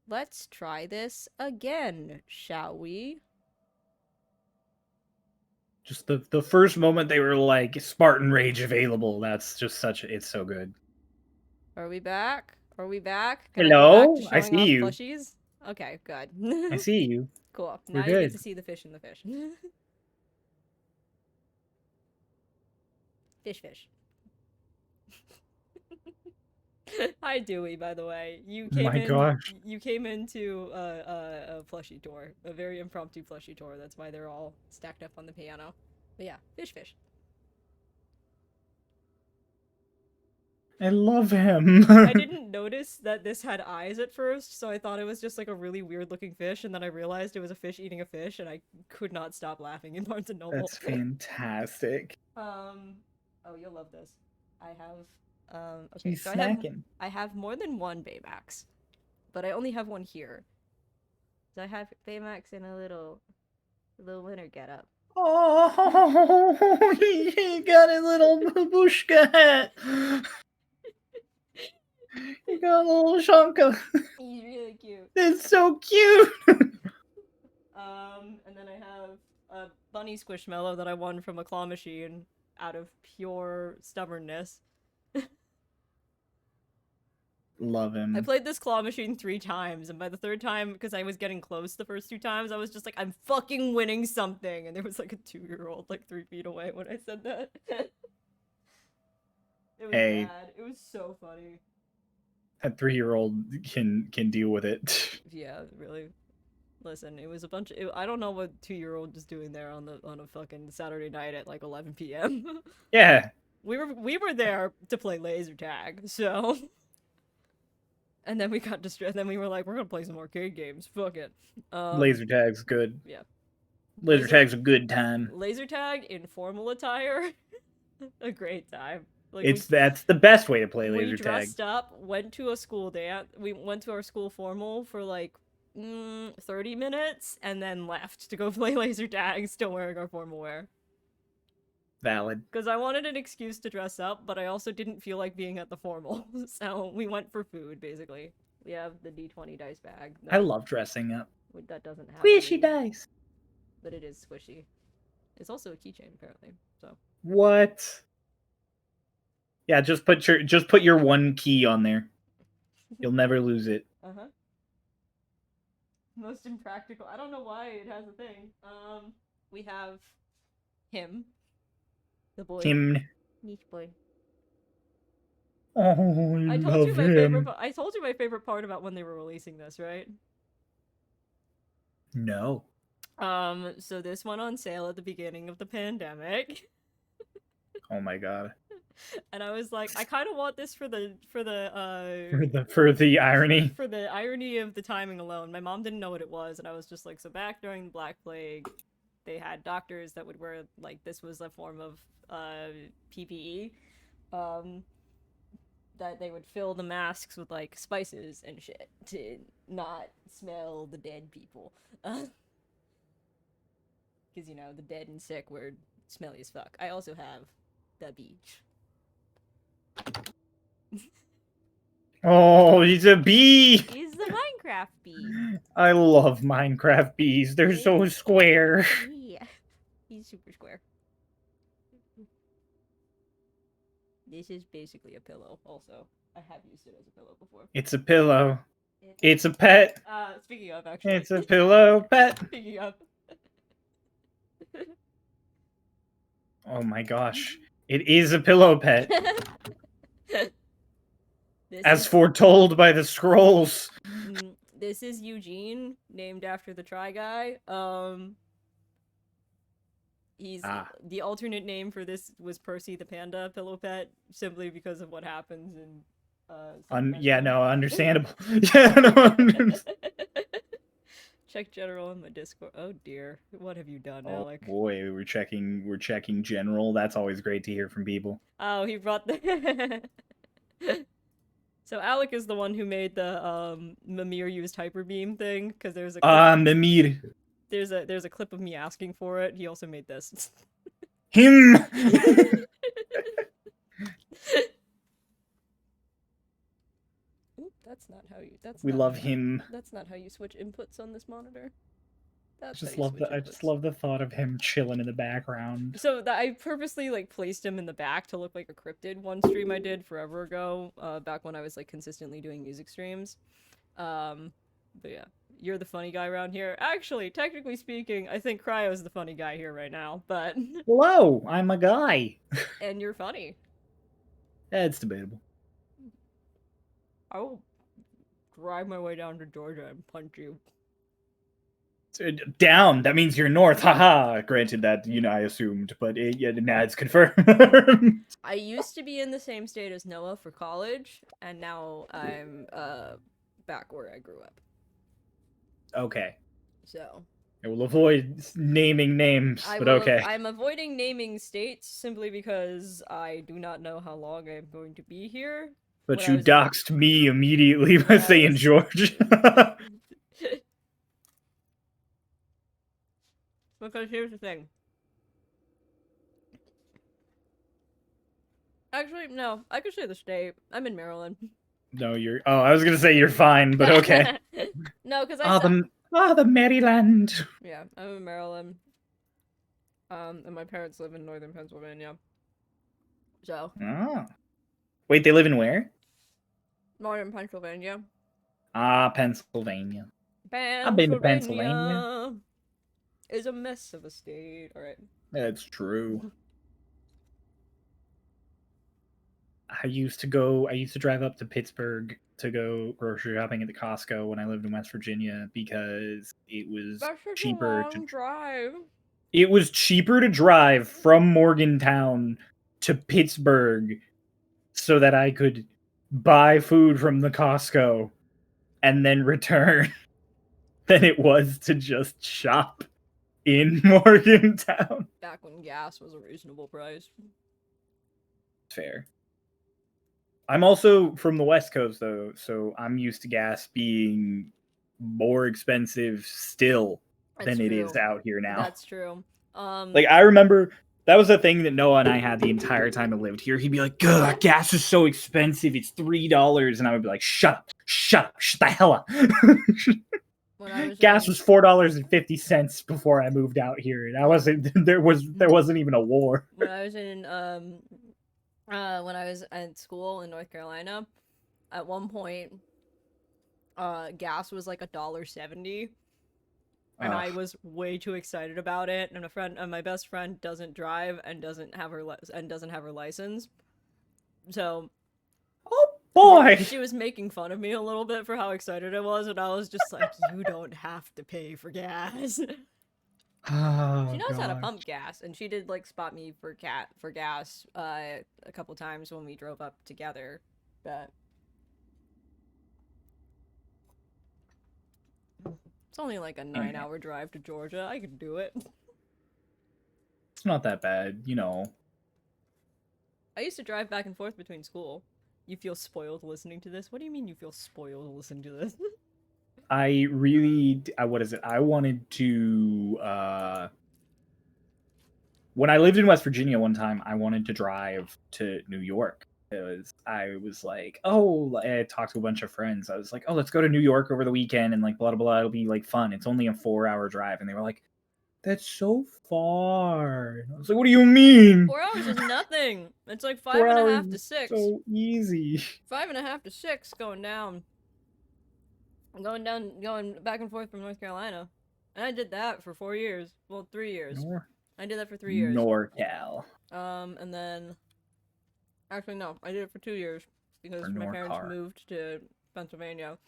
let's try this again, shall we? Just the first moment they were like Spartan Rage available. That's just it's so good. Are we back? Are we back? Can I go back to Hello, I showing see off you. plushies? Okay, good. I see you. Cool. We're Now you get good. to see the fish in the fish. Fish fish. Hi Dewey, by the way. You Oh came my in gosh. you came into a plushie tour. A very impromptu plushie tour. That's why they're all stacked up on the piano. But yeah, fish fish. I love him. I didn't notice that this had eyes at first, so I thought it was just like a really weird looking fish, and then I realized it was a fish eating a fish, and I could not stop laughing in Barnes and Noble. That's fantastic. Oh, you'll love this. I have, okay, He's so snacking. I have more than one Baymax, but I only have one here. So I have Baymax in a little winter getup. Oh, he got a little babushka hat. He got a little shanka. He's really cute. It's so cute. And then I have a bunny squishmallow that I won from a claw machine out of pure stubbornness. Love I him. played this claw machine 3 times, and by the third time, because I was getting close the first 2 times, I was just like, I'm fucking winning something. And there was like a 2-year-old like 3 feet away when I said that. It was Hey, bad. It was so funny. that 3-year-old can deal with it. Yeah, really. Listen, it was a bunch of. I don't know what 2-year-old is doing there on a fucking Saturday night at like 11 p.m. Yeah. We were there to play laser tag, so. And then we got distracted. Then we were like, we're gonna play some arcade games. Fuck it. Laser tag's good. Yeah. Laser tag's a good time. Laser tag in formal attire. A great time. Like That's the best way to play we laser tag. dressed up, went to a school dance. We went to our school formal for like 30 minutes, and then left to go play laser tag, still wearing our formal wear. Valid. Because I wanted an excuse to dress up, but I also didn't feel like being at the formal. So we went for food, basically. We have the D20 dice bag. I love dressing up. That doesn't have Squishy any, dice. but it is squishy. It's also a keychain, apparently. So What? Yeah, just put your one key on there. You'll never lose it. uh-huh. Most impractical. I don't know why it has a thing. We have him, the boy. Him. Niche boy. Oh, I told you love my him. favorite. I told you my favorite part about when they were releasing this, right? No. So this went on sale at the beginning of the pandemic. Oh my god. And I was like, I kind of want this for the For the irony. for the irony of the timing alone. My mom didn't know what it was, and I was just like, so back during the Black Plague, they had doctors that would wear like this was a form of PPE. That they would fill the masks with like spices and shit to not smell the dead people. Because you know the dead and sick were smelly as fuck. I also have the beach. Oh, he's a bee. He's the Minecraft bee. I love Minecraft bees. They're so square. Yeah, he's super square. This is basically a pillow. Also, I have used it as a pillow before. It's a pillow. It's a pet. Speaking of, actually, It's a pillow pet. speaking of. Oh my gosh. It is a pillow pet. As foretold by the scrolls. This is Eugene, named after the Try Guy. He's the alternate name for this was Percy the Panda Pillow Pet, simply because of what happens in yeah, no, understandable. Yeah, no. Check general in my Discord. Oh dear, what have you done, Oh Alec? boy, we're checking general. That's always great to hear from people. Oh, he brought the. So Alec is the one who made the Mimir used hyper beam thing, because there's a Mimir. There's a clip of me asking for it. He also made this. Him. Oop, that's That's not how you. That's We not love how, him. That's not how you switch inputs on this monitor. That's how Just you love switch the I inputs. just love the thought of him chilling in the background. So that I purposely like placed him in the back to look like a cryptid. One stream I did forever ago, back when I was like consistently doing music streams. But yeah, you're the funny guy around here. Actually, technically speaking, I think Cryo's the funny guy here right now. But Hello, I'm a guy. and you're funny. It's debatable. I will drive my way down to Georgia and punch you. Down. That means you're north. Haha. Granted that I assumed, but now it's confirmed. I used to be in the same state as Noah for college, and now I'm back where I grew up. Okay. So I will avoid naming names, but okay. I'm avoiding naming states simply because I do not know how long I'm going to be here. But you doxed me immediately by saying George. Because here's the thing. Actually, no. I could say the state. I'm in Maryland. No, you're... Oh, I was gonna say you're fine, but okay. No, because the Maryland. Yeah, I'm in Maryland. And my parents live in northern Pennsylvania. So. Oh. Wait, they live in where? Northern Pennsylvania. Ah, Pennsylvania. I've been to Pennsylvania. Is a mess of a state. Alright. That's true. I used to drive up to Pittsburgh to go grocery shopping at the Costco when I lived in West Virginia because it was cheaper. That's such a long drive. It was cheaper to drive from Morgantown to Pittsburgh so that I could buy food from the Costco and then return than it was to just shop in Morgantown. Back when gas was a reasonable price. Fair. I'm also from the West Coast, though, so I'm used to gas being more expensive still than it is out here now. That's true. Like, I remember that was the thing that Noah and I had the entire time I lived here. He'd be like, "Ugh, gas is so expensive. It's $3," and I would be like, "Shut up, shut the hell up." Gas was $4.50 before I moved out here, and I wasn't. There wasn't even a war. When I was at school in North Carolina, at one point, gas was like $1.70, and I was way too excited about it. And my best friend doesn't drive and doesn't have her license, so. Oh boy! She was making fun of me a little bit for how excited I was, and I was just like, "You don't have to pay for gas." Oh, she knows how to pump gas, and she did like spot me for gas a couple times when we drove up together. But it's only like a 9-hour drive to Georgia. I could do it. It's not that bad, I used to drive back and forth between school. You feel spoiled listening to this? What do you mean you feel spoiled listening to this? I wanted to, when I lived in West Virginia one time, I wanted to drive to New York because I was like, I talked to a bunch of friends. I was like, let's go to New York over the weekend and like blah, blah, blah. It'll be like fun. It's only a 4-hour drive. And they were like, that's so far. And I was like, what do you mean? 4 hours is nothing. It's like 5.5 to 6. So easy. 5.5 to 6 going down. Going back and forth from North Carolina. And I did that for 4 years. Well, 3 years. I did that for 3 years. NorCal. And then... Actually, no. I did it for 2 years. Because my parents moved to Pennsylvania.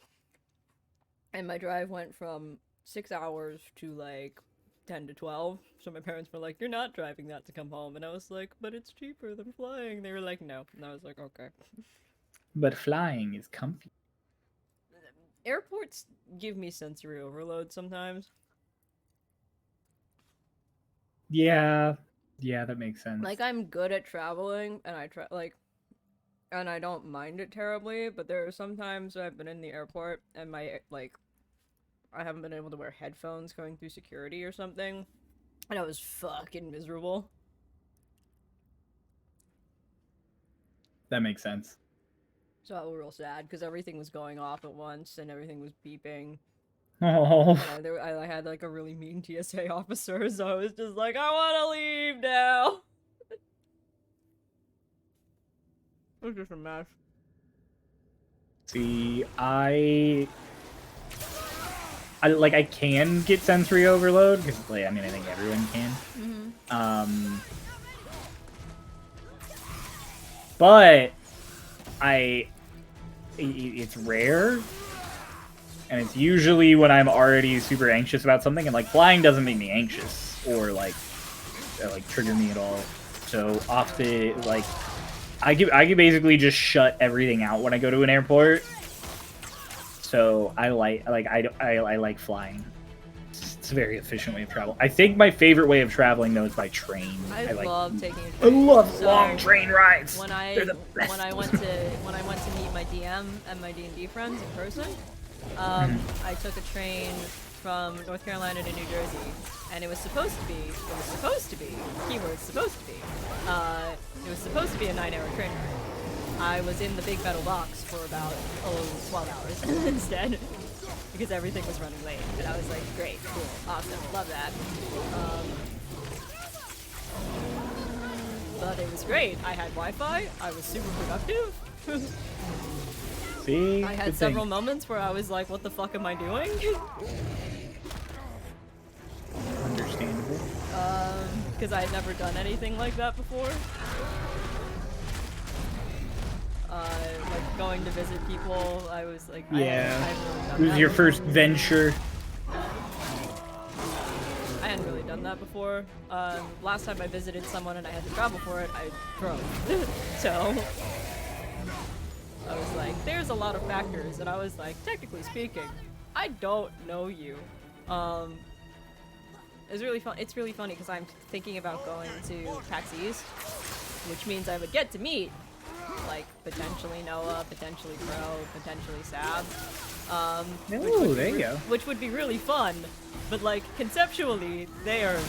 And my drive went from 6 hours to, like, 10 to 12. So my parents were like, you're not driving that to come home. And I was like, but it's cheaper than flying. They were like, no. And I was like, okay. But flying is comfy. Airports give me sensory overload sometimes. Yeah, that makes sense. Like, I'm good at traveling, and and I don't mind it terribly, but there are some times I've been in the airport, and I haven't been able to wear headphones going through security or something, and I was fucking miserable. That makes sense. So I was real sad because everything was going off at once and everything was beeping. Oh. I had like a really mean TSA officer, so I was just like, I want to leave now. It was just a mess. See, I can get sensory overload because, like, I mean, I think everyone can. But it's rare, and it's usually when I'm already super anxious about something, and like flying doesn't make me anxious or like trigger me at all. So often, like, I can basically just shut everything out when I go to an airport. So I like flying. It's a very efficient way of travel. I think my favorite way of traveling though is by train. I love taking a train. I love long train rides. When I went to meet my DM and my D&D friends in person, I took a train from North Carolina to New Jersey, and it was supposed to be, keyword supposed to be, it was supposed to be a 9-hour train ride. I was in the big metal box for about 12 hours instead, because everything was running late, and I was like, great, cool, awesome, love that. But it was great. I had Wi-Fi, I was super productive. See? I had several moments where I was like, what the fuck am I doing? Understandable. Because I had never done anything like that before. Like going to visit people, I was like, yeah. I hadn't really done it was that your before. first venture. I hadn't really done that before. Last time I visited someone and I had to travel for it, I drove. So I was like, there's a lot of factors, and I was like, technically speaking, I don't know you. It's really fun. It's really funny because I'm thinking about going to PAX East, which means I would get to meet, like, potentially Noah, potentially Pro, potentially Sab. There you go. Which would be really fun, but like conceptually, they're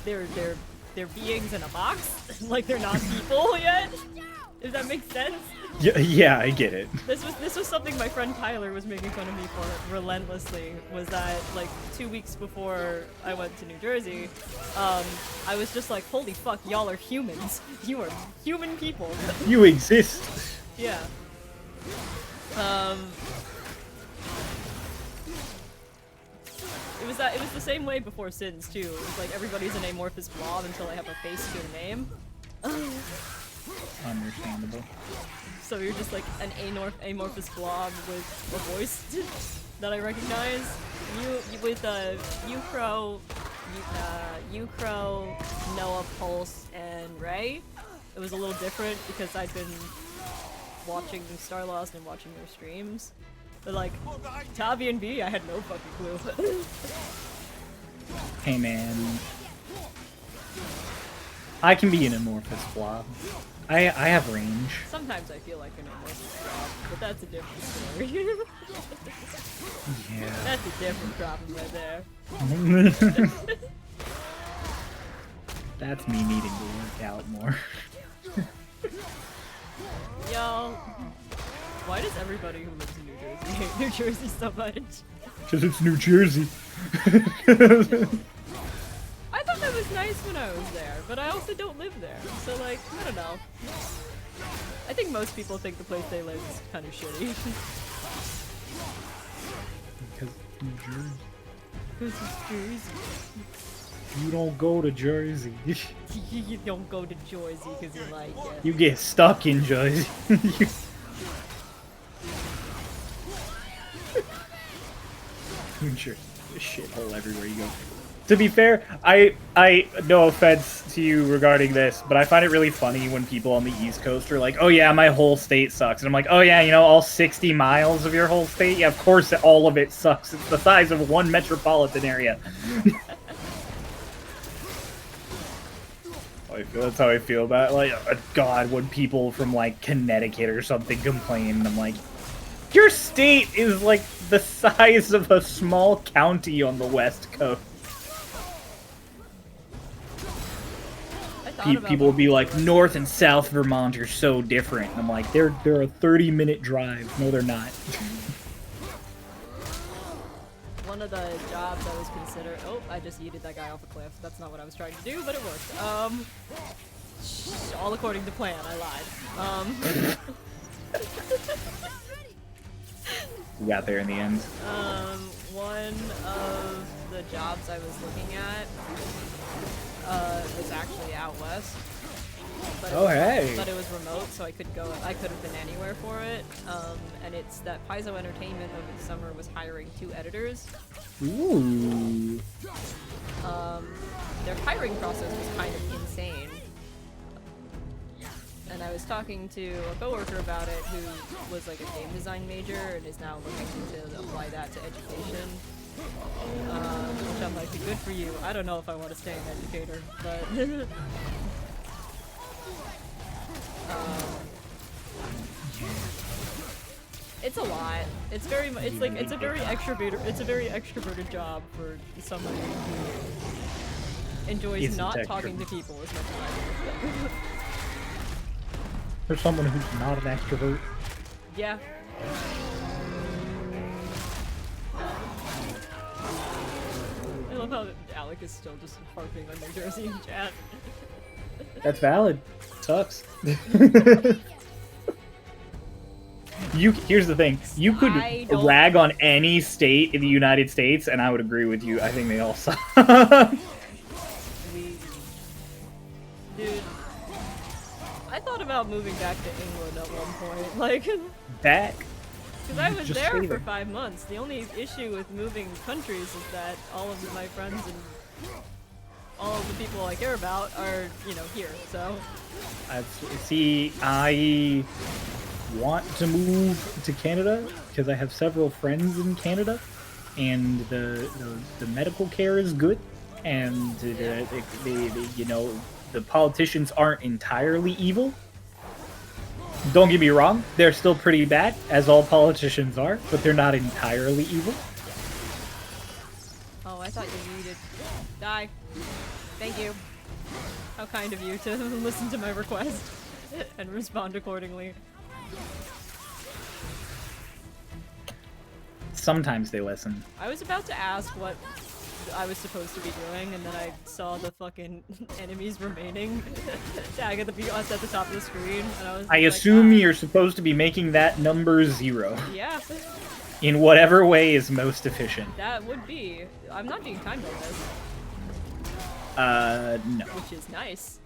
beings in a box. Like they're not people yet. If that makes sense. Yeah, I get it. This was something my friend Tyler was making fun of me for relentlessly. Was that like 2 weeks before I went to New Jersey, I was just like, holy fuck, y'all are humans. You are human people. You exist. Yeah. It was the same way before Sins too. It was like everybody's an amorphous blob until they have a face to a name. Understandable. So you're just like an amorphous blob with a voice that I recognize. Crow, Noah, Pulse, and Ray. It was a little different because I'd been watching Starlost and watching their streams. But like, Tavi and B, I had no fucking clue. Hey man. I can be an amorphous blob. I have range. Sometimes I feel like an amorphous blob, but that's a different story. Yeah. That's a different problem right there. That's me needing to work out more. Yo, why does everybody who lives in New Jersey hate New Jersey so much? Because it's New Jersey. I thought that was nice when I was there, but I also don't live there, so like, I don't know. I think most people think the place they live is kind of shitty. Because New Jersey. Because it's Jersey. You don't go to Jersey. You don't go to Jersey because you like it. You get stuck in Jersey. New Jersey, a shithole everywhere you go. To be fair, I no offense to you regarding this, but I find it really funny when people on the East Coast are like, "Oh yeah, my whole state sucks," and I'm like, "Oh yeah, you know, all 60 miles of your whole state? Yeah, of course, all of it sucks. It's the size of one metropolitan area." That's how I feel about it. Like, God, when people from like Connecticut or something complain, I'm like, your state is like the size of a small county on the West Coast. people will be like, North and South Vermont are so different. And I'm like, they're a 30-minute drive. No, they're not. One of the jobs I was considering. Oh, I just yeeted that guy off a cliff. That's not what I was trying to do, but it worked. All according to plan. I lied. We got there in the end. One of the jobs I was looking at was actually out west. But it was remote, so I could have been anywhere for it. And it's that Paizo Entertainment over the summer was hiring 2 editors. Ooh. Their hiring process was kind of insane. And I was talking to a coworker about it who was like a game design major and is now looking to apply that to education. Which I'm like, good for you. I don't know if I want to stay an educator, but it's a lot. It's a very extroverted job for somebody who enjoys not talking to people as much as I do. For someone who's not an extrovert. Yeah. I love how Alec is still just harping on New Jersey in chat. That's valid. Sucks. Here's the thing. You could rag on any state in the United States, and I would agree with you. I think they all suck. Dude, I thought about moving back to England at one point. Like, back? Because I was there for 5 months. The only issue with moving countries is that all of my friends and all of the people I care about are, you know, here. So. See, I want to move to Canada because I have several friends in Canada, and the medical care is good, and you know, the politicians aren't entirely evil. Don't get me wrong, they're still pretty bad, as all politicians are, but they're not entirely evil. Oh, I thought you needed... Die. Thank you. How kind of you to listen to my request and respond accordingly. Sometimes they listen. I was about to ask what I was supposed to be doing, and then I saw the fucking enemies remaining tag at the top of the screen, and I was I assume you're supposed to be making that number 0. Yeah. In whatever way is most efficient. That would be. I'm not being timed on this. No. Which is nice.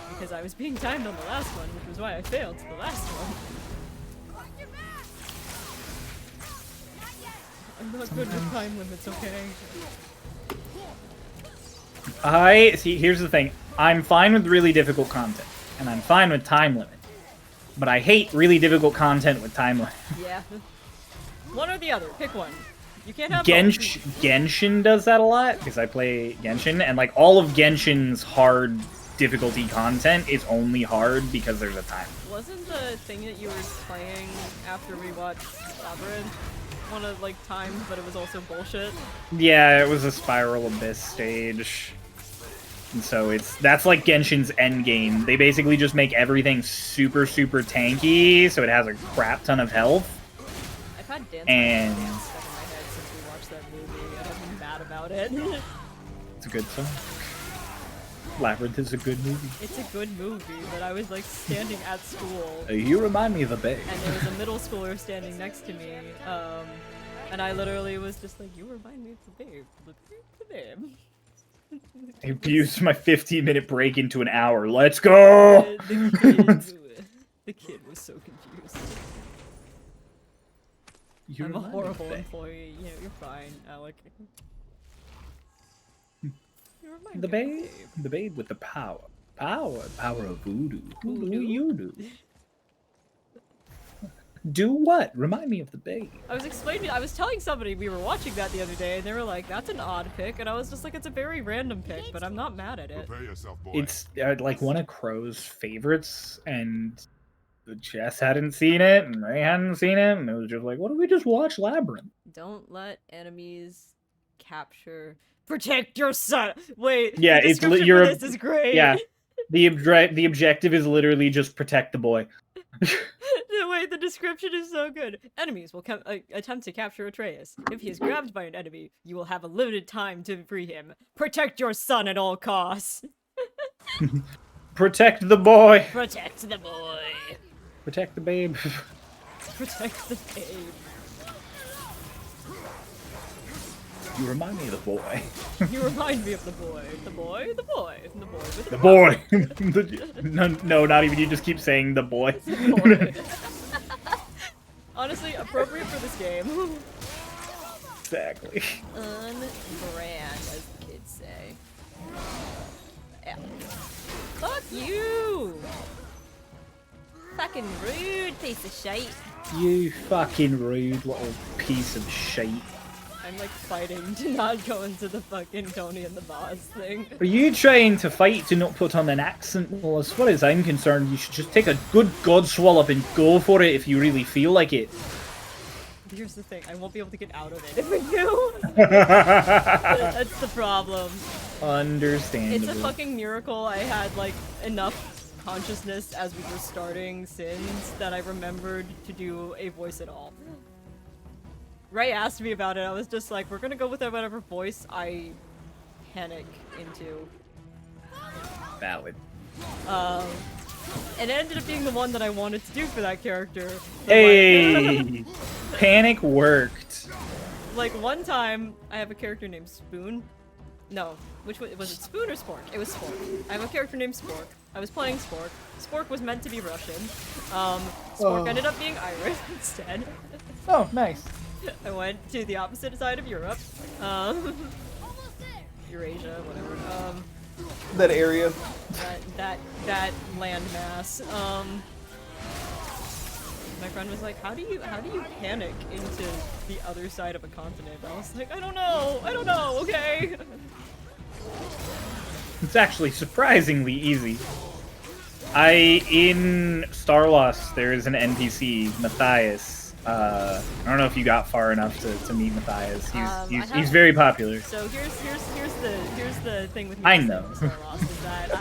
Because I was being timed on the last one, which was why I failed to the last one. I'm not good with time limits, okay? See, here's the thing. I'm fine with really difficult content, and I'm fine with time limit. But I hate really difficult content with time limit. Yeah. One or the other. Pick one. You can't have Genshin does that a lot, because I play Genshin, and like all of Genshin's hard difficulty content is only hard because there's a time. Wasn't the thing that you were playing after we watched Labyrinth one of like times, but it was also bullshit? Yeah, it was a Spiral Abyss stage. And so that's like Genshin's endgame. They basically just make everything super, super tanky, so it has a crap ton of health. I've had dance stuck in my head since we watched that movie, and I've been mad about it. It's a good song. Labyrinth is a good movie. It's a good movie, but I was like standing at school. You remind me of the Babe. And there was a middle schooler standing next to me, and I literally was just like, you remind me of the Babe. The Babe. I used my 15-minute break into an hour. Let's go! The kid was so confused. You I'm a horrible employee. You know, you're fine, Alec. The Babe with the power of voodoo. Who do you do? Do what? Remind me of the Babe. I was telling somebody we were watching that the other day, and they were like, that's an odd pick, and I was just like, it's a very random pick, but I'm not mad at it. It's like one of Crow's favorites, and Jess hadn't seen it, and Ray hadn't seen it, and it was just like, what if we just watch Labyrinth? Don't let enemies capture... Protect your son. Wait. Yeah, this is great. Yeah, The objective is literally just protect the boy. The way the description is so good. Enemies will attempt to capture Atreus. If he is grabbed by an enemy, you will have a limited time to free him. Protect your son at all costs. Protect the boy. Protect the boy. Protect the babe. Protect the babe. You remind me of the boy. You remind me of the boy. The boy, the boy, the boy with the boy. No, not even. You just keep saying the boy. The boy. Honestly, appropriate for this game. Exactly. On brand, as the kids say. Yeah. Fuck you! Fucking rude piece of shite. You fucking rude little piece of shite. I'm like fighting to not go into the fucking Tony and the boss thing. Are you trying to fight to not put on an accent? Well, as far as I'm concerned, you should just take a good god swallow and go for it if you really feel like it. Here's the thing, I won't be able to get out of it if I do. That's the problem. Understandable. It's a fucking miracle I had like enough consciousness as we were starting Sins that I remembered to do a voice at all. Ray asked me about it, I was just like, we're gonna go with whatever voice I panic into. Valid. And it ended up being the one that I wanted to do for that character. Hey! Panic worked. Like one time, I have a character named Spoon. No, which was it Spoon or Spork? It was Spork. I have a character named Spork. I was playing Spork. Spork was meant to be Russian. Spork ended up being Irish instead. Oh, nice. I went to the opposite side of Europe. Eurasia, whatever. That area. That landmass. My friend was like, how do you panic into the other side of a continent? I was like, I don't know, okay? It's actually surprisingly easy. In Starlost, there is an NPC, Matthias. I don't know if you got far enough to meet Matthias. He's very popular. So here's the thing with me. I know. Starlost is that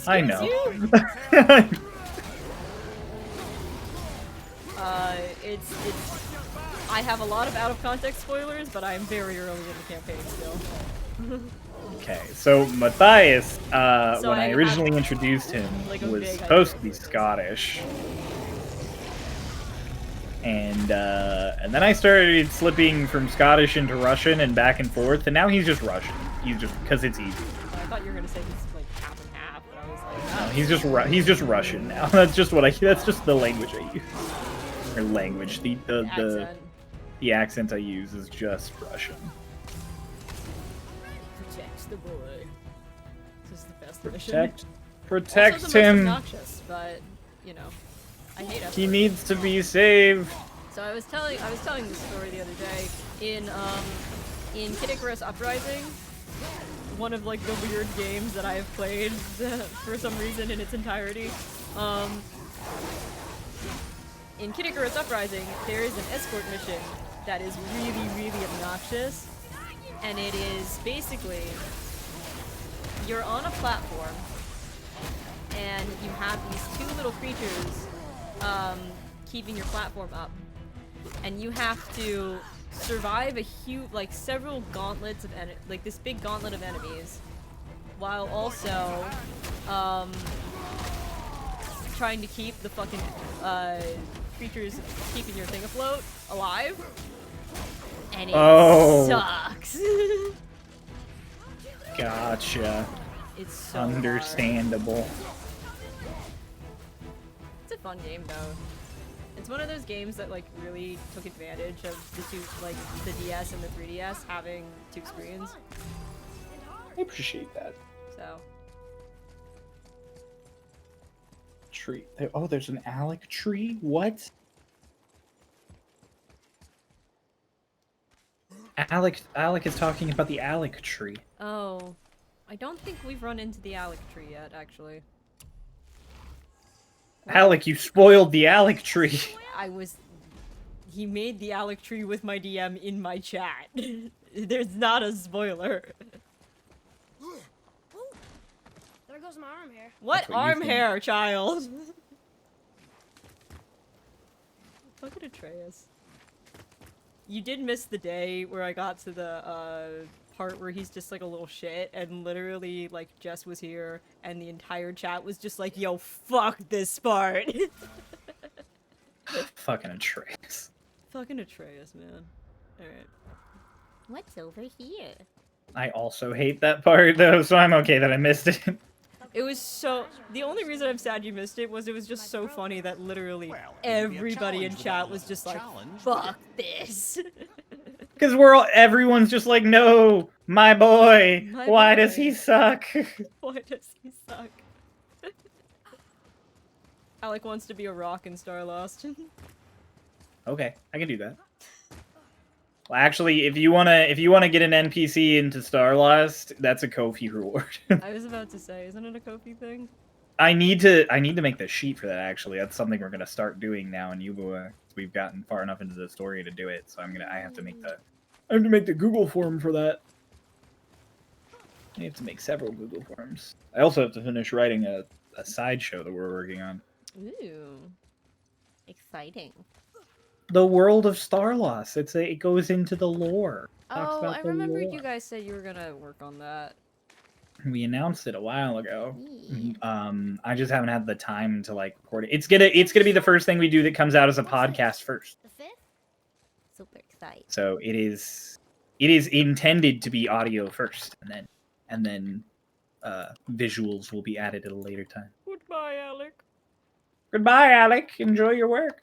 I know. You? It's I have a lot of out of context spoilers, but I am very early in the campaign still. Okay, so Matthias, So when I originally introduced him, was supposed to be Scottish. And then I started slipping from Scottish into Russian and back and forth, and now he's just Russian. He's just, because it's easy. I thought you were gonna say he's like half and half, but I was like, no, he's just Russian now. That's just the language I use. Or language, the accent I use is just Russian. Protect the boy. This is the best Protect also the him. Most obnoxious, but you know, I hate it. He needs to be saved. So I was telling this story the other day in Kid Icarus Uprising, one of like the weird games that I have played for some reason in its entirety. In Kid Icarus Uprising, there is an escort mission that is really, really obnoxious, and it is basically you're on a platform and you have these two little creatures keeping your platform up, and you have to survive a huge, like several gauntlets of like this big gauntlet of enemies, while also trying to keep the fucking creatures keeping your thing afloat alive, and it sucks. Gotcha. It's so understandable. hard. It's a fun game though. It's one of those games that like really took advantage of the two, like the DS and the 3DS having two screens. I appreciate that. So. Tree. Oh, there's an Alec tree? What? Alec is talking about the Alec tree. Oh. I don't think we've run into the Alec tree yet, actually. Alec, you spoiled the Alec tree. I was He made the Alec tree with my DM in my chat. There's not a spoiler. There goes my arm hair. What arm hair, child? Look at Atreus. You did miss the day where I got to the part where he's just like a little shit, and literally like Jess was here and the entire chat was just like, yo, fuck this part. Fucking Atreus. Fucking Atreus, man. Alright. What's over here? I also hate that part though, so I'm okay that I missed it. It was so... The only reason I'm sad you missed it was just so funny that literally everybody in chat was just like, fuck this. Because everyone's just like, no, my boy, why does he suck? Why does he suck? Alec wants to be a rock in Star Lost. Okay, I can do that. Well, actually, if you wanna get an NPC into Star Lost, that's a Ko-fi reward. I was about to say, isn't it a Ko-fi thing? I need to make the sheet for that. Actually, that's something we're gonna start doing now in Yuba. We've gotten far enough into the story to do it, so I have to make the Google form for that. I have to make several Google forms. I also have to finish writing a sideshow that we're working on. Ooh, exciting. The world of Star Lost. It goes into the lore. Oh, I remembered you guys said you were gonna work on that. We announced it a while ago. Yeah. I just haven't had the time to like record it. It's gonna be the first thing we do that comes out as a podcast first. The 5th? Super excited. So it is intended to be audio first, and then visuals will be added at a later time. Goodbye, Alec. Goodbye, Alec. Enjoy your work.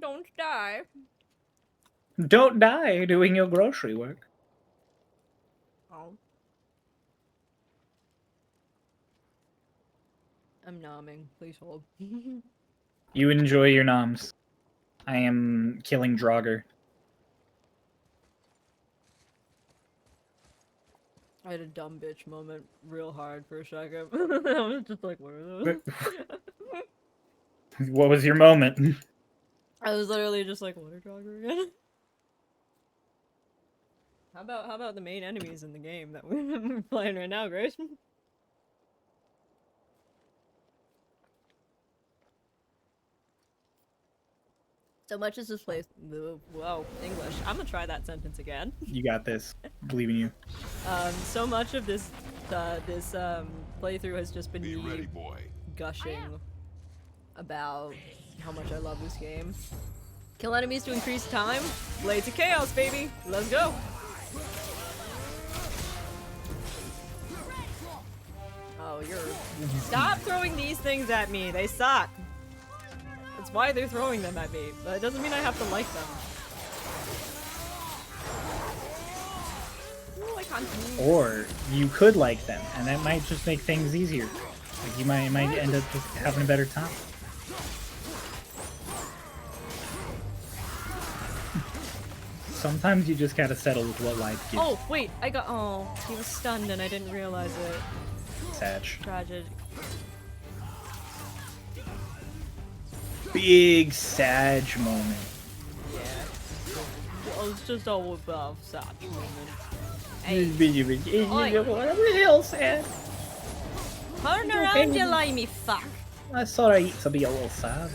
Don't die. Don't die doing your grocery work. Oh. I'm nomming. Please hold. You enjoy your noms. I am killing Draugr. I had a dumb bitch moment real hard for a second. I was just like, what are those? What was your moment? I was literally just like, what are Draugr again? How about the main enemies in the game that we're playing right now, Grace? So much as this place, whoa, English. I'm gonna try that sentence again. You got this. Believe in you. So much of this playthrough has just been me ready, boy. gushing about how much I love this game. Kill enemies to increase time. Blades of Chaos, baby. Let's go. Oh, stop throwing these things at me. They suck. That's why they're throwing them at me, but it doesn't mean I have to like them. Ooh, I can't. Or you could like them, and that might just make things easier. Like you might end up just having a better time. Sometimes you just gotta settle with what life gives. Oh, wait, oh, he was stunned and I didn't realize it. Sad. Tragic. Big Sag moment. Yeah. Well, it's just all above sad moment. Real sad. Turn around, you limey fuck. I thought I used to be a little sad.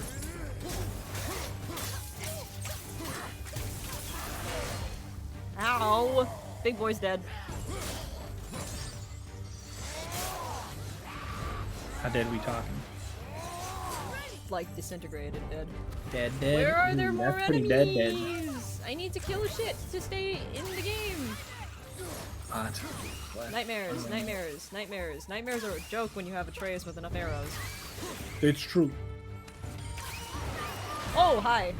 Ow! Big boy's dead. How dead we talking? Like disintegrated dead. Dead. Where are there more that's pretty enemies? dead. I need to kill shit to stay in the game. Hot. Nightmares are a joke when you have Atreus with enough arrows. It's true. Oh, hi.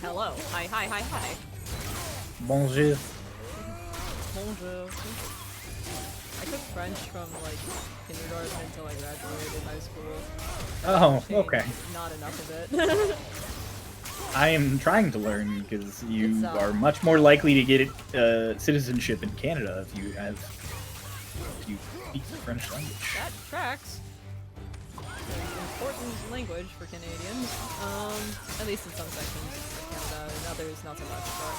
Hello. Hi. Bonjour. Bonjour. I took French from like kindergarten until I graduated high school. Oh, okay. Not enough of it. I am trying to learn because you are much more likely to get citizenship in Canada if you speak the French language. That tracks. important language for Canadians. At least in some sections of Canada, and others not so much. But...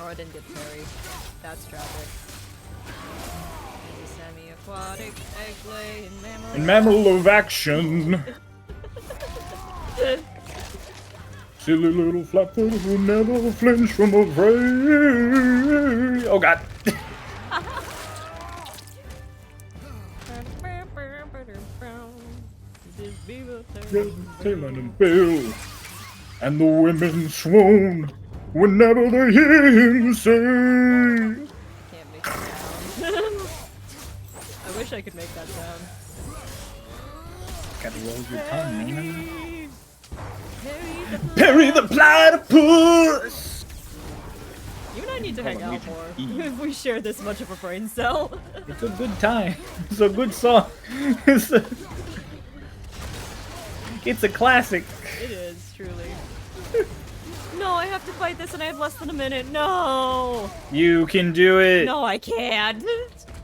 Oh, I didn't get the parry. That's tragic. Semi-aquatic egg lay in mammal. In mammal of action. Silly little flapper who never flinch from a fray. Oh god. Taylor and Bill, and the women swoon whenever they hear him say. Can't make that sound. I wish I could make that sound. Gotta roll your tongue, man. Perry the platypus! You and I need to hang out more. If we share this much of a brain cell. It's a good time. It's a good song. It's a classic. It is, truly. No, I have to fight this and I have less than a minute. No! You can do it. No, I can't.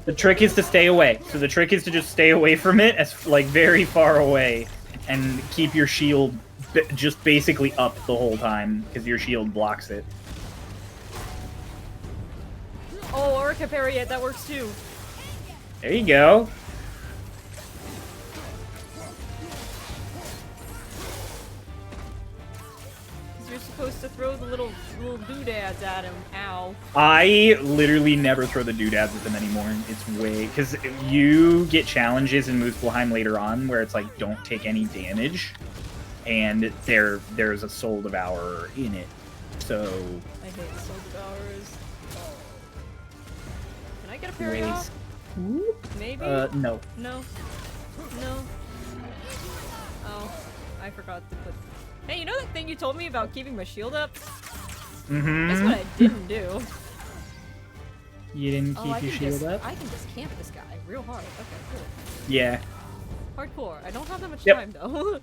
The trick is to stay away. So the trick is to just stay away from it, as like very far away, and keep your shield just basically up the whole time, because your shield blocks it. Oh, or I can parry it. That works too. There you go. You're supposed to throw the little doodads at him. Ow. I literally never throw the doodads at them anymore. It's way... Because you get challenges in Muspelheim later on where it's like, don't take any damage. And there's a Soul Devourer in it. So... I hate Soul Devourers. Can I get a parry off? Maybe? No. No. No. Oh. I forgot to put... Hey, you know that thing you told me about keeping my shield up? Mm-hmm. Guess what I didn't do? You didn't keep your shield up? I can just camp this guy real hard. Okay, cool. Yeah. Hardcore. I don't have that much Yep. time though.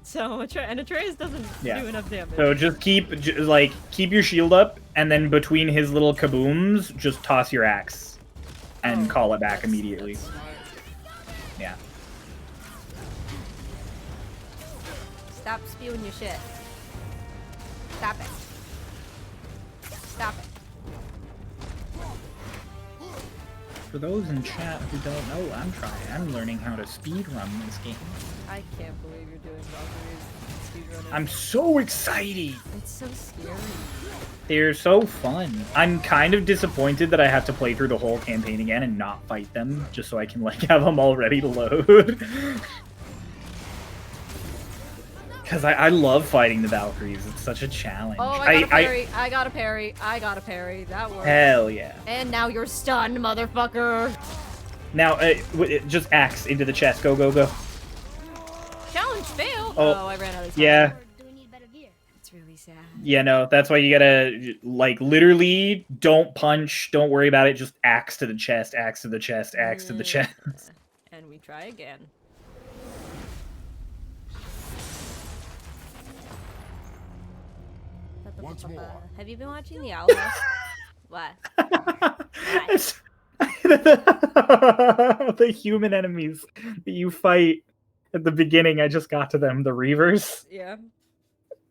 So, Atreus doesn't do enough damage. So just keep your shield up, and then between his little kabooms, just toss your axe. And call it back immediately. That's smart. Yeah. Stop spewing your shit. Stop it. Stop it. For those in chat who don't know, I'm learning how to speedrun this game. I can't believe you're doing Valkyrie's speedrunning. I'm so excited! It's so scary. They're so fun. I'm kind of disappointed that I have to play through the whole campaign again and not fight them, just so I can like have them all ready to load. Because I love fighting the Valkyries. It's such a challenge. Oh, I got a parry. I got a parry. I got a parry. That works. Hell yeah. And now you're stunned, motherfucker. Now, just axe into the chest. Go, go, go. Challenge failed. Oh, I ran out of time. Yeah. Do we need better gear? It's really sad. Yeah, no, that's why you gotta, like, literally don't punch. Don't worry about it. Just axe to the chest, axe to the chest, axe to the chest. And we try again. Once more. Have you been watching The Owl House? What? The human enemies that you fight at the beginning, I just got to them, the Reavers. Yeah.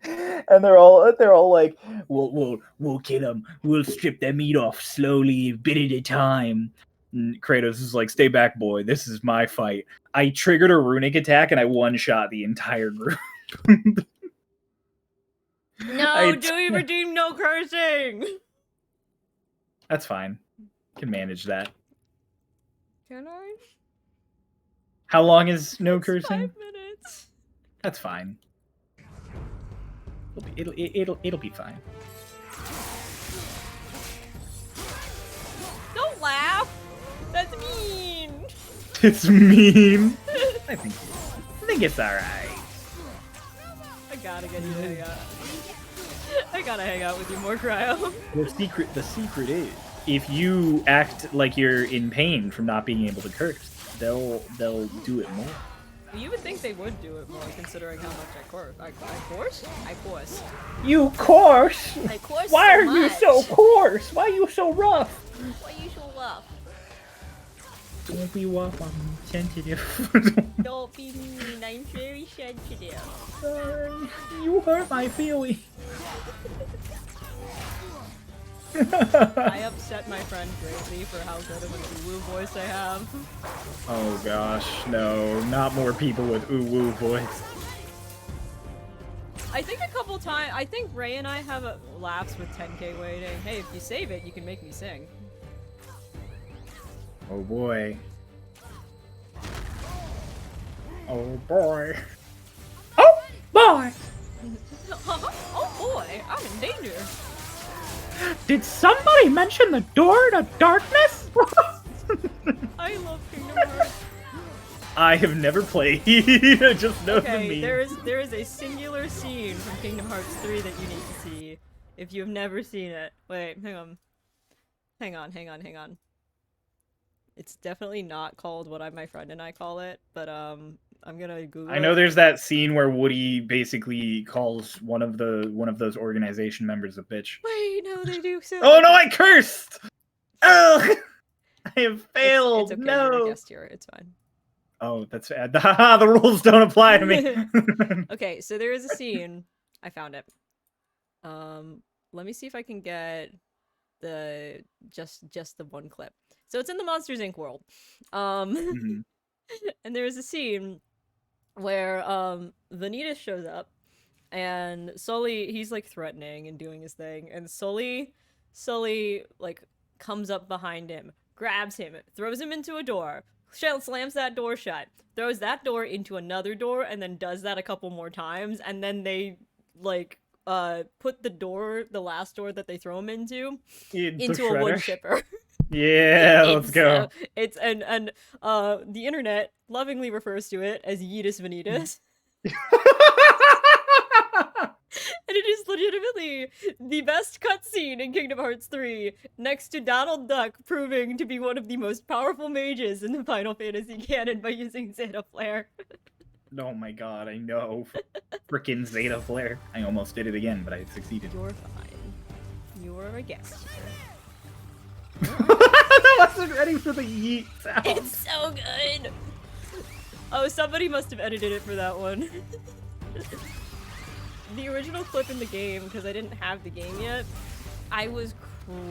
And they're all like, we'll kill them. We'll strip their meat off slowly, a bit at a time. And Kratos is like, stay back, boy. This is my fight. I triggered a runic attack and I one-shot the entire group. No, Dewey redeemed no cursing! That's fine. Can manage that. Can I? How long is no It's cursing? 5 minutes. That's fine. It'll be fine. Don't laugh! That's mean! It's mean. I think it's alright. I gotta get you to hang out. I gotta hang out with you more, Cryo. The secret is, if you act like you're in pain from not being able to curse, they'll do it more. You would think they would do it more, considering how much I course. I course? I course. You coarse? I course. Why so are you much. so coarse? Why are you so rough? Why are you so rough? Don't be rough, I'm sensitive. Don't be mean, I'm very sensitive. Sorry, you hurt my feelings. I upset my friend greatly for how good of an ooh voice I have. Oh gosh, no, not more people with ooh-woo voice. I think a couple times, I think Ray and I have a laughs with 10k waiting. Hey, if you save it, you can make me sing. Oh boy. Oh boy. Oh boy! Oh boy, I'm in danger. Did somebody mention the door to darkness? I love Kingdom Hearts. I have never played. I just know the Okay, meme. there is a singular scene from Kingdom Hearts 3 that you need to see if you have never seen it. Wait, hang on. Hang on. It's definitely not called what my friend and I call it, but I'm gonna Google I know it. there's that scene where Woody basically calls one of those organization members a bitch. Wait, no, they do so. Oh no, I cursed! Oh, I have failed. It's okay, no. you're a guest here. It's fine. Oh, that's bad. The rules don't apply to me. Okay, so there is a scene. I found it. Let me see if I can get the just the one clip. So it's in the Monsters Inc. world. Mhm. And there's a scene where Vanitas shows up and Sully, he's like threatening and doing his thing, and Sully like comes up behind him, grabs him, throws him into a door, slams that door shut, throws that door into another door, and then does that a couple more times, and then they like put the last door that they throw him into a wood chipper. Yeah, let's go. It's and the internet lovingly refers to it as Yeetus Vanitas. And it is legitimately the best cutscene in Kingdom Hearts 3, next to Donald Duck proving to be one of the most powerful mages in the Final Fantasy canon by using Zeta Flare. Oh my god, I know. Frickin' Zeta Flare. I almost did it again, but I succeeded. You're fine. You're a guest here. I wasn't ready for the yeet sound. It's so good! Oh, somebody must have edited it for that one. The original clip in the game, because I didn't have the game yet, I was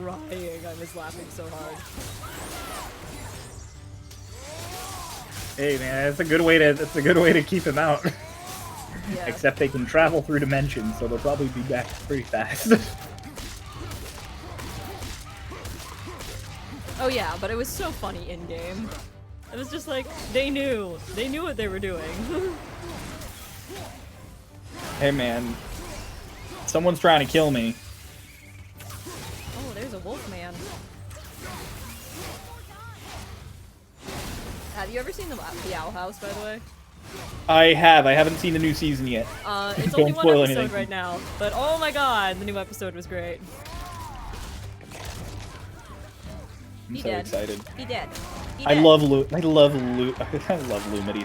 crying. I was laughing so hard. Hey man, that's a good way to keep him out. Yeah. Except they can travel through dimensions, so they'll probably be back pretty fast. Oh yeah, but it was so funny in game. It was just like they knew what they were doing. Hey man, someone's trying to kill me. Oh, there's a wolf man. Have you ever seen the Owl House, by the way? I haven't seen the new season yet. It's Don't only one spoil episode anything. right now, but oh my god, the new episode was great. I'm He so dead. excited. He dead. He I dead. love Lumity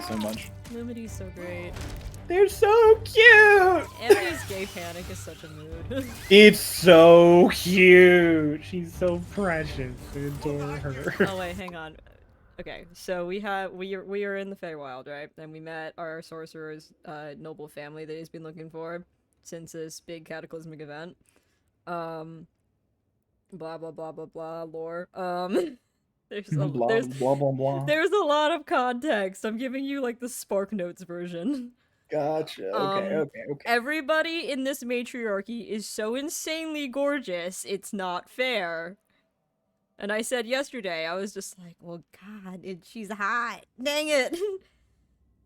so much. Lumity's so great. They're so cute! Emily's gay panic is such a mood. It's so cute! She's so precious. I adore her. Oh wait, hang on. Okay, so we are in the Feywild, right? And we met our sorcerer's noble family that he's been looking for since this big cataclysmic event. Blah blah blah blah blah lore. There's a, blah, there's blah blah blah. there's a lot of context. I'm giving you like the Spark Notes version. Gotcha. Okay. Everybody in this matriarchy is so insanely gorgeous, it's not fair. And I said yesterday, I was just like, well, God, she's hot. Dang it.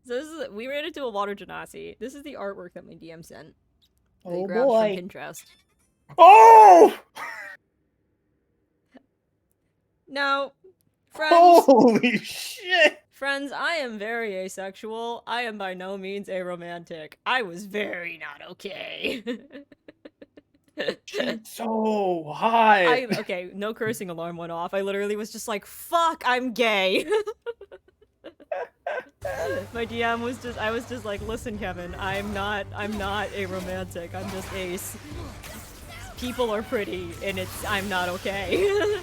So we ran into a water genasi. This is the artwork that my DM sent. That he grabbed from Pinterest. Oh! Now, friends. Holy shit! Friends, I am very asexual. I am by no means a romantic. I was very not okay. She's so hot. Okay, no cursing alarm went off. I literally was just like, fuck, I'm gay. My DM was just, I was just like, listen, Kevin, I'm not a romantic. I'm just ace. People are pretty, and I'm not okay.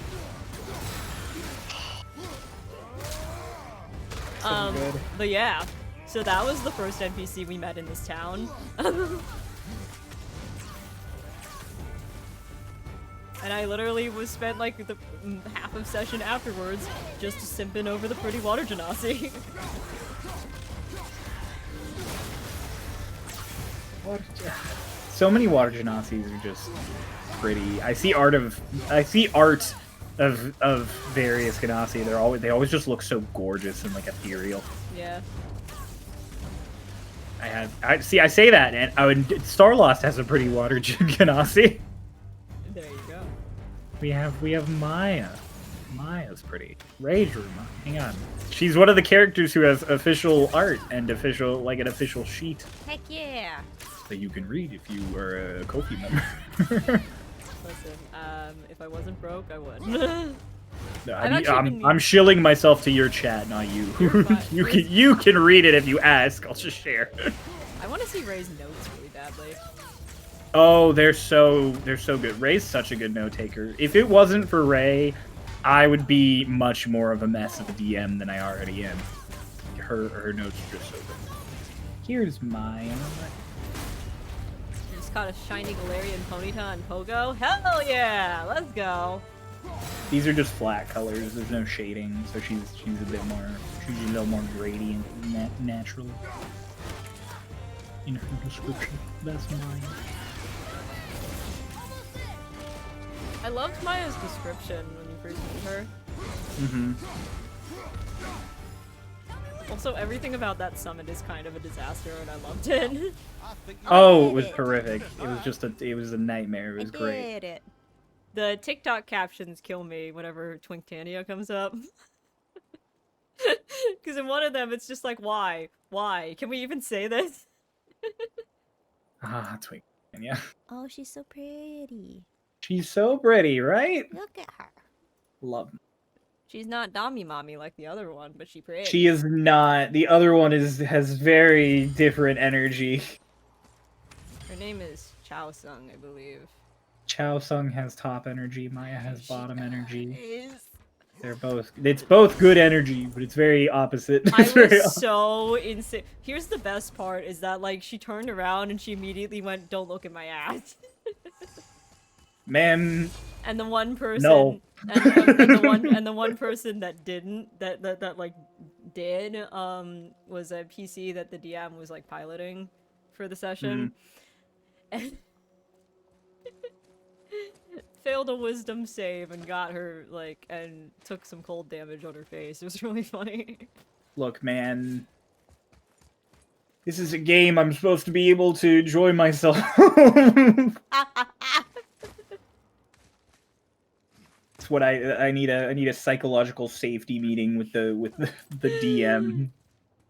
good. But yeah, so that was the first NPC we met in this town. And I literally was spent like the half of session afterwards just simping over the pretty water genasi. So many water genasis are just pretty. I see art of various genasi. They always just look so gorgeous and like ethereal. Yeah. I say that, and Starlost has a pretty water genasi. There you go. We have Maya. Maya's pretty. Rage Room. Hang on. She's one of the characters who has official art and an official sheet Heck yeah. that you can read if you are a Ko-fi member. Listen, if I wasn't broke, I would. No, I'm shilling myself to your chat, not you. Fine. you can read it if you ask. I'll just share. I want to see Ray's notes really badly. Oh, they're so good. Ray's such a good note taker. If it wasn't for Ray, I would be much more of a mess of a DM than I already am. Her notes are just so good. Here's Maya. Just caught a shiny Galarian Ponyta and Pogo. Hell yeah! Let's go. These are just flat colors. There's no shading, so she's a little more gradient naturally in her description. That's Maya. I loved Maya's description when you first meet her. Mm-hmm. Also, everything about that summit is kind of a disaster, and I loved it. Oh, it was horrific. It was a nightmare. It was great. It. The TikTok captions kill me whenever Twinktania comes up. Because in one of them, it's just like, why? Why? Can we even say this? Twinktania. Oh, she's so pretty. She's so pretty, right? Look at her. Love. She's not Dami Mommy like the other one, but she pretty. She is not. The other one has very different energy. Her name is Chao Sung, I believe. Chao Sung has top energy. Maya has bottom energy. Is. It's both good energy, but it's very opposite. I was so insane. Here's the best part: is that like she turned around and she immediately went, "Don't look at my ass." Man. And the one person, no. and the one person that didn't, that like did, was a PC that the DM was like piloting for the session, and failed a wisdom save and got her like and took some cold damage on her face. It was really funny. Look, man. This is a game. I'm supposed to be able to enjoy myself. It's what I need a psychological safety meeting with the DM.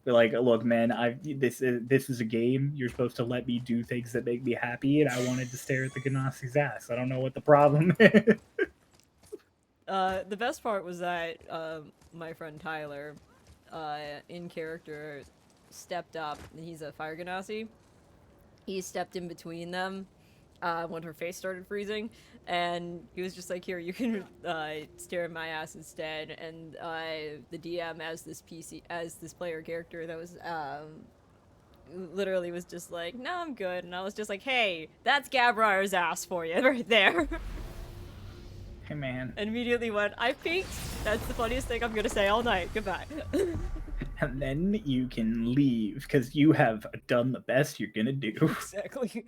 Be like, look, man, this is a game. You're supposed to let me do things that make me happy, and I wanted to stare at the Ganassi's ass. I don't know what the problem is. The best part was that my friend Tyler, in character, stepped up. He's a fire Ganassi. He stepped in between them when her face started freezing, and he was just like, "Here, you can stare at my ass instead." And the DM, as this player character, that was literally was just like, "No, I'm good," and I was just like, "Hey, that's Gabriar's ass for you right there." Hey, man. And immediately went, "I peeked. That's the funniest thing I'm gonna say all night. Goodbye." And then you can leave because you have done the best you're gonna do. Exactly.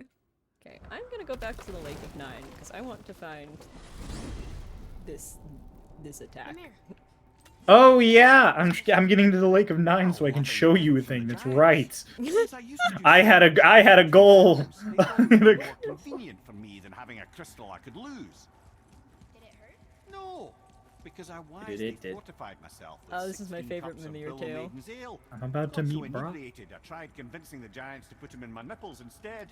Okay, I'm gonna go back to the Lake of Nine because I want to find this attack. Come here. Oh yeah, I'm getting to the Lake of Nine so I can show you a thing. That's right. I had a goal. More convenient for me than having a crystal I could lose. Did it hurt? No, because I wisely did. fortified myself with Oh, this is my 16 favorite cups of Mimir Bill tale. Maiden's ale. I'm about to Got so meet Brock. inebriated, I tried convincing the giants to put him in my nipples instead.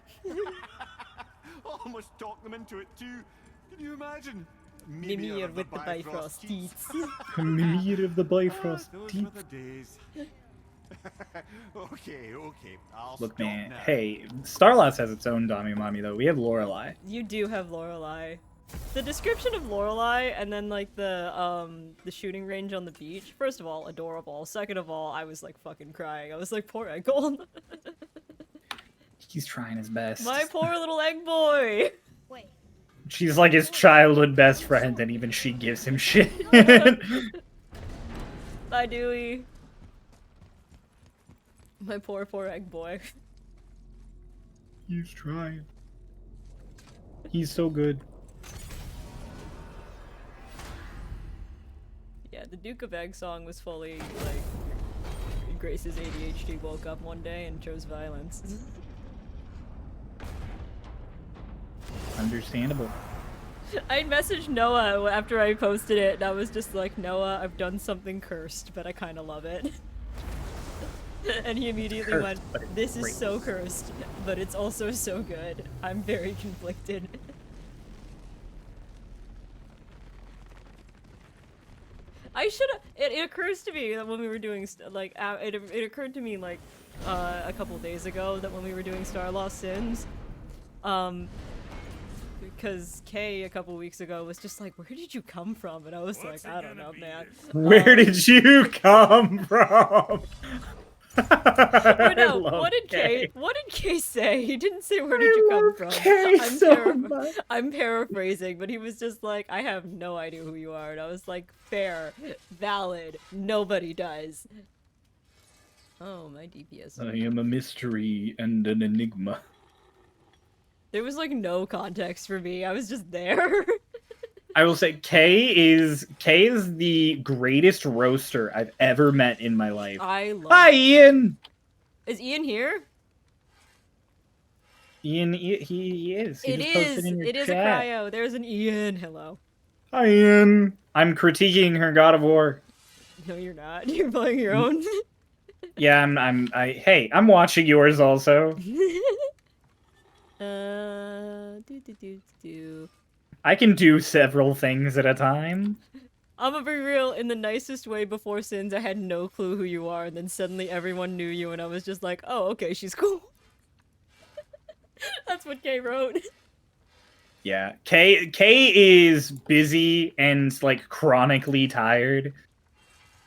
Almost talked them into it too. Can you imagine? Mimir with the Bifrost teeth. Mimir of the Bifrost Those teeth. were the days. Okay. I'll Look, stop man. now. Hey, Starlost has its own Dami Mommy though. We have Lorelei. You do have Lorelei. The description of Lorelei and then like the shooting range on the beach. First of all, adorable. Second of all, I was like fucking crying. I was like, poor egg gold. He's trying his best. My poor little egg boy. Wait. She's like his childhood best friend, and even she gives him shit. Bye, Dewey. My poor egg boy. He's trying. He's so good. Yeah, the Duke of Egg song was fully like Grace's ADHD woke up one day and chose violence. Understandable. I messaged Noah after I posted it, and I was just like, Noah, I've done something cursed, but I kind of love it. And he immediately Cursed, went, but it's this is great. so cursed, but it's also so good. I'm very conflicted. I should've- it occurs to me that when we were doing, it occurred to me, like, a couple days ago that when we were doing Star Lost Sins, because Kay a couple weeks ago was just like, where did you come from? And I was like, I don't know, man. Where did you come from? Or no, what what did Kay say? He didn't say where did you come from. Kay so much. I'm paraphrasing, but he was just like, I have no idea who you are. And I was like, fair, valid, nobody does. Oh, my DPS. I am a mystery and an enigma. There was like no context for me. I was just there. I will say Kay is the greatest roaster I've ever met in my life. I love Hi, Ian. Is Ian here? Ian, he is. He It just posted is. in your It is a chat. cryo. There's an Ian. Hello. Hi, Ian. I'm critiquing her God of War. No, you're not. You're playing your own. Yeah, hey, I'm watching yours also. Do. I can do several things at a time. I'm gonna be real, in the nicest way before Sins, I had no clue who you are, and then suddenly everyone knew you, and I was just like, oh, okay, she's cool. That's what Kay wrote. Yeah, Kay is busy and like chronically tired.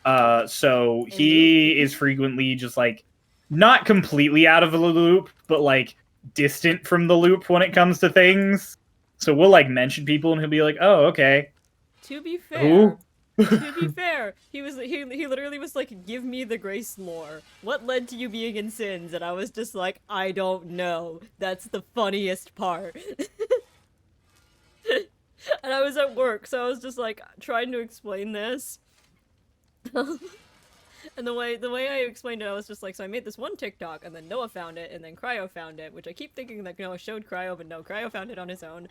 So he is frequently just like not completely out of the loop, but like distant from the loop when it comes to things. So we'll like mention people and he'll be like, "Oh, okay." To be fair, Who? to be fair, he literally was like, give me the Grace lore. What led to you being in Sins? And I was just like, I don't know. That's the funniest part. And I was at work, so I was just like trying to explain this. And the way I explained it, I was just like, so I made this one TikTok, and then Noah found it, and then Cryo found it, which I keep thinking that Noah showed Cryo, but no, Cryo found it on his own.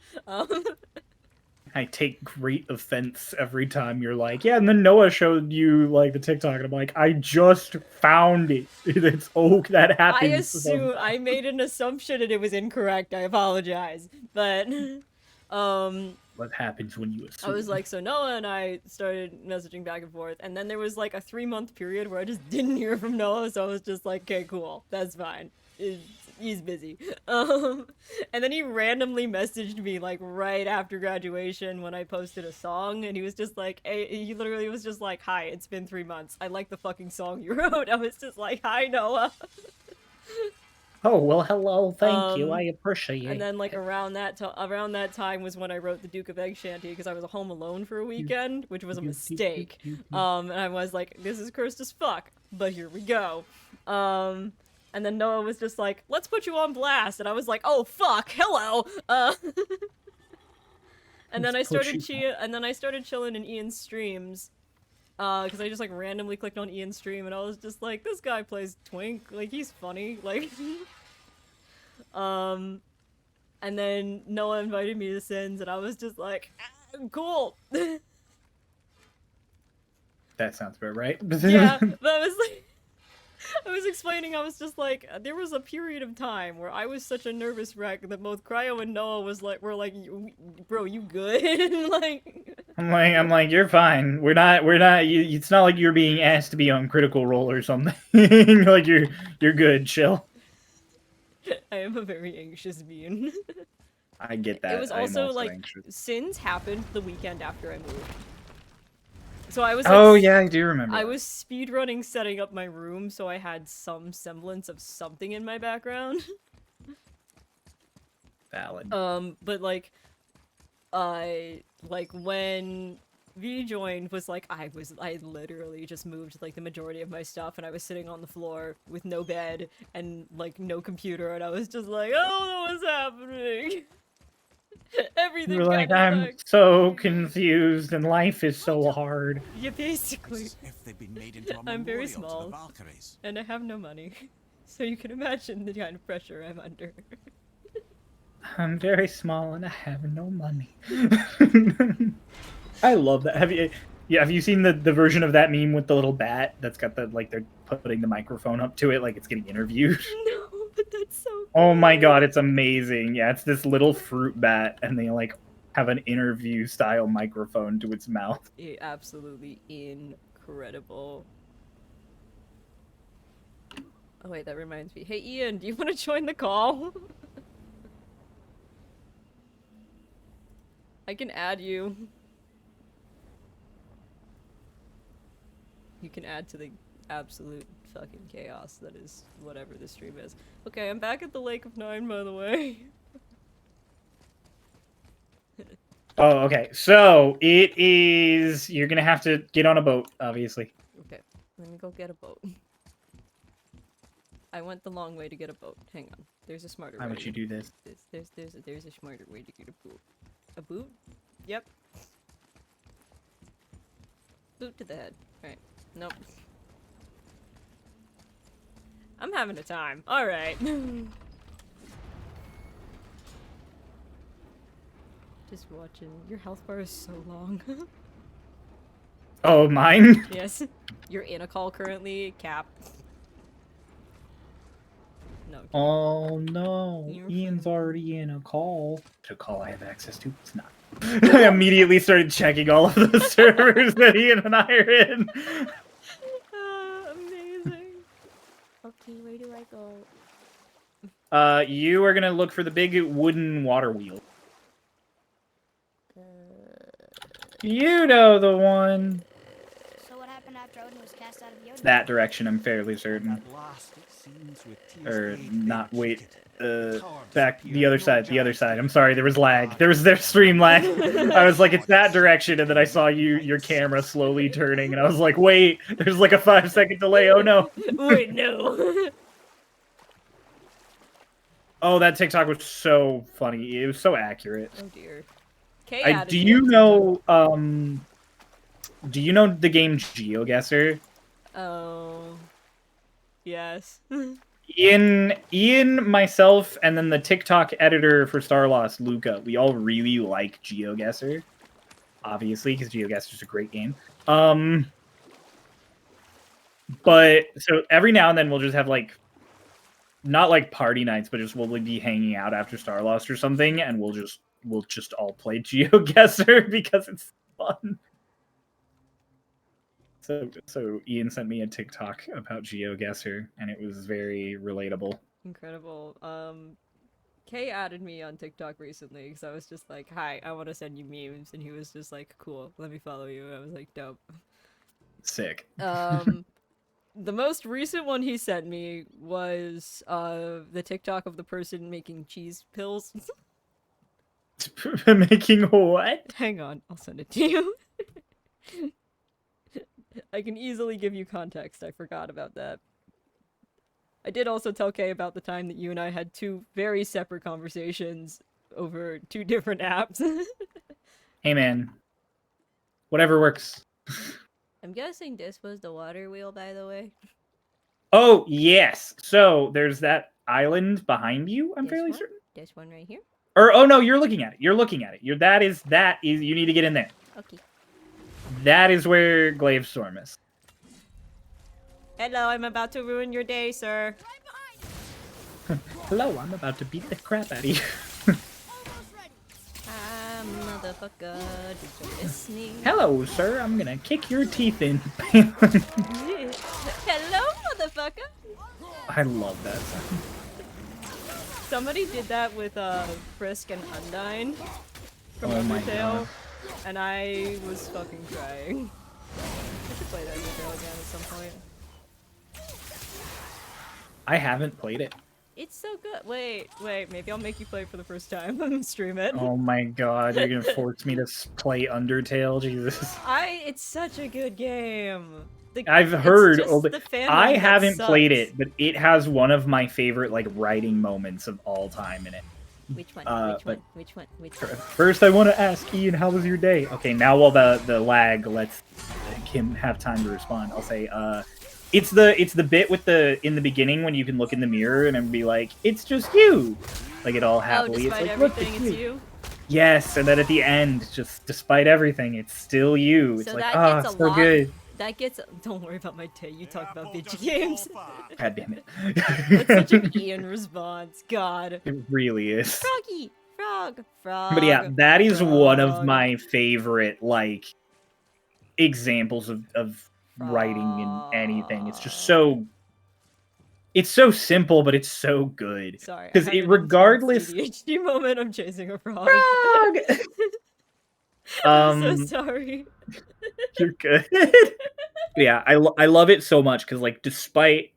I take great offense every time you're like, "Yeah," and then Noah showed you like the TikTok, and I'm like, "I just found it. It's that happens." I made an assumption and it was incorrect. I apologize, but what happens when you assume? I was like, so Noah and I started messaging back and forth, and then there was like a 3-month period where I just didn't hear from Noah, so I was just like, okay, cool, that's fine. He's busy. And then he randomly messaged me like right after graduation when I posted a song, and he was just like, he literally was just like, hi, it's been 3 months. I like the fucking song you wrote. I was just like, hi, Noah. Oh, well, hello, thank you, I appreciate it. And then, like, around that time was when I wrote the Duke of Egg Shanty, because I was home alone for a weekend, which was a mistake. And I was like, this is cursed as fuck, but here we go. And then Noah was just like, let's put you on blast, and I was like, oh, fuck, hello! And then I started chilling in Ian's streams, because I just, like, randomly clicked on Ian's stream, and I was just like, this guy plays Twink, like, he's funny, like... And then Noah invited me to Sins, and I was just like, cool! That sounds about right. Yeah, but I was like... I was explaining, I was just like, there was a period of time where I was such a nervous wreck that both Cryo and Noah were like, bro, you good? Like... I'm like, you're fine. We're not, it's not like you're being asked to be on Critical Role or something. Like, you're good, chill. I am a very anxious being. I get that. It was I am also like anxious. sins happened the weekend after I moved. So I was Oh yeah, I do remember. I that. was speedrunning setting up my room so I had some semblance of something in my background. Valid. But like when V joined was like I literally just moved like the majority of my stuff and I was sitting on the floor with no bed and like no computer and I was just like, I don't know what's happening. Everything You're like, kinda I'm sucks. so confused and life is so hard. Yeah, basically. As if they've been made into a I'm very memorial to small. the Valkyries. And I have no money. So you can imagine the kind of pressure I'm under. I'm very small and I have no money. I love that. Have you seen the version of that meme with the little bat that's got the like they're putting the microphone up to it like it's getting interviewed? No, but that's so good. Oh my god, it's amazing. Yeah, it's this little fruit bat and they like have an interview style microphone to its mouth. Absolutely incredible. Oh wait, that reminds me. Hey Ian, do you want to join the call? I can add you. You can add to the absolute fucking chaos that is whatever this stream is. Okay, I'm back at the Lake of Nine, by the way. Oh, okay. So it is. You're gonna have to get on a boat, obviously. Okay, let me go get a boat. I went the long way to get a boat. Hang on, there's a smarter way. Why would you do this? There's a smarter way to get a boot. A boot? Yep. Boot to the head. Right. Nope. I'm having a time. Alright. Just watching. Your health bar is so long. Oh, mine? Yes. You're in a call currently. Cap. No. Oh no, You're Ian's fine. already in a call. To call I have access to? It's not. I immediately started checking all of the servers that Ian and I are in. Amazing. Okay, where do I go? You are gonna look for the big wooden water wheel. You know the one. So what happened after Odin was cast out of Yodin? That direction, I'm fairly certain. At last, it seems with tears Or laid, not, they wait. cheated. Back the other side, I'm sorry, there was lag. There was stream lag. I was like, it's that direction, and then I saw your camera slowly turning, and I was like, wait, there's like a 5-second delay. Oh no. Wait, no. Oh, that TikTok was so funny. It was so accurate. Oh dear. Kay Do added you me. know the game GeoGuessr? Oh. Yes. Ian, myself, and then the TikTok editor for Starlost, Luca, we all really like GeoGuessr. Obviously, because GeoGuessr is a great game. But so every now and then we'll just have like, not like party nights, but just we'll be hanging out after Starlost or something, and we'll just all play GeoGuessr because it's fun. So Ian sent me a TikTok about GeoGuessr, and it was very relatable. Incredible. Kay added me on TikTok recently because I was just like, hi, I want to send you memes. And he was just like, cool, let me follow you. I was like, dope. Sick. The most recent one he sent me was the TikTok of the person making cheese pills. Making what? Hang on, I'll send it to you. I can easily give you context. I forgot about that. I did also tell Kay about the time that you and I had two very separate conversations over two different apps. Hey man, whatever works. I'm guessing this was the water wheel, by the way. Oh yes. So there's that island behind you. I'm This fairly one? certain. This one right here. Or oh no, you're looking at it. That is you need to get in there. Okay. That is where Glavestorm is. Hello, I'm about to ruin your day, sir. Hello, I'm about to beat the crap out of you. Almost ready. Ah, motherfucker, did you listening? Hello, sir. I'm gonna kick your teeth in. Hello, motherfucker. I love that sound. Somebody did that with Frisk and Undyne from Oh my Undertale, God. and I was fucking crying. I should play that Undertale again at some point. I haven't played it. It's so good. Wait, maybe I'll make you play it for the first time and stream it. Oh my God, you're gonna force me to play Undertale, Jesus. It's such a good game. I've heard. It's just the fandom I that haven't played sucks. it, but it has one of my favorite like writing moments of all time in it. Which one? Which one? First, I want to ask Ian, how was your day? Okay, now while the lag lets him have time to respond, I'll say, it's the bit with in the beginning when you can look in the mirror and be like, it's just you, like it all happily. Despite it's like, everything, it's you. Yes, and then at the end, just despite everything, it's still you. It's So like, that gets a so lot. good. That gets. Don't worry about my day. You talk about video games. God damn it. That's such an Ian response. God. It really is. Froggy, frog. But yeah, that is one of frog. my favorite like examples of writing in anything. It's just so simple, but it's so good. Sorry, because it regardless ADHD moment. I'm chasing a frog. Frog! I'm so sorry. You're good. Yeah, I love it so much because like despite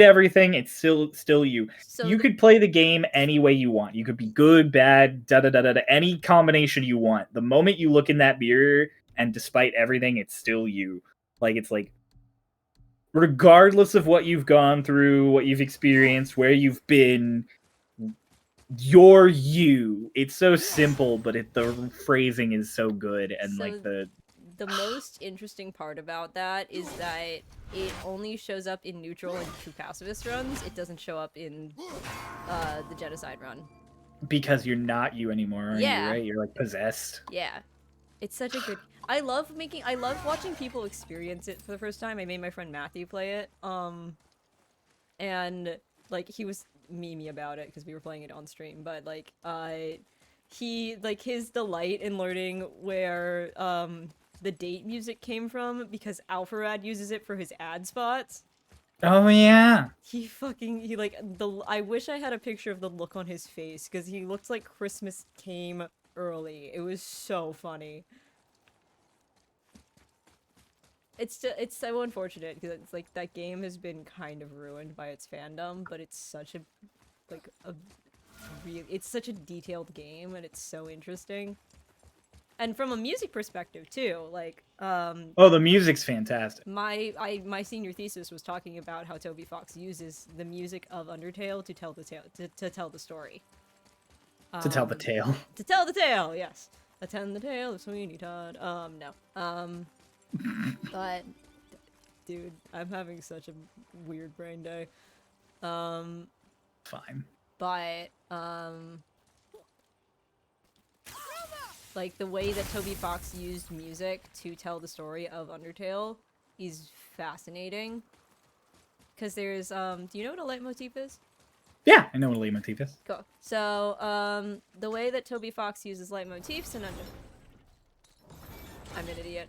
everything, it's still you. So You could play the game any way you want. You could be good, bad, any combination you want. The moment you look in that mirror, and despite everything, it's still you. Like it's like, regardless of what you've gone through, what you've experienced, where you've been, you're you. It's so simple, but the phrasing is so good, and So like the most interesting part about that is that it only shows up in neutral and true pacifist runs. It doesn't show up in the genocide run. because you're not you anymore, are Yeah. you, right? You're like possessed. Yeah. It's such a good. I love watching people experience it for the first time. I made my friend Matthew play it. And like he was memey about it because we were playing it on stream, but like he like his delight in learning where the date music came from because Alpharad uses it for his ad spots. Oh yeah. I wish I had a picture of the look on his face because he looked like Christmas came early. It was so funny. It's so unfortunate because it's like that game has been kind of ruined by its fandom, but it's such a it's such a detailed game and it's so interesting. And from a music perspective too, like Oh, the music's fantastic. my senior thesis was talking about how Toby Fox uses the music of Undertale to tell the tale to tell the story. To tell the tale. To tell the tale, yes. Attend the tale of Sweeney Todd. No. But dude, I'm having such a weird brain day. Fine. But like the way that Toby Fox used music to tell the story of Undertale is fascinating. Cause there's do you know what a leitmotif is? Yeah, I know what a leitmotif is. Cool. So the way that Toby Fox uses leitmotifs in I'm an idiot.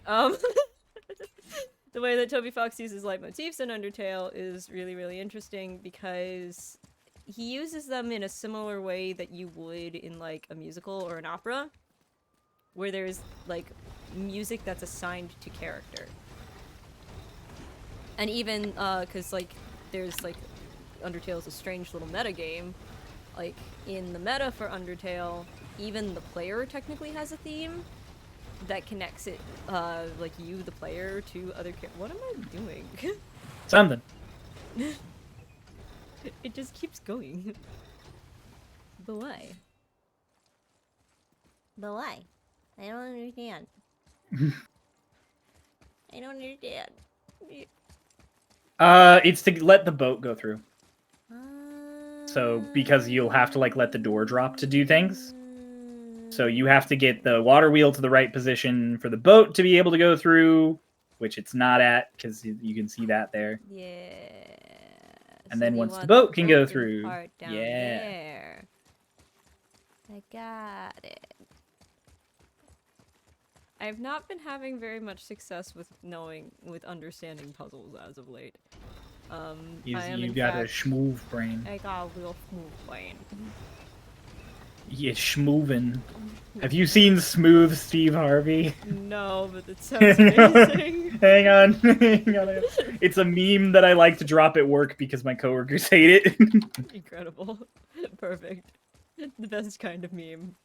The way that Toby Fox uses leitmotifs in Undertale is really, really interesting because he uses them in a similar way that you would in like a musical or an opera, where there's like music that's assigned to character. And even because like there's like Undertale's a strange little meta game. Like in the meta for Undertale, even the player technically has a theme that connects it, like you, the player, to other What am I doing? Something. It just keeps going. But why? But why? I don't understand. I don't understand. It's to let the boat go through. So, because you'll have to, like, let the door drop to do things. So you have to get the water wheel to the right position for the boat to be able to go through, which it's not at, because you can see that there. Yeah. And so then we once the want boat can go open through, part down yeah. there. I got it. I've not been having very much success with understanding puzzles as of late. I am You in got a fact, schmoove brain. I got a real smooth brain. Yeah, schmoovin'. Have you seen Smooth Steve Harvey? No, but it sounds amazing. Hang on. Hang on. It's a meme that I like to drop at work because my coworkers hate it. Incredible. Perfect. The best kind of meme.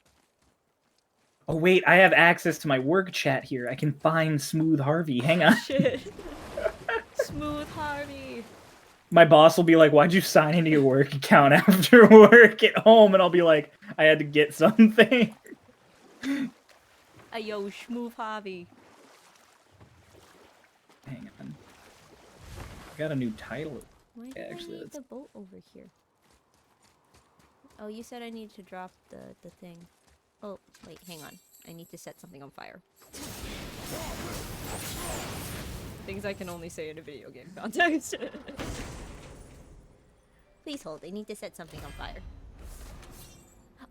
Oh wait, I have access to my work chat here. I can find Smooth Harvey. Hang on. Shit. Smooth Harvey. My boss will be like, "Why'd you sign into your work account after work at home?" And I'll be like, "I had to get something." Ayo, Smooth Harvey. Hang on. I got a new title. Why Yeah, did actually, I need that's... the boat over here? Oh, you said I need to drop the thing. Oh, wait, hang on. I need to set something on fire. Things I can only say in a video game context. Please hold. I need to set something on fire.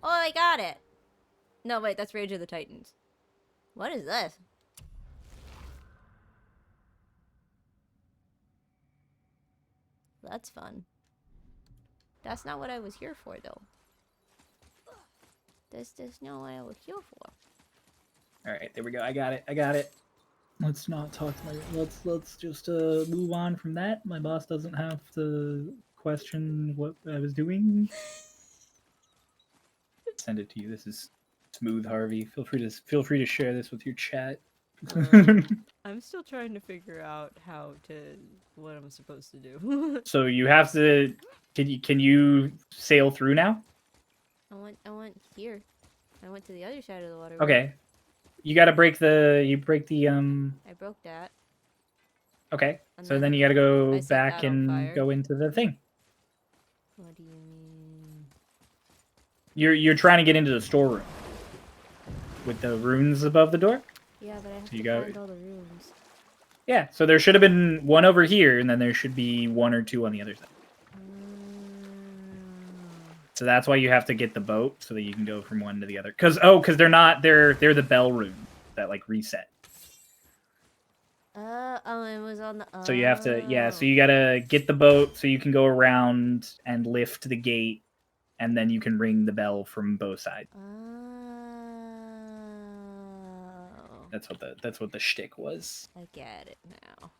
Oh, I got it! No, wait, that's Rage of the Titans. What is this? That's fun. That's not what I was here for, though. That's not what I was here for. All right, there we go. I got it. Let's not talk to my... Let's just move on from that. My boss doesn't have to question what I was doing. Send it to you. This is Smooth Harvey. Feel free to share this with your chat. I'm still trying to figure out what I'm supposed to do. So you have to... Can you sail through now? I went here. I went to the other side of the water. Okay. You gotta break the... I broke that. Okay. And So then then you gotta go I set back that on and fire. go into the thing. What do you mean? You're trying to get into the storeroom. With the runes above the door? Yeah, but I have You to go- find all the rooms. Yeah, so there should have been one over here, and then there should be one or two on the other side. So that's why you have to get the boat, so that you can go from one to the other. Because they're the bell runes that, like, reset. Oh, it was on the... So you have to, yeah, so you gotta get the boat so you can go around and lift the gate, and then you can ring the bell from both sides. Oh. That's what the shtick was. I get it now.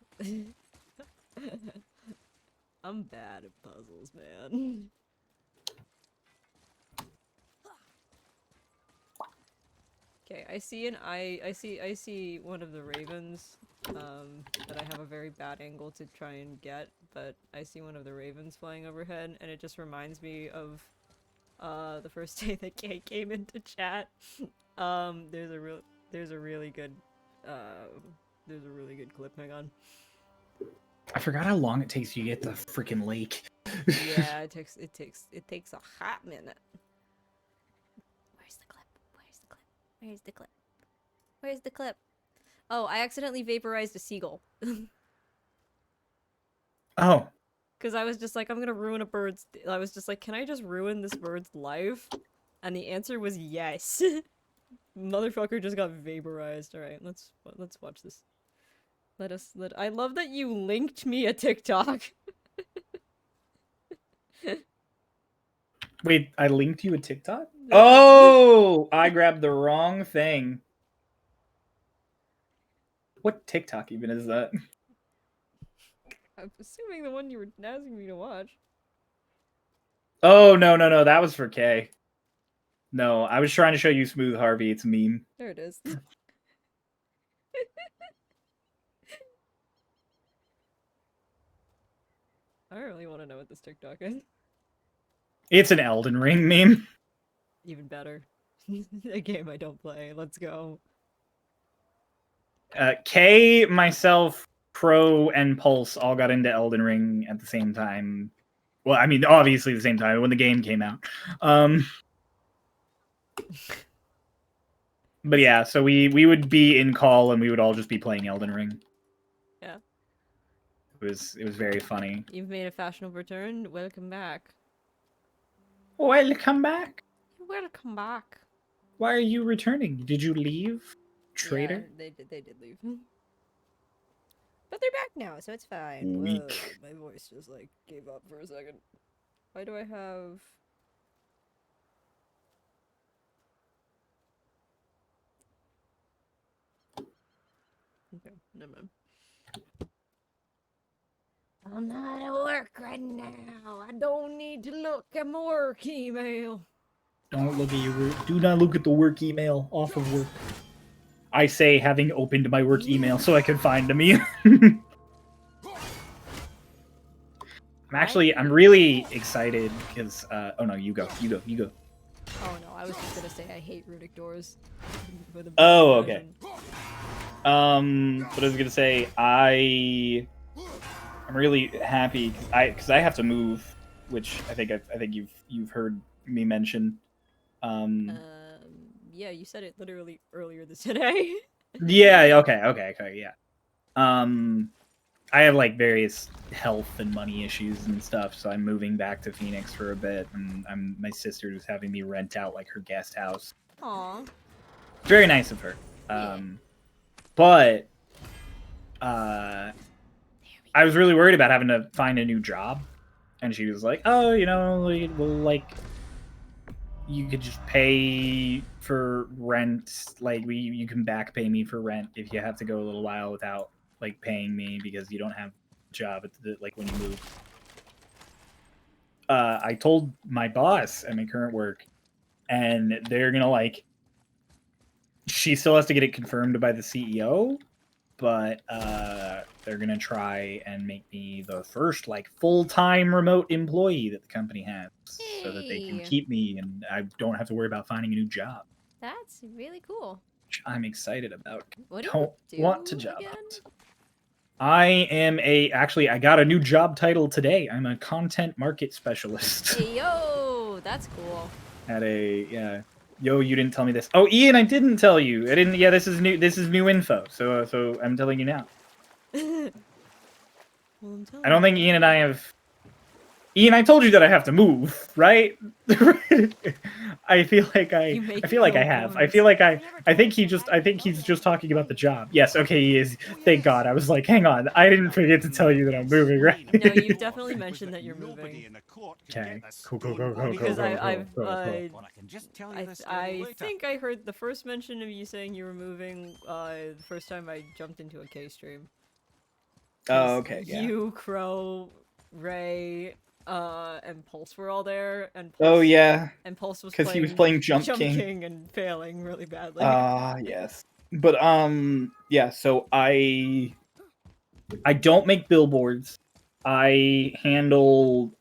I'm bad at puzzles, man. Okay, I see one of the ravens that I have a very bad angle to try and get, but I see one of the ravens flying overhead, and it just reminds me of the first day that Kay came into chat. There's a really good clip. Hang on. I forgot how long it takes you to get to the freaking lake. Yeah, it takes a hot minute. Where's the clip? Where's the clip? Where's the clip? Where's the clip? Oh, I accidentally vaporized a seagull. Oh. Because I was just like, I'm gonna ruin a bird's... I was just like, can I just ruin this bird's life? And the answer was yes. Motherfucker just got vaporized. Alright, let's watch this. I love that you linked me a TikTok. Wait, I linked you a TikTok? Oh! I grabbed the wrong thing. What TikTok even is that? I'm assuming the one you were asking me to watch. Oh, no. That was for Kay. No, I was trying to show you Smooth Harvey. It's a meme. There it is. I really want to know what this TikTok is. It's an Elden Ring meme. Even better. A game I don't play. Let's go. Kay, myself, Crow, and Pulse all got into Elden Ring at the same time. Well, I mean, obviously the same time when the game came out. But yeah, so we would be in call and we would all just be playing Elden Ring. Yeah. It was very funny. You've made a fashionable return. Welcome back. Welcome back. Welcome back. Why are you returning? Did you leave, traitor? Yeah, they did leave. But they're back now, so it's fine. Weak. Whoa, my voice just like gave up for a second. Why do I have? Okay, never mind. I'm not at work right now. I don't need to look at my work email. Don't look at your work. Do not look at the work email off of work. I say, having opened my work email so I can find a meme. I'm really excited because, oh no, you go. Oh no, I was just gonna say I hate runic doors. With a Oh, okay. version. But I was gonna say, I'm really happy because I have to move, which I think you've heard me mention. Yeah, you said it literally earlier this today. Yeah, okay, yeah. I have like various health and money issues and stuff, so I'm moving back to Phoenix for a bit, and my sister's having me rent out like her guest house. Aw. Very nice of her. But I was really worried about having to find a new job, and she was like, "Oh, we'll like." You could just pay for rent, like you can back pay me for rent if you have to go a little while without like paying me because you don't have a job at like when you move. I told my boss at my current work, and they're gonna like. She still has to get it confirmed by the CEO, but they're gonna try and make me the first like full-time remote employee that the company has, so that they can Hey. keep me and I don't have to worry about finding a new job. That's really cool. Which I'm excited about. What do Don't you do want to job again? hunt. Actually, I got a new job title today. I'm a content market specialist. Hey, yo, that's cool. Yo, you didn't tell me this. Oh, Ian, I didn't tell you. I didn't. Yeah, this is new info. So I'm telling you now. Well, I don't think Ian and I have. Ian, I told you that I have to move, right? I feel like I have. I think he's just talking about the job. Yes, okay, he is. Thank God. I was like, hang on, I didn't forget to tell you that I'm moving, right? No, you've definitely mentioned that you're moving. Okay. Cool. Because I I think I heard the first mention of you saying you were moving the first time I jumped into a K stream. Oh, okay. Yeah. You, Crow, Ray, and Pulse were all there, and Pulse, Oh yeah. and Pulse was Because he was playing Jump King. and failing really badly. Yes. But yeah. So I don't make billboards. I handle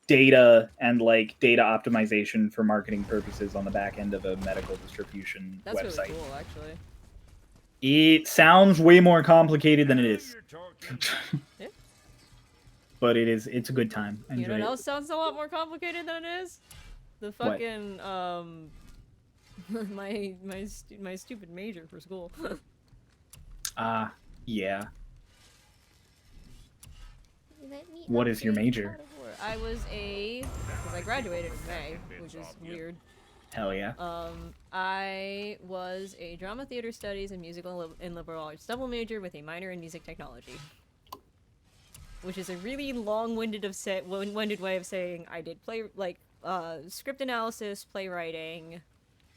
data and like data optimization for marketing purposes on the back end of a medical distribution That's website. really cool, actually. It sounds way more complicated than it is. Yeah. But it's a good time. I You enjoy know it. what else sounds a lot more complicated than it is? The fucking my stupid major for school. Yeah. Let me What is your update major? out of work. I was because I graduated in May, which is weird. Hell yeah. I was a drama, theater studies, and musical and liberal arts double major with a minor in music technology. Which is a really long-winded way of saying I did script analysis, playwriting,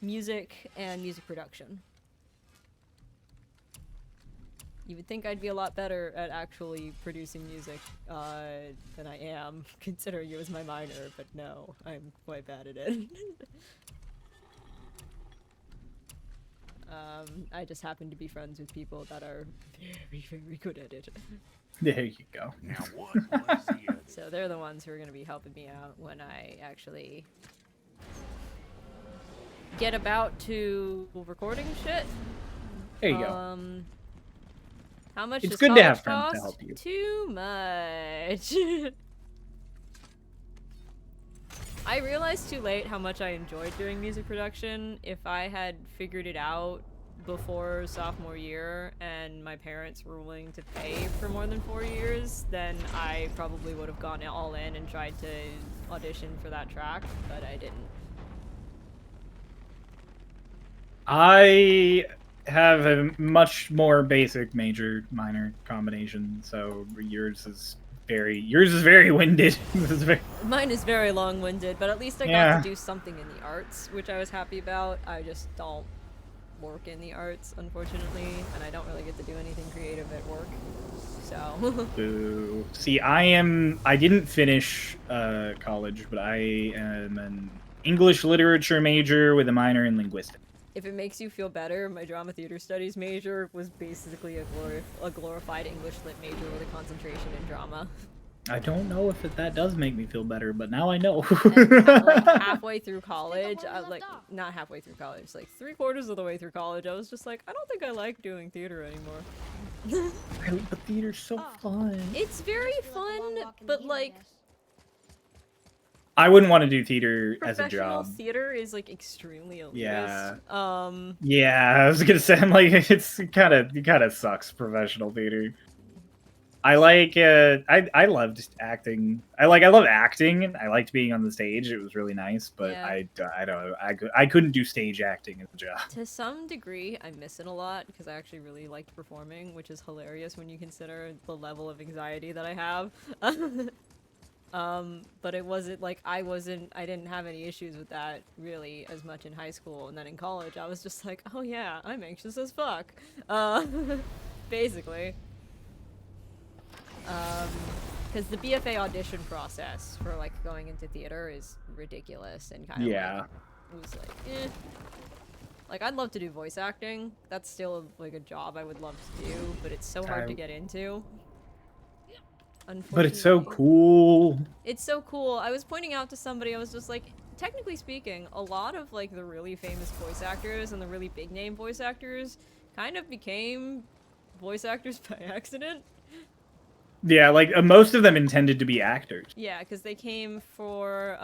music, and music production. You would think I'd be a lot better at actually producing music than I am, considering it was my minor, but no, I'm quite bad at it. I just happen to be friends with people that are very, very good at it. There you go. Now what was the other? So they're the ones who are going to be helping me out when I actually get about to recording shit. There you go. How much It's does good to have college friends to cost? help you. Too much. I realized too late how much I enjoyed doing music production. If I had figured it out before sophomore year and my parents were willing to pay for more than 4 years, then I probably would have gone all in and tried to audition for that track, but I didn't. have a much more basic major minor combination, so yours is very winded. This is very... Mine is very long-winded, but at least I got Yeah. to do something in the arts, which I was happy about. I just don't work in the arts, unfortunately, and I don't really get to do anything creative at work. So Boo. See, I didn't finish college, but I am an English literature major with a minor in linguistics. if it makes you feel better, my drama theater studies major was basically a glorified English lit major with a concentration in drama. I don't know if that does make me feel better, but now I know. And like halfway through college, not halfway through college, like 3/4 of the way through college, I was just like, I don't think I like doing theater anymore. But theater's so fun. It's very fun, but like I wouldn't want to do theater as a professional job. theater is like extremely elitist. Yeah. Yeah, I was gonna say, I'm like, it kind of sucks, professional theater. I like, I loved acting. I love acting. I liked being on the stage. It was really nice, but Yeah. I don't know. I couldn't do stage acting as a job. To some degree, I miss it a lot because I actually really liked performing, which is hilarious when you consider the level of anxiety that I have. But it wasn't like I didn't have any issues with that really as much in high school, and then in college I was just like, oh yeah, I'm anxious as fuck. Basically. Because the BFA audition process for like going into theater is ridiculous and kind of Yeah. it was like, eh. Like I'd love to do voice acting. That's still like a job I would love to do, but it's so hard to get into. But it's so Unfortunately. cool. It's so cool. I was pointing out to somebody, I was just like, technically speaking, a lot of like the really famous voice actors and the really big name voice actors kind of became voice actors by accident. Yeah, like most of them intended to be actors. Yeah, because they came for,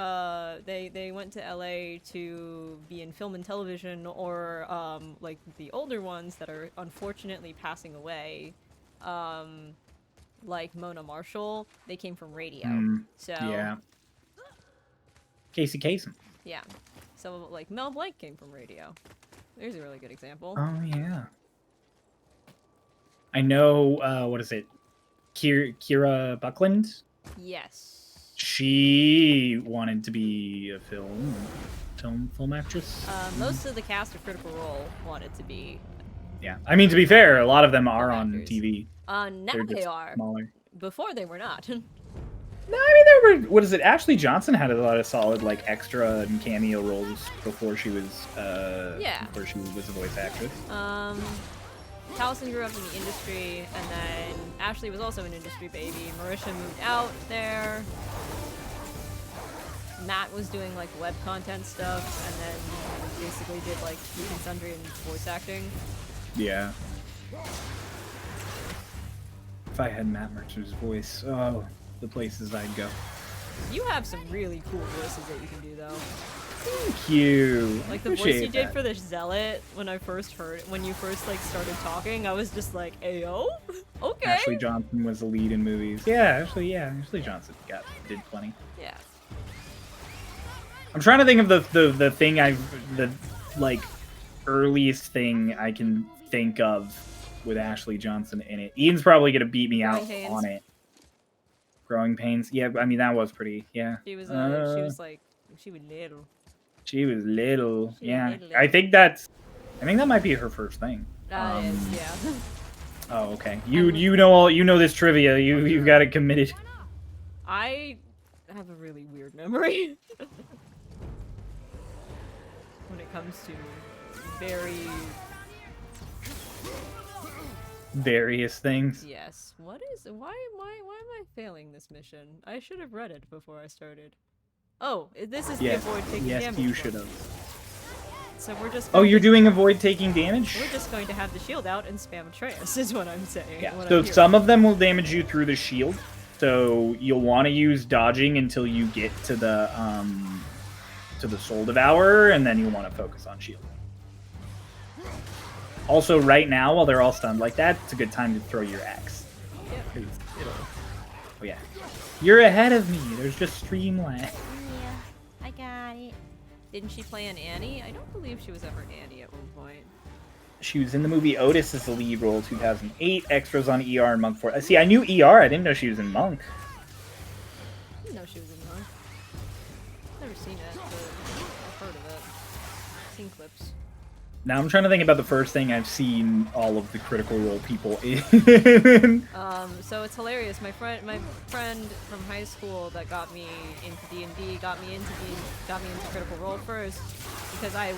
they went to LA to be in film and television, or, like, the older ones that are unfortunately passing away, like Mona Marshall, they came from radio. So, Yeah. Casey Kasem. yeah. So, like, Mel Blanc came from radio. There's a really good example. Oh, yeah. I know, what is it? Kira Buckland? Yes. She wanted to be a film actress. Most of the cast of Critical Role wanted to be. Yeah. I mean, to be fair, a lot of them are Film on actors. TV. Now They're they just are. smaller. Before they were not. No, I mean, there were, what is it? Ashley Johnson had a lot of solid, like, extra and cameo roles before she was, before she was a voice actress. Taliesin grew up in the industry, and then Ashley was also an industry baby. Marisha moved out there. Matt was doing like web content stuff, and then basically did like Geek and Sundry and voice acting. Yeah. If I had Matt Mercer's voice, oh, the places I'd go. You have some really cool voices that you can do, though. Thank you. Like the voice you did for the Zealot when I first heard it, when you first like started talking, I was just like, "Ayo, okay." Ashley Johnson was the lead in movies. Yeah, Ashley Johnson did plenty. Yeah. I'm trying to think of the thing the like earliest thing I can think of with Ashley Johnson in it. Ian's probably gonna beat me out on it. Growing Pains. Yeah, I mean that was pretty. Yeah. She was little. She was little. She was Yeah. little. I think that might be her first thing. That is, yeah. Oh, okay. You know this trivia. You've got it committed. I have a really weird memory when it comes to Various things. Yes. Why am I failing this mission? I should have read it before I started. Oh, this is the avoid taking damage. Yes, you one. should have. So we're just. Oh, you're doing avoid taking damage? We're just going to have the shield out and spam Atreus, is what I'm saying. Yeah. what So I'm hearing. some of them will damage you through the shield. So you'll want to use dodging until you get to the Soul Devourer, and then you'll want to focus on shield. Also, right now, while they're all stunned like that, it's a good time to throw your axe. Yep. Oh yeah. You're ahead of me. There's just stream lag. Yeah, I got it. Didn't she play an Annie? I don't believe she was ever Annie at one point. She was in the movie Otis as the lead role, 2008. Extras on ER and Monk 4. See, I knew ER. I didn't know she was in Monk. I didn't know she was in Monk. Never seen it, but I've heard of it. Seen clips. Now I'm trying to think about the first thing I've seen all of the Critical Role people in. So it's hilarious. My friend from high school that got me into D&D got me into Critical Role first because I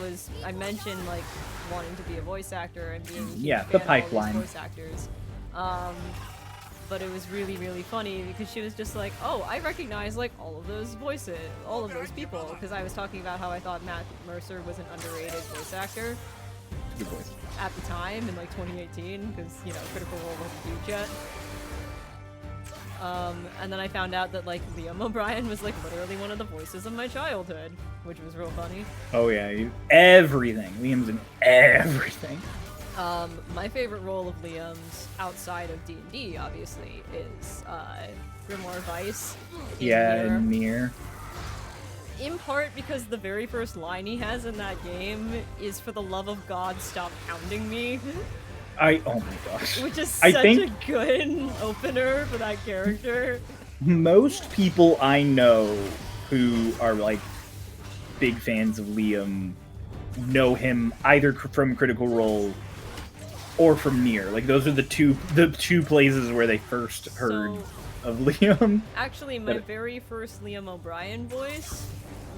mentioned like wanting to be a voice actor and being a huge fan the of all these pipeline. voice actors. But it was really, really funny because she was just like, oh, I recognize like all of those voices, all of those people, because I was talking about how I thought Matt Mercer was an underrated voice actor. Good voice. At the time in like 2018, because you know Critical Role wasn't huge yet. And then I found out that like Liam O'Brien was like literally one of the voices of my childhood, which was real funny. Oh yeah, everything. Liam's in everything. My favorite role of Liam's outside of D&D, obviously, is Grimoire Vice. In Nier. In part because the very first line he has in that game is "For the love of God, stop hounding me," Oh my gosh. which is I such think a good opener for that character. most people I know who are like big fans of Liam know him either from Critical Role or from Nier. Like those are the two places where they first heard of Liam. Actually, my very first Liam O'Brien voice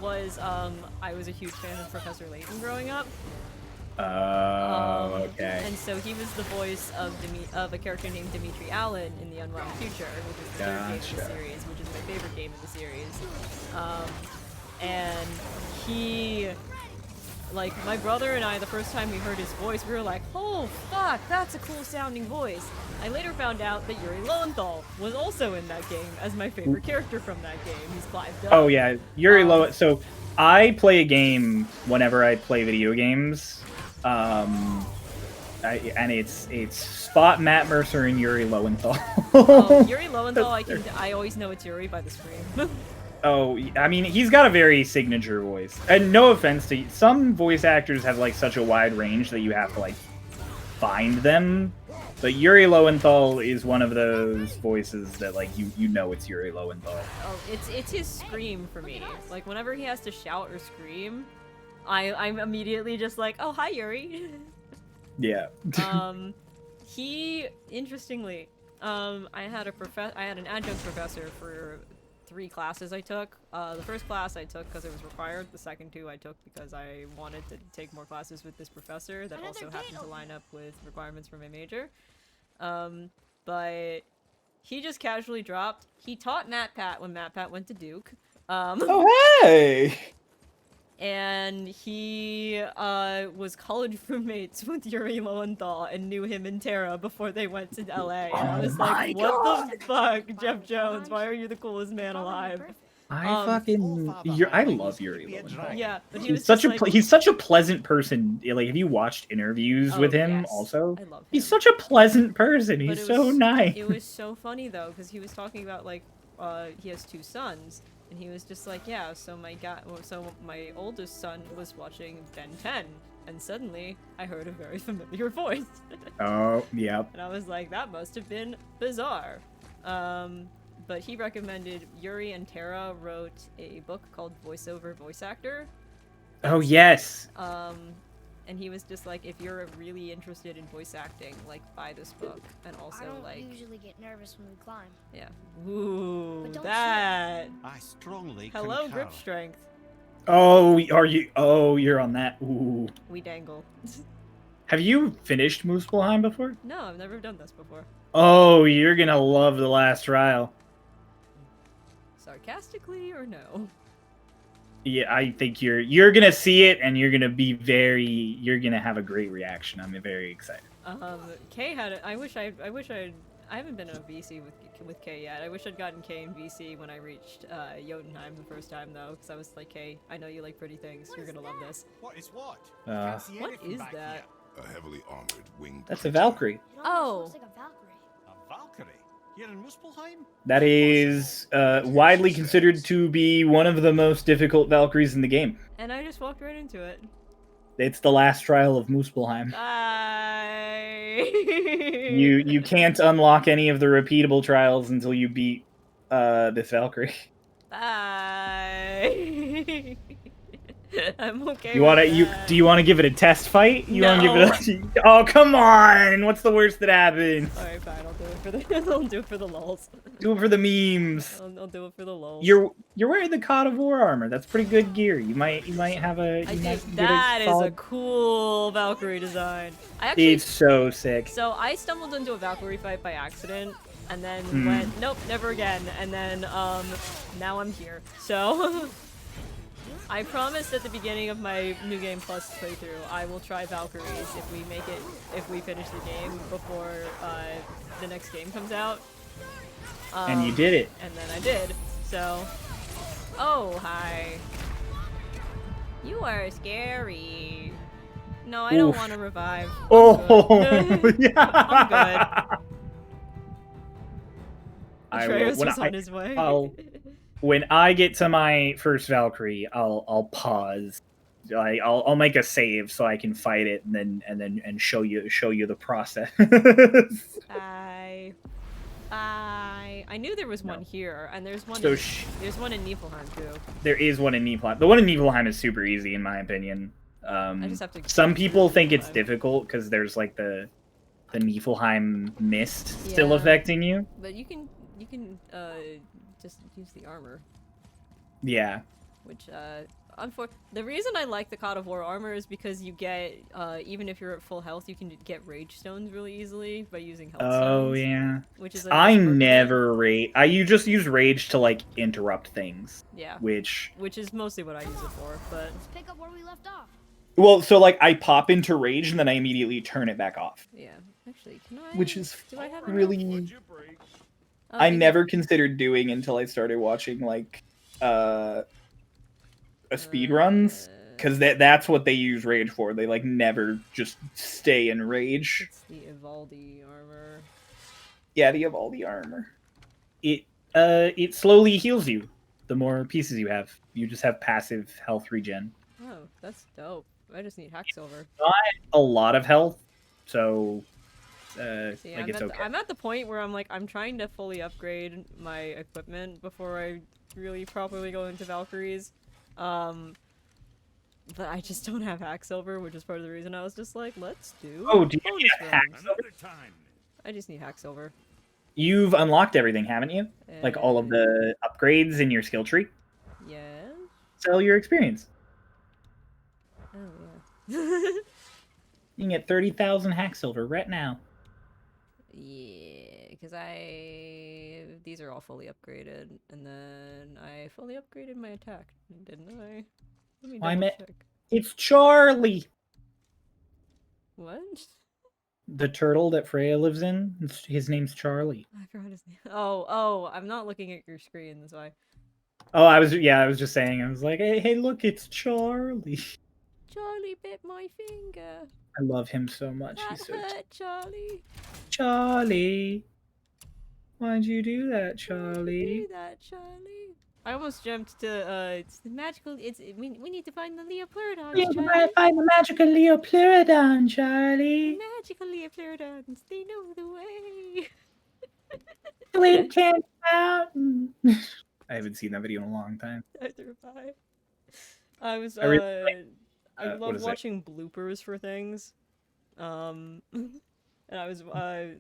was I was a huge fan of Professor Layton growing up. Okay. And so he was the voice of a character named Dimitri Allen in The Unwound Future, which is the third game in the series, which is my favorite game in the series. And he, like, my brother and I, the first time we heard his voice, we were like, oh, fuck, that's a cool sounding voice. I later found out that Yuri Lowenthal was also in that game as my favorite character from that game. He's Clive Dunn. Oh yeah, Yuri Lowenthal. So I play a game whenever I play video games. And it's Spot, Matt Mercer, and Yuri Lowenthal. Yuri Lowenthal, I always know it's Yuri by the scream. Oh, I mean, he's got a very signature voice. And no offense to some voice actors have like such a wide range that you have to like find them. But Yuri Lowenthal is one of those voices that like you know it's Yuri Lowenthal. Oh, it's his scream for me. Like whenever he has to shout or scream, I'm immediately just like, oh, hi, Yuri. Yeah. He, interestingly, I had an adjunct professor for 3 classes I took. The first class I took because it was required. The second 2 I took because I wanted to take more classes with this professor that also happened to line up with requirements for my major. But he just casually dropped. He taught MatPat when MatPat went to Duke. Oh, hey! And he was college roommates with Yuri Lowenthal and knew him and Tara before they went to LA. And I was like, what the fuck, Jeff Jones? Why are you the coolest man alive? I love Yuri Lowenthal. Yeah, but He's such a pleasant person. Like, if you watched interviews with him, yes. also, I love him. he's such a pleasant person. But He's so nice. It was so funny though, because he was talking about like he has 2 sons. And he was just like, yeah, so my oldest son was watching Ben 10, and suddenly I heard a very familiar voice. Oh, yep. And I was like, that must have been bizarre. But he recommended Yuri and Tara wrote a book called Voiceover Voice Actor. Oh, yes. And he was just like, if you're really interested in voice acting, like, buy this book. And also, I don't like... usually get nervous when we climb. Yeah. Ooh, But don't that... I strongly Hello, concur. grip strength. Oh, are you? Oh, you're on that. Ooh. We dangle. Have you finished Muspelheim before? No, I've never done this before. Oh, you're gonna love The Last Trial. Sarcastically or no? Yeah, I think you're gonna see it, and you're gonna have a great reaction. I'm very excited. Kay had I haven't been in a VC with Kay yet. I wish I'd gotten Kay in VC when I reached Jotunheim the first time though, because I was like, Kay, I know you like pretty things. You're gonna love this. What is what? Uh, What is that? A heavily armored winged. That's a Valkyrie. It Oh. almost looks like a Valkyrie. A Valkyrie? Here in Muspelheim? That is widely considered to be one of the most difficult Valkyries in the game. And I just walked right into it. It's the last trial of Muspelheim. Bye. You can't unlock any of the repeatable trials until you beat this Valkyrie. Bye. I'm okay. You want with to? that. Do you want to give it a test fight? You want to No. give it a? Oh, come on! What's the worst that happens? All right, fine. I'll do it for the. I'll do it for the lulz. Do it for the memes. I'll do it for the lulz. You're wearing the God of War armor. That's pretty good gear. You might have a. That is a cool Valkyrie design. I actually. It's so sick. So I stumbled into a Valkyrie fight by accident, and then went nope, never again. And then now I'm here. So. I promised at the beginning of my New Game Plus playthrough, I will try Valkyries if we finish the game before the next game comes out. And you did it. And then I did. So, oh hi. You are scary. No, I don't want to revive. I'm good. Yeah. I'm good. Atreus was on his way. When I get to my first Valkyrie, I'll pause. I'll make a save so I can fight it and show you the process. Bye. I knew there was one here, and there's one. So there's one in Niflheim too. There is one in Niflheim. The one in Niflheim is super easy in my opinion. I just have to. Some people think it's difficult because there's like the Niflheim mist still affecting you. But you can just use the armor. Yeah. Which the reason I like the God of War armor is because you get even if you're at full health, you can get rage stones really easily by using health stones. Oh yeah. Which is like I never rage. You just use rage to like interrupt things. Yeah. Which is mostly what I use it for, but Let's pick up where we left off. well, so like I pop into rage and then I immediately turn it back off. yeah. Actually, can I? Which is do I have really. Oh, I never considered doing until I started watching like speed runs because that's what they use rage for. They like never just stay in rage. It's the Ivaldi armor. Yeah, the Ivaldi armor. It slowly heals you. The more pieces you have, you just have passive health regen. Oh, that's dope. I just need hack silver. Not a lot of health, so. See, like it's okay. I'm at the point where I'm trying to fully upgrade my equipment before I really properly go into Valkyries. But I just don't have hack silver, which is part of the reason I was just like, let's do. Oh, do you bonus need hack runs. silver? I just need hack silver. You've unlocked everything, haven't you? Like all of the upgrades in your skill tree? Yeah. Sell your experience. Oh yeah. You can get 30,000 hack silver right now. Yeah, because these are all fully upgraded, and then I fully upgraded my attack, didn't I? Let me double check. It's Charlie! What? The turtle that Freya lives in, his name's Charlie. I forgot his name. Oh, I'm not looking at your screen, that's why. Oh, I was just saying, I was like, hey, look, it's Charlie. Charlie bit my finger. I love him so much. That He's so hurt, Charlie. Charlie. Why'd you do that, Charlie? Do that, Charlie. I almost jumped to it's the magical. We need to find the Leopleurodons. We need to find the magical Leopleurodon, Charlie. The magical Leopleurodons. They know the way. We can't mountain. I haven't seen that video in a long time. Neither have I. I was I love watching bloopers for things. And I was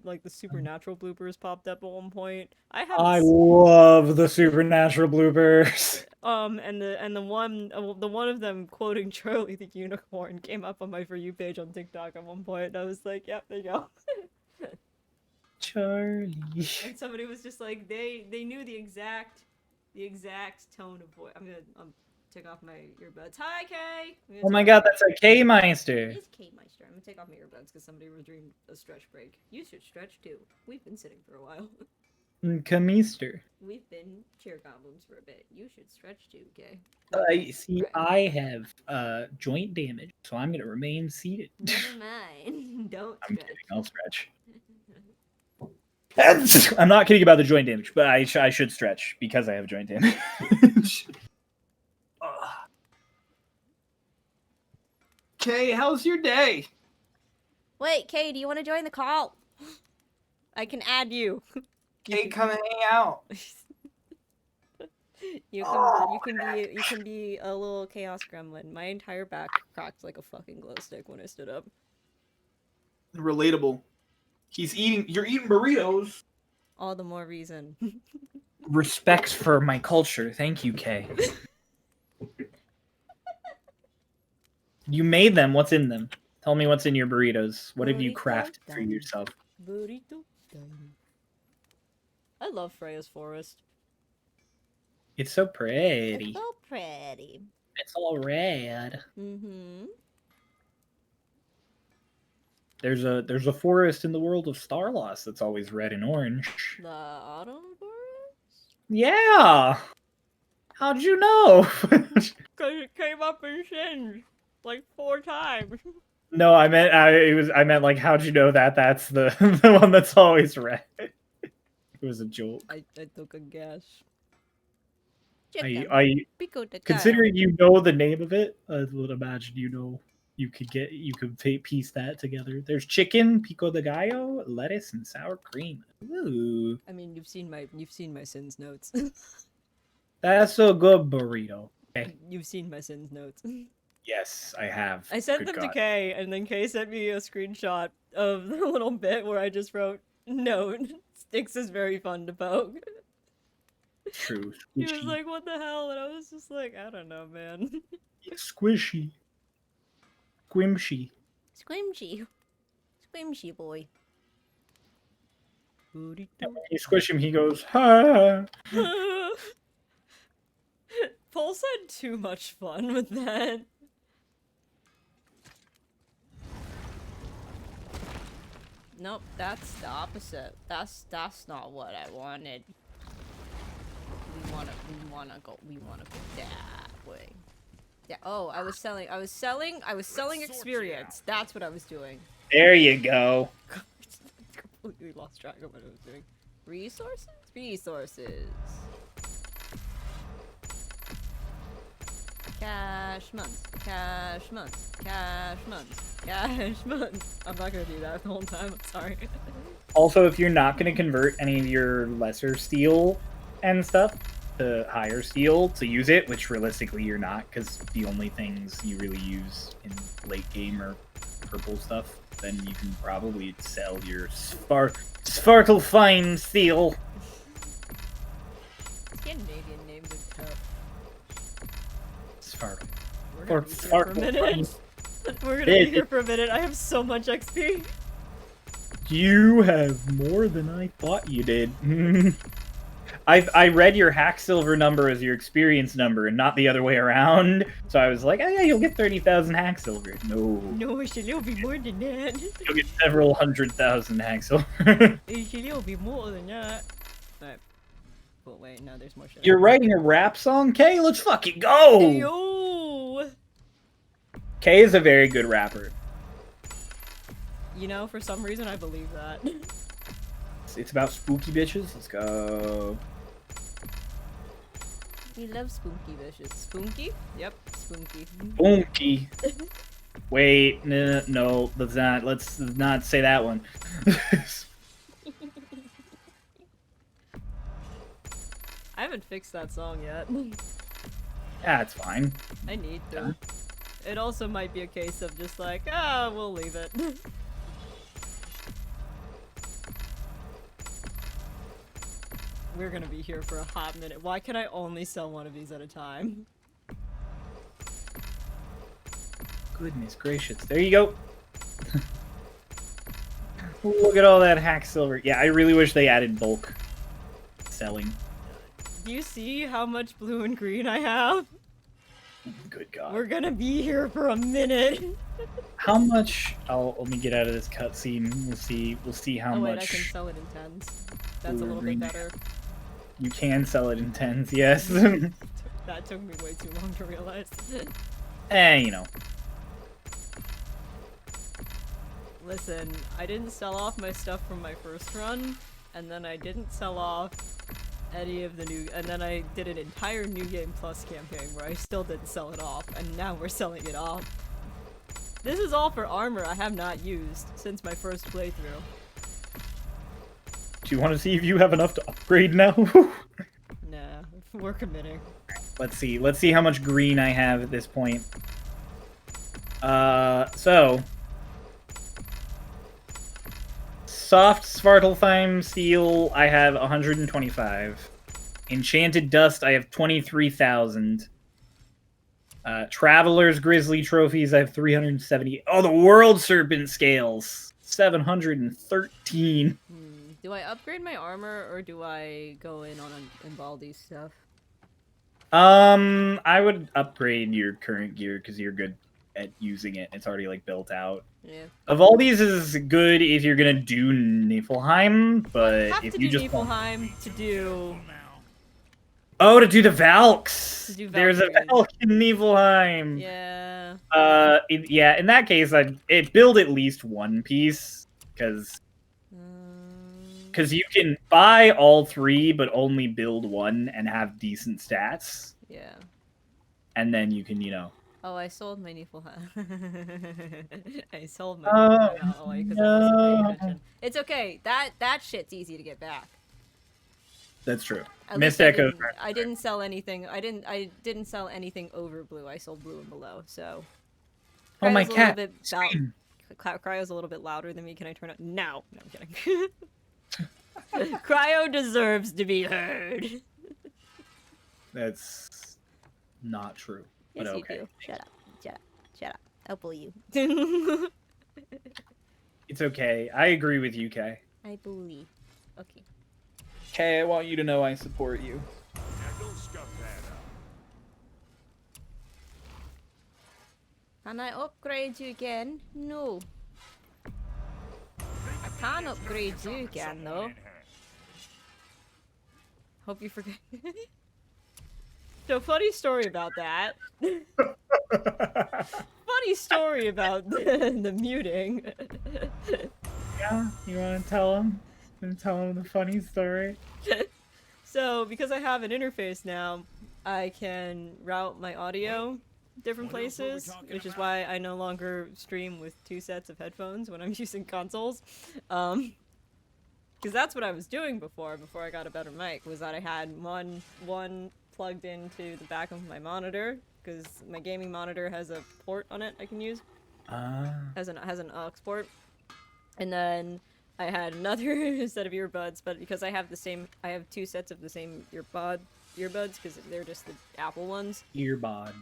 like the supernatural bloopers popped up at one point. I love the supernatural bloopers. And the one of them quoting Charlie the Unicorn came up on my For You page on TikTok at one point. And I was like, yep, there you go. Charlie. And somebody was just like, they knew the exact tone of voice. I'm gonna take off my earbuds. Hi, Kay! Oh my god, that's a K-Meister. It is K-Meister. I'm gonna take off my earbuds because somebody was doing a stretch break. You should stretch too. We've been sitting for a while. K-Meister. We've been chair goblins for a bit. You should stretch too, Kay. I have joint damage, so I'm gonna remain seated. Never mind. Don't I'm stretch. kidding, I'll stretch. I'm not kidding about the joint damage, but I should stretch because I have joint damage. Kay, how's your day? Wait, Kay, do you want to join the call? I can add you. Kay, come and hang out. You can be a little chaos gremlin. My entire back cracked like a fucking glow stick when I stood up. Relatable. You're eating burritos. All the more reason. Respect for my culture. Thank you, Kay. You made them. What's in them? Tell me what's in your burritos. What have you crafted for yourself? Burrito time. I love Freya's forest. It's so pretty. It's so pretty. It's all red. Mm-hmm. There's a forest in the world of Starlost that's always red and orange. The autumn forest? Yeah. How'd you know? Because it came up in Sins like 4 times. No, I meant like how'd you know that that's the the one that's always red. It was a joke. I took a guess. I considering you know the name of it, I would imagine you could piece that together. There's chicken, pico de gallo, lettuce, and sour cream. Ooh, I mean, you've seen my Sins notes. that's a good burrito. Okay. You've seen my Sins notes. Yes, I have. I sent Good them God. to Kay, and then Kay sent me a screenshot of the little bit where I just wrote, "Note, Styx is very fun to poke." True. He was Squishy. like, "What the hell?" And I was just like, "I don't know, man." Squishy. Squimshy. Squimshy. Squimshy boy. And when you squish him, he goes, ha. Pulse had too much fun with that. Nope, that's the opposite. That's not what I wanted. We wanna go that way. Yeah. Oh, I was selling experience. That's what I was doing. There you go. Completely lost track of what I was doing. Resources. Cash months. I'm not gonna do that the whole time. I'm sorry. Also, if you're not going to convert any of your lesser steel and stuff to higher steel to use it, which realistically you're not, because the only things you really use in late game are purple stuff, then you can probably sell your sparkle fine steel. Scandinavian names are tough. Sparkle. We're gonna Or be here for a sparkle minute. We're gonna It- be here for a minute. I have so much XP. You have more than I thought you did. I read your hack silver number as your experience number and not the other way around. So I was like, oh yeah, you'll get 30,000 hack silver. No. No, it should be more than that. You'll get several 100,000 hack silver. It should be more than that. Alright. But wait, no, there's more shit. You're writing a rap song, Kay? Let's fucking go! Yo! Kay is a very good rapper. You know, for some reason I believe that. It's about spooky bitches. Let's go. We love spunky bitches. Spunky? Yep, spunky. Spooky. Wait, no, let's not say that one. I haven't fixed that song yet. That's fine. I need to. Yeah. It also might be a case of just like, ah, we'll leave it. We're gonna be here for a hot minute. Why can I only sell one of these at a time? Goodness gracious. There you go. Look at all that hack silver. Yeah, I really wish they added bulk selling. Do you see how much blue and green I have? Good God. We're gonna be here for a minute. How much? Let me get out of this cutscene. We'll see how Oh wait, I much can sell it in tens. That's a blue little and green. bit better. You can sell it in tens. Yes. That took me way too long to realize. You know. Listen, I didn't sell off my stuff from my first run, and then I didn't sell off any of the new, and then I did an entire New Game Plus campaign where I still didn't sell it off, and now we're selling it off. This is all for armor I have not used since my first playthrough. Do you want to see if you have enough to upgrade now? Nah, we're committing. Let's see. Let's see how much green I have at this point. So soft Svartalfheim steel, I have 125. Enchanted dust, I have 23,000. Traveler's Grizzly trophies, I have 370. Oh, the World Serpent scales, 713. Do I upgrade my armor or do I go in on Imbaldi's stuff? I would upgrade your current gear because you're good at using it. It's already like built out. Yeah. Of all these is good if you're gonna do Niflheim, but have if to you do just Niflheim to do. Oh, to do the Valks. To do There's a Valkyries. Valk in Niflheim. Yeah. Yeah. In that case, I'd build at least one piece because you can buy all three, but only build one and have decent stats. Yeah. And then you can, you know. Oh, I sold my Niflheim. I sold my Niflheim alloy because I wasn't paying attention. It's okay. That shit's easy to get back. That's true. At Mist least Echo. I didn't sell anything. I didn't sell anything over blue. I sold blue and below. So. Oh, my Cryo's cat. Cryo's a little bit louder than me. Can I turn it? No. No, I'm kidding. Cryo deserves to be heard. That's not true. Yes, But okay. you do. Shut up. Shut up. Shut up. I'll bully you. It's okay. I agree with you, Kay. I bully. Okay. Kay, I want you to know I support you. Now don't scuff that up. Can I upgrade you again? No. I can't upgrade you again, though. Hope you forget. So funny story about that. Funny story about the muting. Yeah, you want to tell him? Tell him the funny story. So because I have an interface now, I can route my audio different places, which is why I no longer stream with 2 sets of headphones when I'm using consoles. Because that's what I was doing before I got a better mic, was that I had one plugged into the back of my monitor, because my gaming monitor has a port on it I can use. Has an aux port. And then I had another set of earbuds, but because I have 2 sets of the same earbuds, because they're just the Apple ones. Earbuds.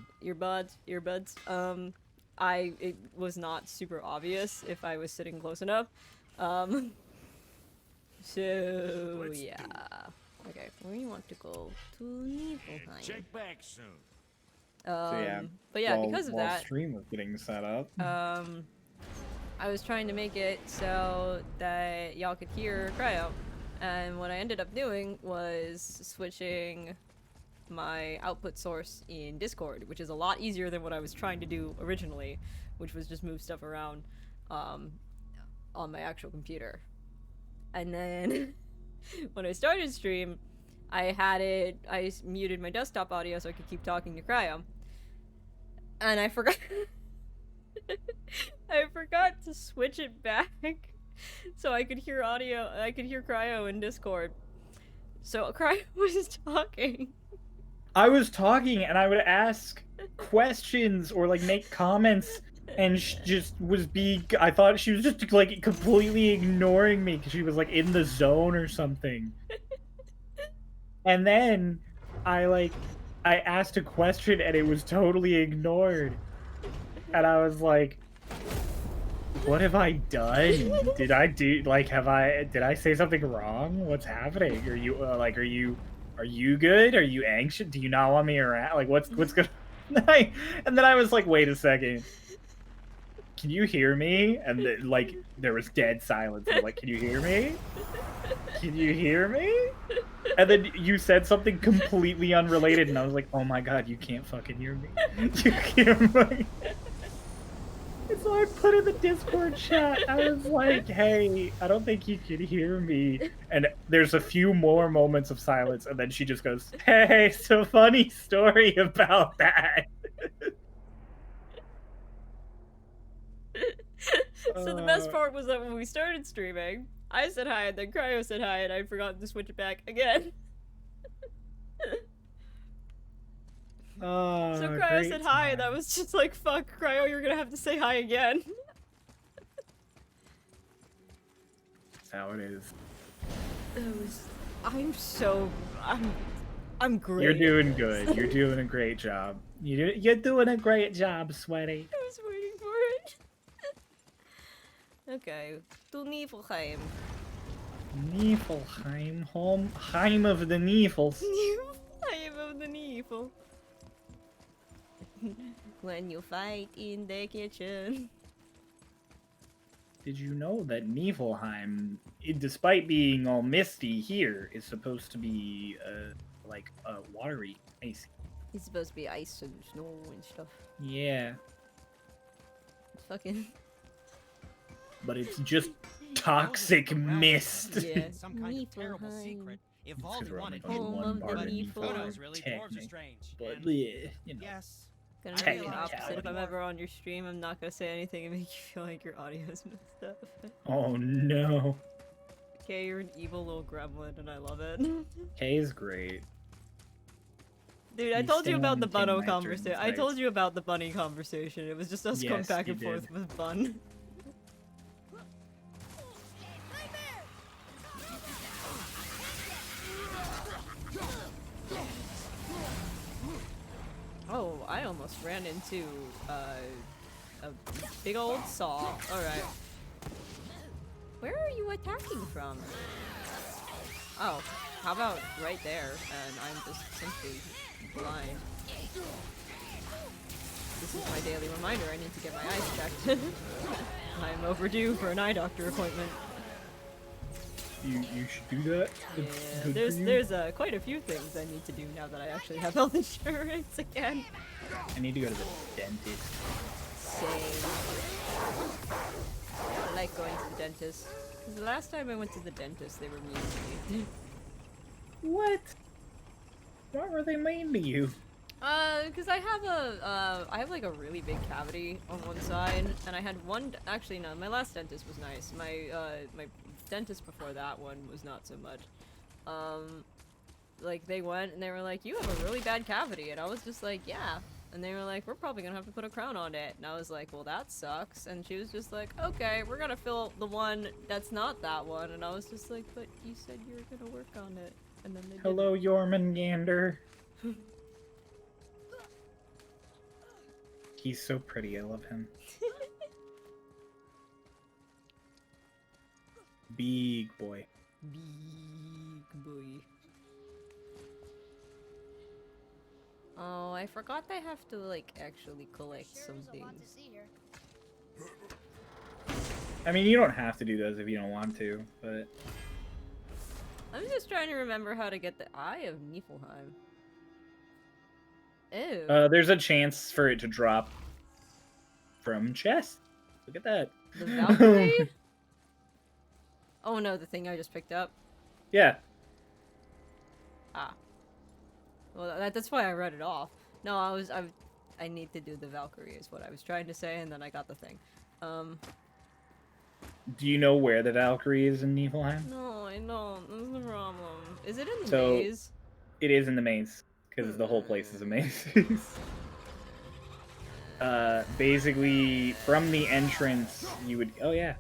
It was not super obvious if I was sitting close enough. So yeah. Okay, where do you want to go? To Niflheim. Check back soon. But yeah, because of that, stream was getting set up. I was trying to make it so that y'all could hear Cryo, and what I ended up doing was switching my output source in Discord, which is a lot easier than what I was trying to do originally, which was just move stuff around on my actual computer. And then when I started stream, I muted my desktop audio so I could keep talking to Cryo, and I forgot. I forgot to switch it back so I could hear Cryo in Discord. So Cryo was talking. I was talking and I would ask questions or like make comments, and she just was I thought she was just like completely ignoring me because she was like in the zone or something. And then I asked a question and it was totally ignored. And I was like, what have I done? Did I say something wrong? What's happening? Are you are you good? Are you anxious? Do you not want me around? Like, what's going on? And then I was like, wait a second. Can you hear me? And there was dead silence. I'm like, can you hear me? Can you hear me? And then you said something completely unrelated, and I was like, oh my god, you can't fucking hear me. You can't. And so I put in the Discord chat, I was like, hey, I don't think you can hear me. And there's a few more moments of silence, and then she just goes, hey, it's a funny story about that. So the best part was that when we started streaming, I said hi, and then Cryo said hi, and I'd forgotten to switch it back again. Oh, So Cryo great said hi, and that time. was just like, fuck, Cryo, you're gonna have to say hi again. That's how it is. I'm great. You're doing good. You're doing a great job. You're doing a great job, Sweaty. I was waiting for it. Okay, to Niflheim. Niflheim, Heim of the Nifels. Niflheim of the Nifl. When you fight in the kitchen. Did you know that Niflheim, despite being all misty here, is supposed to be like watery, icy? It's supposed to be ice and snow and stuff. Yeah, It's fucking. but it's just toxic mist. Yeah. Some kind of terrible Niflheim. secret. If Because Valdi we're wanted only Home one of the part of Nifel. who Niflheim, knows, really? Dwarves are technically. strange. But And yeah, you know. yes, Gonna be the Technicality. opposite. If I'm ever on your stream, I'm not gonna say anything and make you feel like your audio's messed up. Oh no. Okay, you're an evil little gremlin, and I love it. Kay is great. Dude, I You told you stay about on the King bunno Knight during conversation. these I told fights. you about the bunny conversation. It was just us going Yes, back you and forth did. with bun. Oh, I almost ran into a big old saw. Alright. Where are you attacking from? Oh, how about right there? And I'm just simply blind. This is my daily reminder. I need to get my eyes checked. I'm overdue for an eye doctor appointment. You should do that. Yeah, It's good for you. there's quite a few things I need to do now that I actually have health insurance again. I need to go to the dentist. Same. I like going to the dentist. 'Cause the last time I went to the dentist, they were mean to me. What? Why were they mean to you? Cause I have like a really big cavity on one side, and I had one. Actually, no, my last dentist was nice. My dentist before that one was not so much. Like they went and they were like, "You have a really bad cavity," and I was just like, "Yeah." And they were like, "We're probably gonna have to put a crown on it," and I was like, "Well, that sucks." And she was just like, "Okay, we're gonna fill the one that's not that one," and I was just like, "But you said you were gonna work on it," and then they didn't. Hello, Jormungandr. He's so pretty, I love him. Big boy. Big boy. Oh, I forgot I have to, like, actually collect Sure some was a lot to things. see here. I mean, you don't have to do those if you don't want to, but... I'm just trying to remember how to get the Eye of Niflheim. Ew. There's a chance for it to drop from chest. Look at that. The Valkyrie? Oh no, the thing I just picked up. Yeah. Ah. Well, that's why I read it off. No, I need to do the Valkyrie is what I was trying to say, and then I got the thing. Do you know where the Valkyrie is in Niflheim? No, I don't. That's the problem. Is it in the So- maze? It is in the maze, because the whole place is a maze. Basically, from the entrance, you would... Oh, yeah.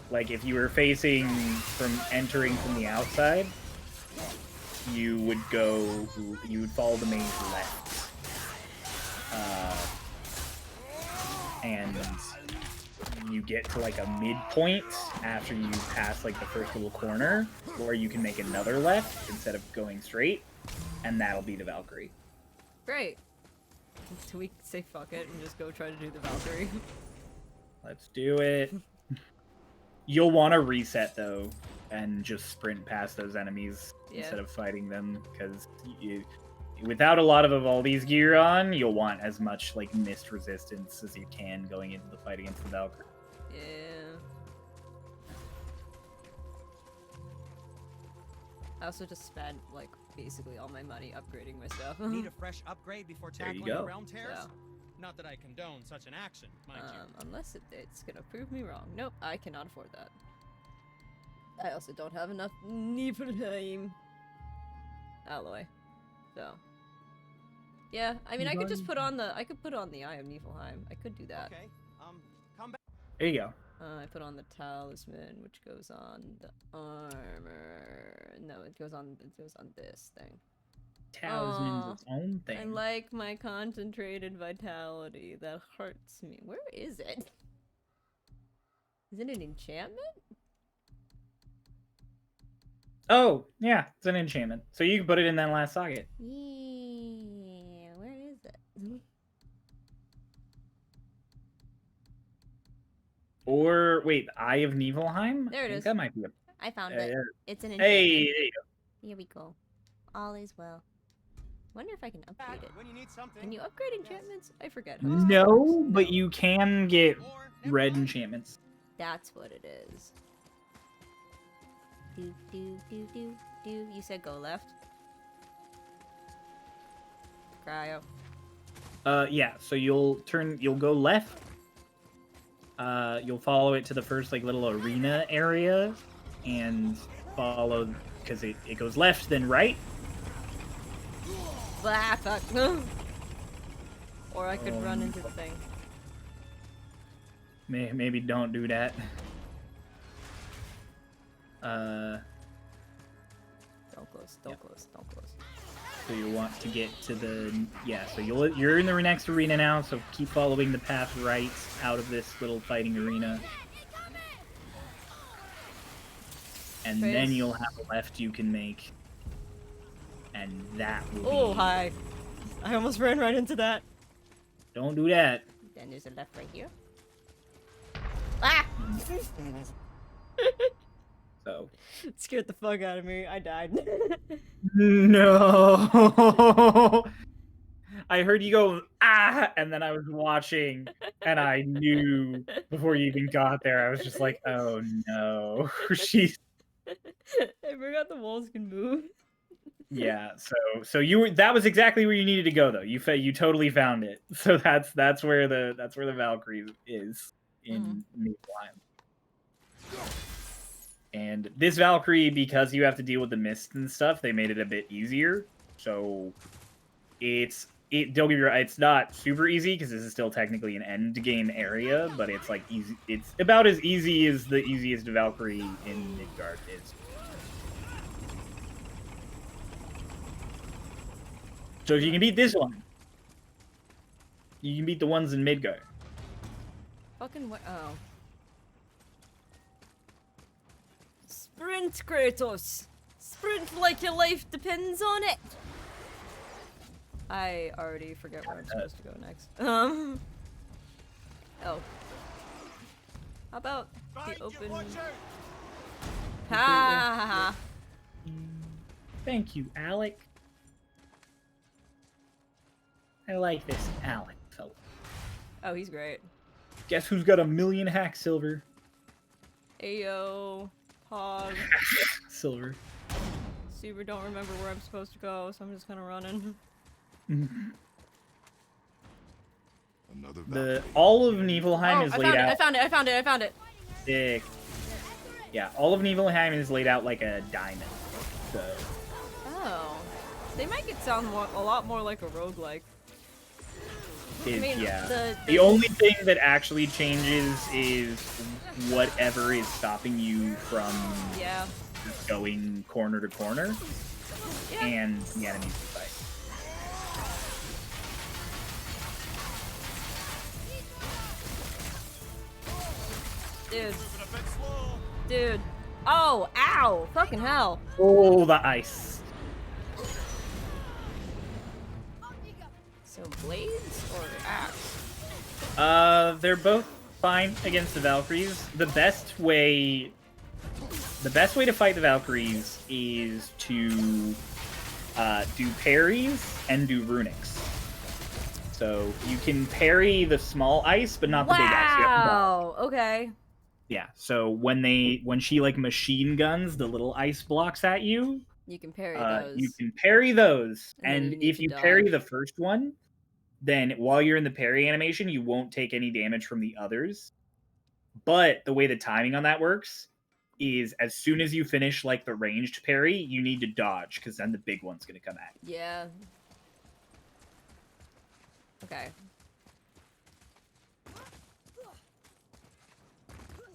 Like, if you were facing from entering from the outside, you would follow the maze left. And you get to, like, a midpoint after you pass, like, the first little corner, where you can make another left instead of going straight, and that'll be the Valkyrie. Great. Do we say fuck it and just go try to do the Valkyrie? Let's do it. You'll want to reset, though, and just sprint past those enemies Yeah. instead of fighting them, because without a lot of Evaldi's gear on, you'll want as much, like, mist resistance as you can going into the fight against the Valkyrie. Yeah. I also just spent, like, basically all my money upgrading my stuff. Need a fresh upgrade before There you tackling the go. realm tears? So, Not that I condone such an action, mind you. Unless it's gonna prove me wrong. Nope, I cannot afford that. I also don't have enough Niflheim alloy. So. Yeah, I mean, I could just put on the Eye of Niflheim. I could do that. Okay, come back. There you go. I put on the talisman, which goes on the armor. No, it goes on this thing. Talisman's its own thing. I like my concentrated vitality. That hurts me. Where is it? Is it an enchantment? Oh, yeah, it's an enchantment. So you can put it in that last socket. Yeah, where is it? Or wait, Eye of Niflheim? There it I think is. That might be a. I found it. It's an enchantment. Hey, there you go. Here we go. All is well. Wonder if I can upgrade it. When you need something. Can you upgrade enchantments? I forget. How No, but you can get red enchantments. That's what it is. Do do do do do. You said go left. Cryo. Yeah. So you'll go left. You'll follow it to the first like little arena area, and follow because it goes left then right. Blah, fuck. Or I could run into the thing. Maybe don't do that. Don't close. Don't close. Don't close. So you want to get to the So you're in the next arena now. So keep following the path right out of this little fighting arena, and then you'll have a left you can make, and that will. Oh, hi! I almost ran right into that. Don't do that. Then there's a left right here. Ah! So. It scared the fuck out of me. I died. No. I heard you go ah, and then I was watching, and I knew before you even got there. I was just like, oh no, she's. I forgot the walls can move. Yeah. So you were. That was exactly where you needed to go, though. You totally found it. So that's where the Valkyrie is in Niflheim. And this Valkyrie, because you have to deal with the mist and stuff, they made it a bit easier. So don't get me wrong, it's not super easy because this is still technically an end game area, but it's like easy. It's about as easy as the easiest Valkyrie in Midgard is. So if you can beat this one, you can beat the ones in Midgard. Fucking what? Oh. Sprint, Kratos! Sprint like your life depends on it! I already forget where I'm supposed to go next. Oh. How about the open... Ha! Thank you, Alec. I like this Alec fella. Oh, he's great. Guess who's got 1,000,000 hack silver? Ayo. Pog. Silver. Super don't remember where I'm supposed to go, so I'm just kind of running. Another all of Niflheim is laid out. I found it. Sick. Yeah, all of Niflheim is laid out like a diamond. So. Oh. They make it sound a lot more like a roguelike. The only thing that actually changes is whatever is stopping you from just going corner to corner and the enemies you fight. Dude. Oh, ow! Fucking hell. Oh, the ice. So blades or axe? They're both fine against the Valkyries. The best way to fight the Valkyries is to do parries and do runics. So you can parry the small ice, but not the big ice. Wow. Okay. Yeah. So when she like machine guns the little ice blocks at you, you can parry those. You can parry those, And and if you parry the first one, then while you're in the parry animation, you won't take any damage from the others. But the way the timing on that works is as soon as you finish like the ranged parry, you need to dodge because then the big one's gonna come at you. Yeah. Okay.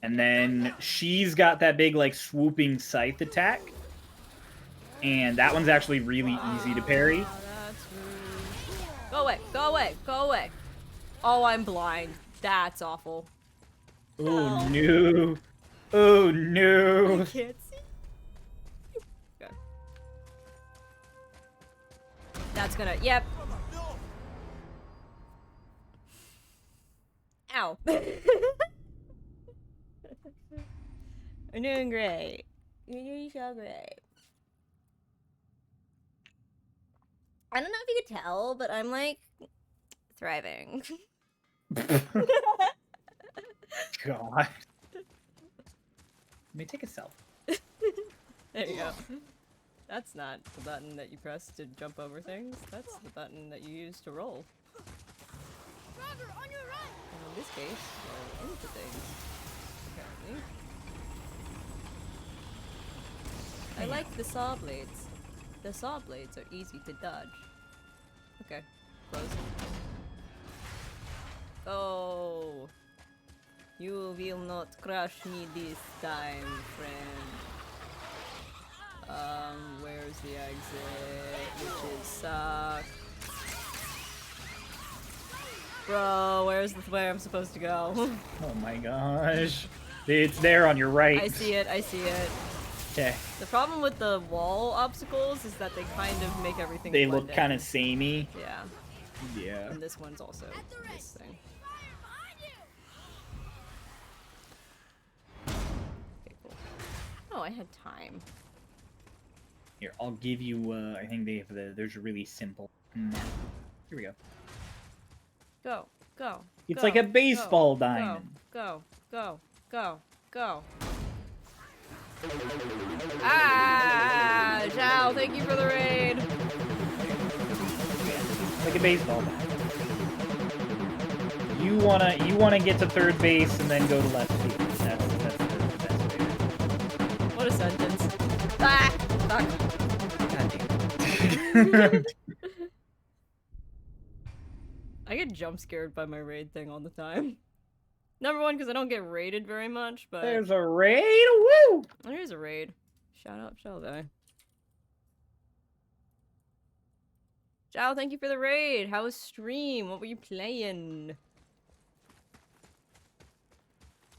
And then she's got that big like swooping scythe attack. And that one's actually really easy to parry. That's rude. Go away, go away, go away. Oh, I'm blind. That's awful. Oh no. Oh no. I can't see. Okay. That's gonna, yep. Ow. I'm doing great. You're doing so great. I don't know if you could tell, but I'm like thriving. God. Let me take a selfie. There you go. That's not the button that you press to jump over things. That's the button that you use to roll. Roger, on your right. And in this case, roll into things. Apparently. I like the saw blades. The saw blades are easy to dodge. Okay, close. Oh, you will not crush me this time, friend. Where's the exit? Which is suck. Bro, where's where I'm supposed to go? Oh my gosh. It's there on your right. I see it, I see it. Okay. The problem with the wall obstacles is that they kind of make everything They blend look in. kind of samey. Yeah, Yeah. and this one's also this thing. Okay, cool. Oh, I had time. Here, I'll give you, I think they have there's a really simple map. Here we go. Go, go. It's go, like a baseball go, diamond. Go, go, go, go. Ah, Zhao, thank you for the raid. Like a baseball diamond. You wanna get to third base and then go to left field. That's the best way. What a sentence. Ah, fuck. God damn. I get jump scared by my raid thing all the time. Number one, because I don't get raided very much, but There's a raid. Woo! there is a raid. Shout out, Shell Guy. Zhao, thank you for the raid. How was stream? What were you playing?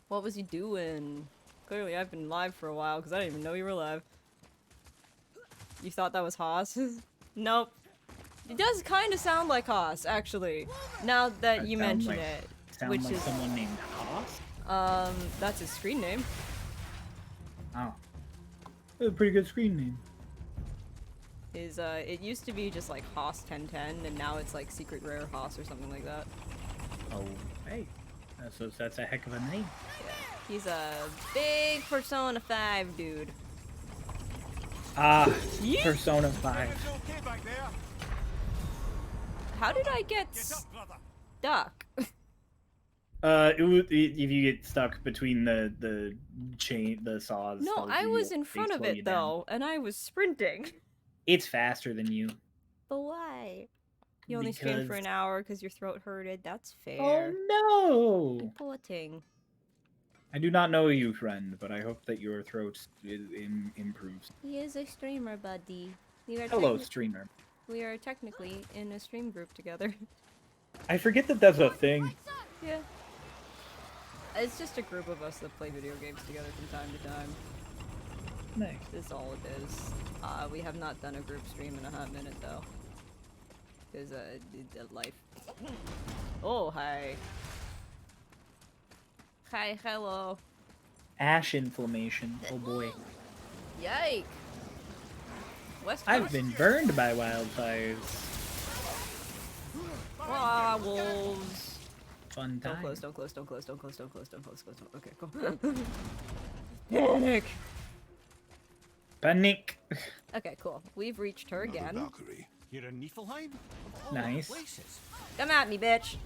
What was you doing? Clearly, I've been live for a while because I didn't even know you were live. You thought that was Haas? Nope. It does kind of sound like Haas, actually. Now that you mention it. Sound Which like is someone named Haas? That's his screen name. Oh. That's a pretty good screen name. His it used to be just like Haas 1010, and now it's like Secret Rare Haas or something like that. Oh, hey. That's a heck of a name. Yeah. He's a big Persona 5 dude. Ah, Yeet. Persona 5. Okay back there. How did I get Get up, brother. stuck? If you get stuck between the saws. No, I was in front of it though, and I was sprinting. It's faster than you. But why? You only streamed for Because- an hour because your throat hurted. That's fair. Oh no! Poor thing. I do not know you, friend, but I hope that your throat improves. He is a streamer, buddy. We are Hello, streamer. We are technically in a stream group together. I forget that that's a thing. Yeah. It's just a group of us that play video games together from time to time. Nice. That's all it is. We have not done a group stream in a hot minute though. Because, life. Oh, hi. Hi, hello. Ash inflammation. Oh boy. Yike! West Coast? I've been burned by wildfires. Ah, wolves. Fun Don't time. close, don't close, don't close, don't close, don't close, don't close, close. Okay, cool. Panic! Panic. Okay, cool. We've reached her Another again. Valkyrie. You're in Niflheim? Of all Nice. places. Come at me, bitch.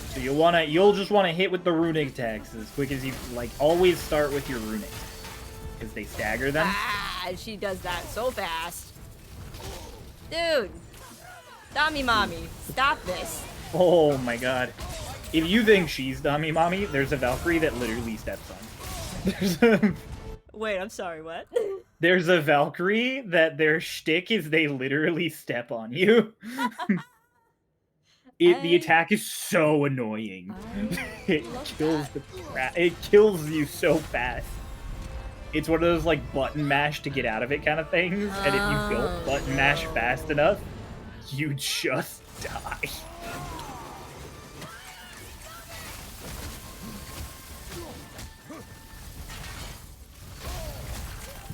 So you'll just wanna hit with the runic attacks as quick as you like. Always start with your runic, because they stagger them. Ah, she does that so fast. Dude. Dummy mommy, stop this. Oh my god. If you think she's dummy mommy, there's a Valkyrie that literally steps on. Wait, I'm sorry, what? There's a Valkyrie that their shtick is they literally step on you. The attack is so annoying. It kills it kills you so fast. It's one of those like button mash to get out of it kind of things, and if you don't button mash fast enough, you just die.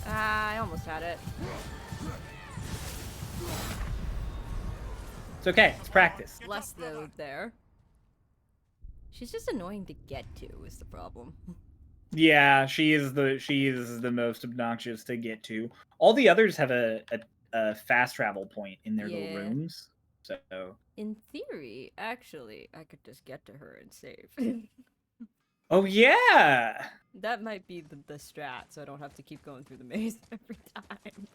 I almost had it. It's okay. It's practice. Less though there. She's just annoying to get to is the problem. Yeah, she is the most obnoxious to get to. All the others have a fast travel point in their little rooms. So in theory, actually, I could just get to her and save. oh yeah. That might be the strat, so I don't have to keep going through the maze every time.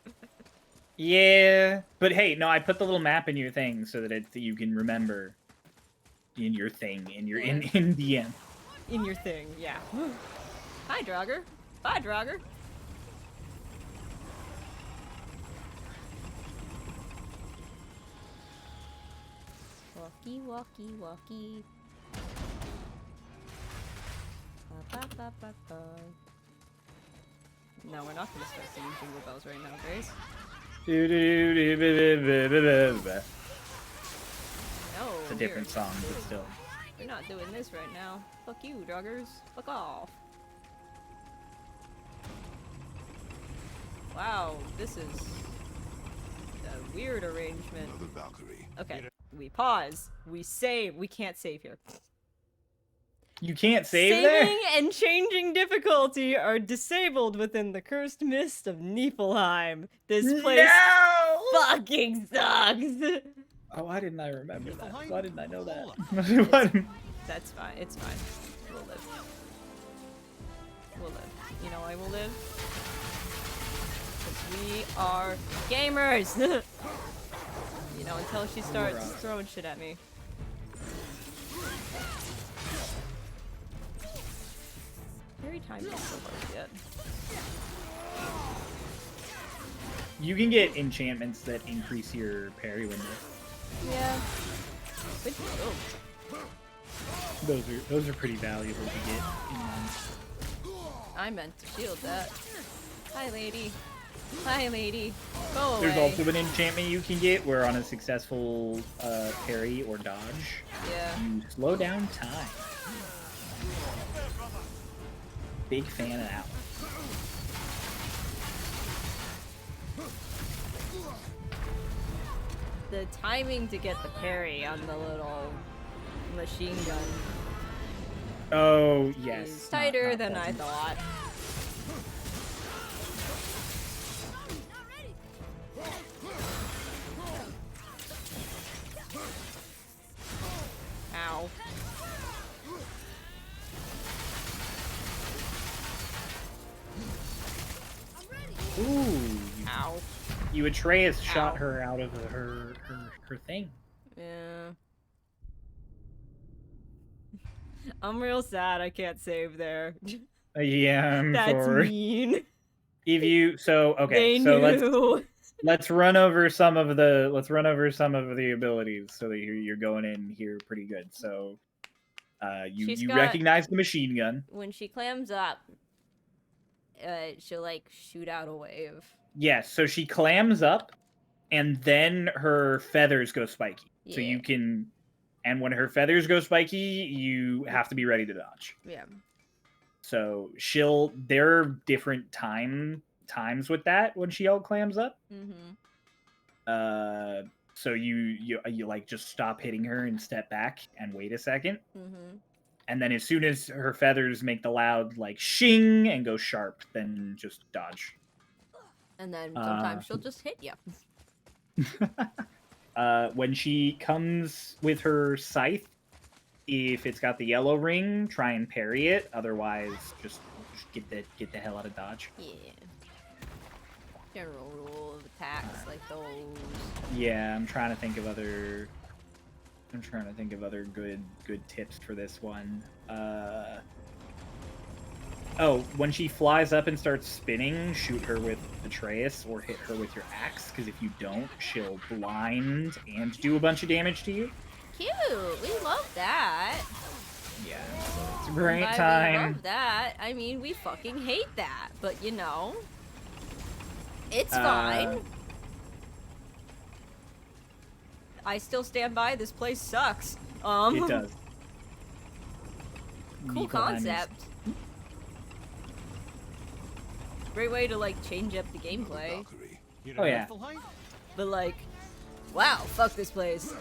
Yeah, but hey, no, I put the little map in your thing so that you can remember in your thing in DM. In your thing, yeah. Hi, Draugr. Bye, Draugr. Walkie, walkie, walkie. Ba, ba, ba, ba, ba. No, we're not gonna start singing Jingle Bells right now, Grace. No, It's a different song, but still. We're not doing this right now. Fuck you, Draugrs. Fuck off. Wow, this is a weird arrangement. Another Valkyrie. Okay, we pause. We save. We can't save here. You can't save there? Saving and changing difficulty are disabled within the cursed mist of Niflheim. This place fucking sucks. Oh, why didn't I remember that? Why didn't I know that? That's fine. It's fine. We'll live. We'll live. You know why we'll live? Because we are gamers! You know, until she starts throwing shit at me. Every time it's so low yet. You can get enchantments that increase your parry window. Yeah. Good build. Those are pretty valuable to get. I meant to shield that. Hi, lady. Hi, lady. Go away. There's also an enchantment you can get where on a successful parry or dodge, you slow down time. Big fan of that one. The timing to get the parry on the little machine gun Oh, yes. is tighter not than I pleasant. thought. Ow. Ooh. Ow. You Atreus shot her out of her thing. Yeah. I'm real sad I can't save there. Yeah, I'm That's sorry. mean. If you okay, They so knew. let's run over some of the abilities so that you're going in here pretty good. So you recognize the machine gun. When she clams up, she'll like shoot out a wave. Yes, so she clams up and then her feathers go spiky. So you can, and when her feathers go spiky, you have to be ready to dodge. Yeah. So there are different times with that when she out clams up. Mm-hmm. So you like just stop hitting her and step back and wait a second. Mm-hmm. And then as soon as her feathers make the loud like shing and go sharp, then just dodge. And then sometimes she'll just hit you. When she comes with her scythe, if it's got the yellow ring, try and parry it. Otherwise, just get the hell out of dodge. Yeah. General rule of attacks like those. Yeah, I'm trying to think of other good tips for this one. Oh, when she flies up and starts spinning, shoot her with Atreus or hit her with your axe, because if you don't, she'll blind and do a bunch of damage to you. Cute. We love that. Yeah, so it's a great We time. love that. I mean, we fucking hate that, but you know, it's fine. I still stand by. This place sucks. It does. Cool concept. Great way to like change up the gameplay. You're Oh, a yeah. rifle height? But like, wow, fuck this place.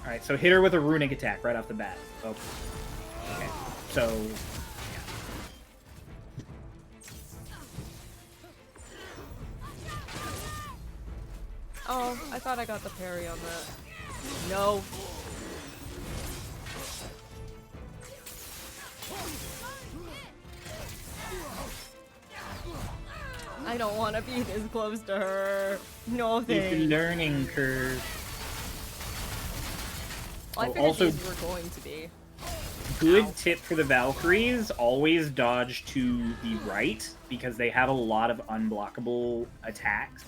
Alright, so hit her with a runic attack right off the bat. Oh. Okay. So, Oh, I thought I got the parry on that. No. I don't want to be this close to her. No it's a thanks. learning curve. Well, I Oh, figured also- these were going to be. Good tip for the Valkyries, always dodge to the right, because they have a lot of unblockable attacks.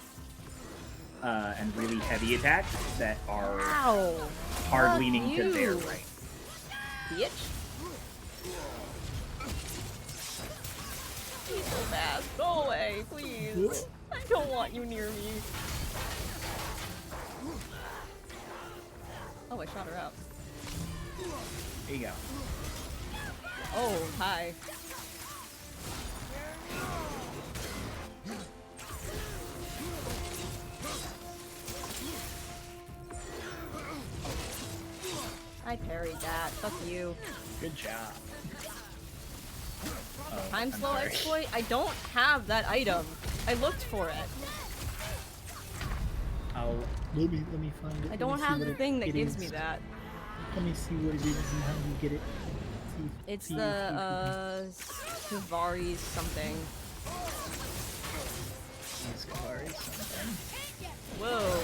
And really heavy attacks that are Ow! hard Fuck leaning to their you. right. Bitch. He's so fast. Go away, please. I don't want you near me. Oh, I shot her out. There you go. Oh, hi. I parried that. Fuck you. Good job. Oh, Time I'm slow sorry. exploit? I don't have that item. I looked for it. Let me find it. I don't have the thing that gives me that. Let me see what it is and how you get it. It's the, Savari's something. Whoa.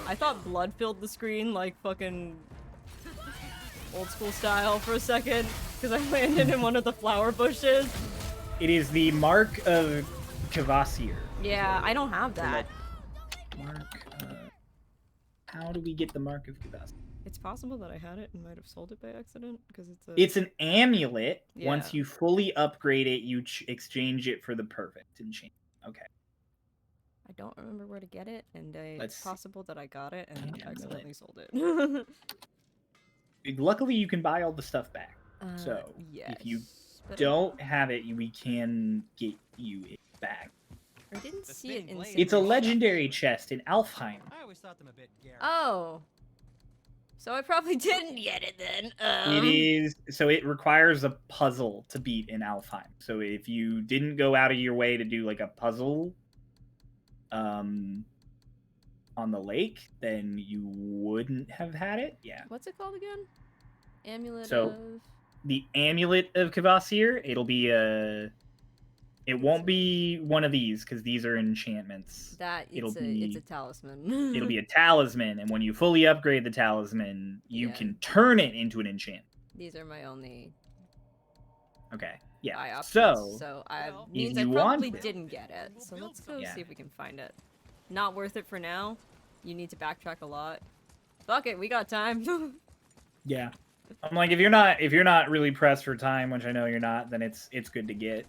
I thought blood filled the screen like fucking old school style for a second because I landed in one of the flower bushes. It is the mark of Kvasir. Yeah, I don't have that. Mark. How do we get the mark of Kvasir? It's possible that I had it and might have sold it by accident because it's a. It's an amulet. Yeah. Once you fully upgrade it, you exchange it for the perfect enchantment. Okay. I don't remember where to get it, and Let's it's possible that I got it and Amulet. accidentally sold it. Luckily, you can buy all the stuff back. So, yes, if you but don't have it, we can get you it back. I didn't The see it thin in. blade. It's a legendary chest in Alfheim. I always thought them a bit garish. Oh. So I probably didn't get it then. It is so it requires a puzzle to beat in Alfheim. So if you didn't go out of your way to do like a puzzle on the lake, then you wouldn't have had it. Yeah. What's it called again? Amulet So- of. The amulet of Kvasir, it'll be a it won't be one of these because these are enchantments. That it'll it's be- a talisman. It'll be a talisman, and when you fully upgrade the talisman, you Yeah. can turn it into an enchantment. These are my only Okay. eye Yeah. options. So So I Well, means if I you probably want it- didn't get it. So let's go Yeah. see if we can find it. Not worth it for now. You need to backtrack a lot. Fuck it, we got time. yeah. I'm like if you're not really pressed for time, which I know you're not, then it's good to get.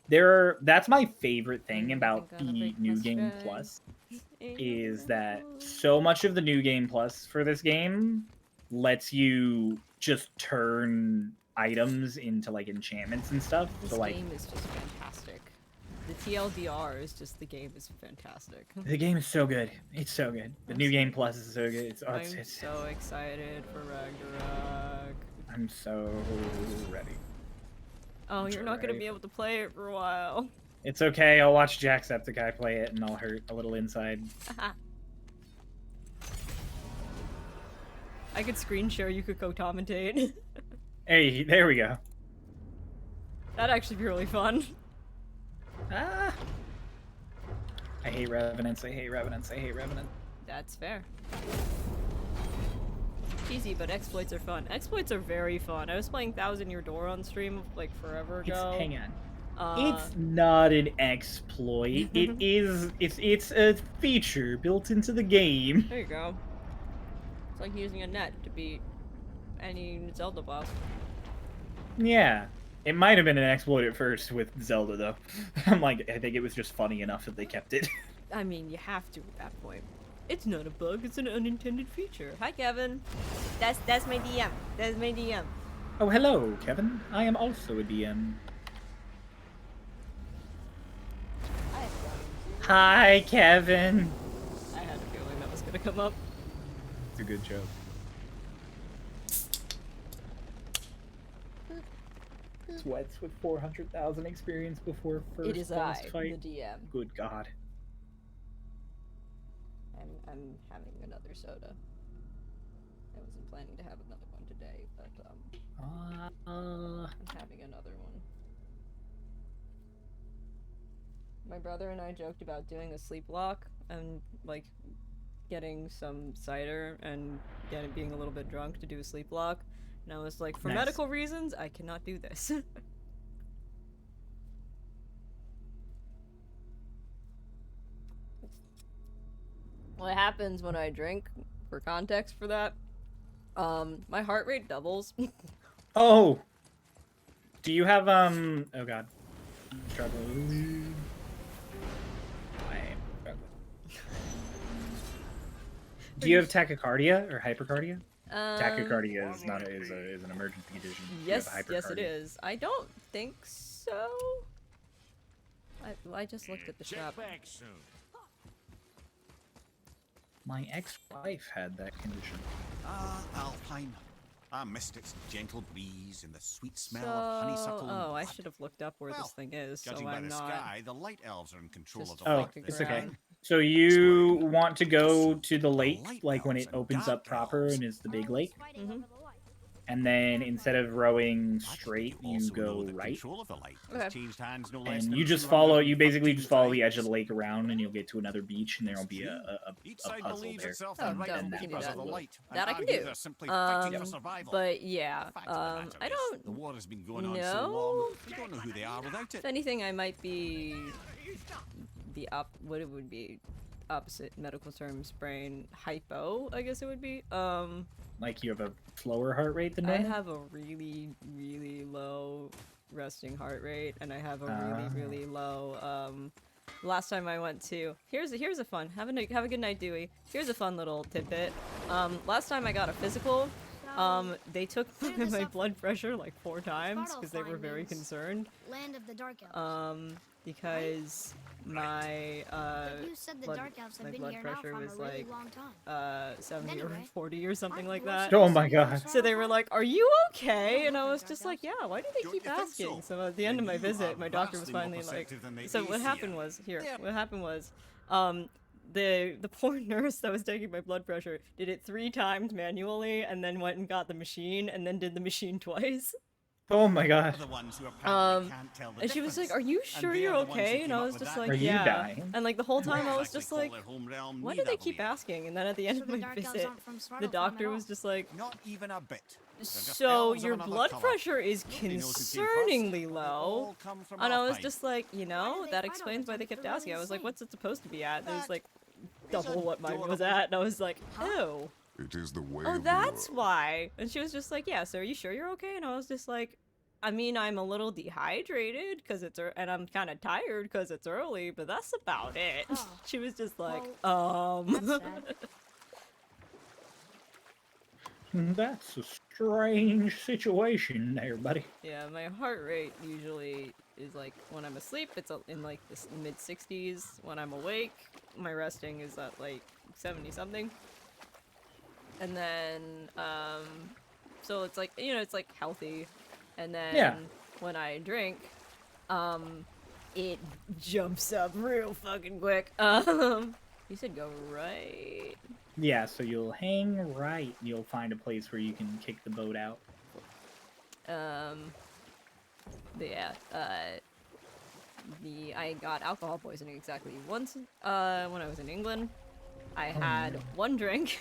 That's my favorite thing about Think on a the big new game question. plus is that so much of the new game plus for this game lets you just turn items into like enchantments and stuff. This So like game is just fantastic. The TLDR is just the game is fantastic. the game is so good. It's so good. The new game plus is so good. I'm so excited for Ragnarok. I'm so ready. Oh, you're not gonna ready be for- able to play it for a while. It's okay. I'll watch Jacksepticeye play it, and I'll hurt a little inside. I could screen share. You could co-commentate. Hey, there we go. That'd actually be really fun. Ah. I hate revenants. I hate revenants. I hate revenants. That's fair. Cheesy, but exploits are fun. Exploits are very fun. I was playing Thousand Year Door on stream like forever ago. Hang on. It's not an exploit. It is. It's a feature built into the game. There you go. It's like using a net to beat any Zelda boss. Yeah. It might have been an exploit at first with Zelda, though. I'm like, I think it was just funny enough that they kept it. I mean, you have to at that point. It's not a bug, it's an unintended feature. Hi, Kevin. That's my DM. That's my DM. Oh, hello, Kevin. I am also a DM. Hi, Kevin. I had a feeling that was gonna come up. It's a good joke. Sweats with 400,000 experience before first It is boss I, fight. the DM. Good God. I'm having another soda. I wasn't planning to have another one today, but I'm having another one. My brother and I joked about doing a sleep lock and like getting some cider and being a little bit drunk to do a sleep lock. And I was like, for Nice. medical reasons, I cannot do this. What happens when I drink, for context for that, my heart rate doubles. Oh! Do you have, oh God. I'm struggling. I am struggling. Do you have tachycardia or hypercardia? Tachycardia is not is an emergency condition. Do you have Yes, it hypercardia? is. I don't think so. I just looked at the shop. back soon. My ex-wife had that condition. Ah, Alpine. I missed its gentle breeze and the sweet smell So, of honeysuckle. and oh, I blood. should have looked up where Well, this thing is, so Judging by I'm the not. sky, the light elves are in control just of the Oh, light fucking this it's okay. time. So you want to go So, to the lake, light like when elves it and opens dark up proper elves and is the Are big always lake, fighting over the light. and then instead of rowing I think straight, you also know go that right, control of the light has Okay. changed hands no less and than you just follow. You basically 213 just follow the edge of times. the lake around, and you'll get to another beach, and there'll be Each a side puzzle believes there. itself Oh, the right dope. to We the can do keepers that. of the light. and That I can argue do. they're simply fighting for survival. But yeah, The fact of the matter I is, don't the war has been going on so know. long, you don't know who they are without If it. anything, I might be the what it would be opposite medical terms brain hypo, I guess it would be. Like you have a slower heart rate than I normal. have a really, really low resting heart rate, and I have a really, really low, last time I went to, here's a fun, have a good night, Dewey. Here's a fun little tidbit. Last time I got a physical, they took my blood pressure like 4 times, because they were very concerned. Land of the Dark Elves. Because my, But you said the blood- Dark Elves my have been blood here now pressure for was a really like, long time. 70 or Anyway, 40 or something like aren't that. you Oh also my really God. strong So they were elves? like, "Are you okay?" And I Dark was just like, elves? "Yeah, why do they Don't keep you think asking?" so? So at the end of my Then you visit, are my doctor was vastly more finally like, perceptive than they so what AC happened are. was, here, Yeah. what happened was, the poor nurse that was taking my blood pressure did it 3 times manually and then went and got the machine and then did the machine twice. Oh my God. Are the ones who apparently can't tell the And she was like, difference. "Are you And sure they're you're the ones who okay?" came And I up was with just that like, Are you "Yeah." dying? And like the whole time I was Exactly just call like, their home realm "Why do they neither, keep will you? asking?" And then at the end So of the my Dark Elves visit, aren't from the Svartalfheim at doctor all. was just like, Not even a bit. They're just "So elves of your another blood colour. pressure is Nobody knows who came first, concerningly but they low." all come from And I was Alpine. just like, you Why know, do they that fight all explains the why time they if kept they're asking. I really was like, insane? what's it supposed to be at? And it was That like is double what mine was adorable. at. And I was like, oh. It is the way Oh, of that's the why. And she was just like, yeah, so are you sure you're okay? And I was just like, I mean, I'm a little dehydrated because it's and I'm kind of tired because it's early, but that's about it. Oh. She was just like, That's sad. That's a strange situation there, buddy. Yeah, my heart rate usually is like when I'm asleep, it's in like the mid 60s. When I'm awake, my resting is at like 70 something. And then, so it's like, you know, it's like healthy. And then Yeah. when I drink, it jumps up real fucking quick. You said go right. Yeah, so you'll hang right. You'll find a place where you can kick the boat out. But yeah, I got alcohol poisoning exactly once, when I was in England. I had one drink.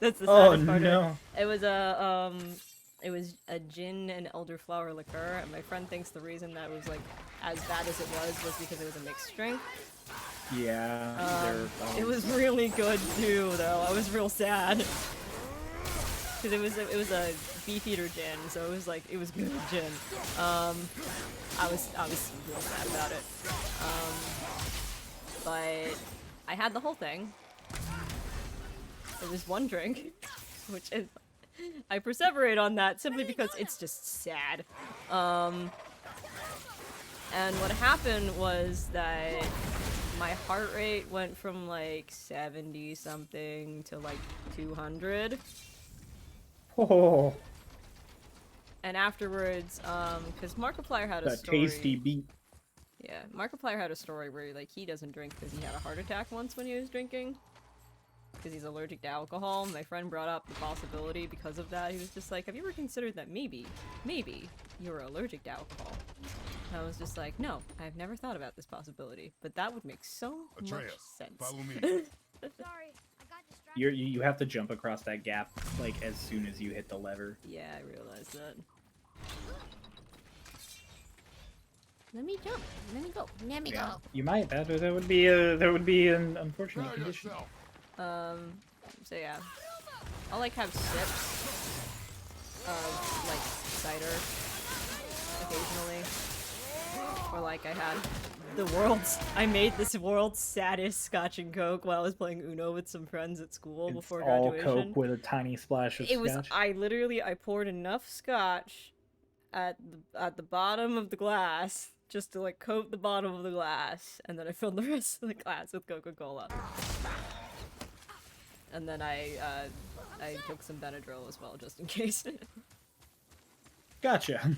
That's the saddest part of it. It was a gin and elderflower liqueur, and my friend thinks the reason that was, like, as bad as it was because it was a mixed drink. Yeah, It was really good, too, though. I was real sad. Because it was a beefeater gin, so it was good gin. I was real sad about it. But I had the whole thing. It was one drink, which is, I perseverate on that simply because it's just sad. And what happened was that my heart rate went from like 70 something to like 200. Oh, And afterwards, because Markiplier had a that story. tasty beat. Yeah, Markiplier had a story where like he doesn't drink because he had a heart attack once when he was drinking. Because he's allergic to alcohol. My friend brought up the possibility because of that. He was just like, have you ever considered that maybe you're allergic to alcohol? And I was just like, no, I've never thought about this possibility. But that would make so much sense. Follow me. Sorry, I got distracted. You have to jump across that gap like as soon as you hit the lever. Yeah, I realized that. Let me jump. Let me go. Let me Yeah, go. you might. That would be an unfortunate Prepare condition. yourself. So yeah. I'll like have sips of like cider occasionally. Or like I made this world's saddest scotch and coke while I was playing Uno with some friends at school It's before all graduation. Coke with a tiny splash of It was scotch. I poured enough scotch at the bottom of the glass just to like coat the bottom of the glass, and then I filled the rest of the glass with Coca-Cola. And then I took some Benadryl as well, just in case. Gotcha.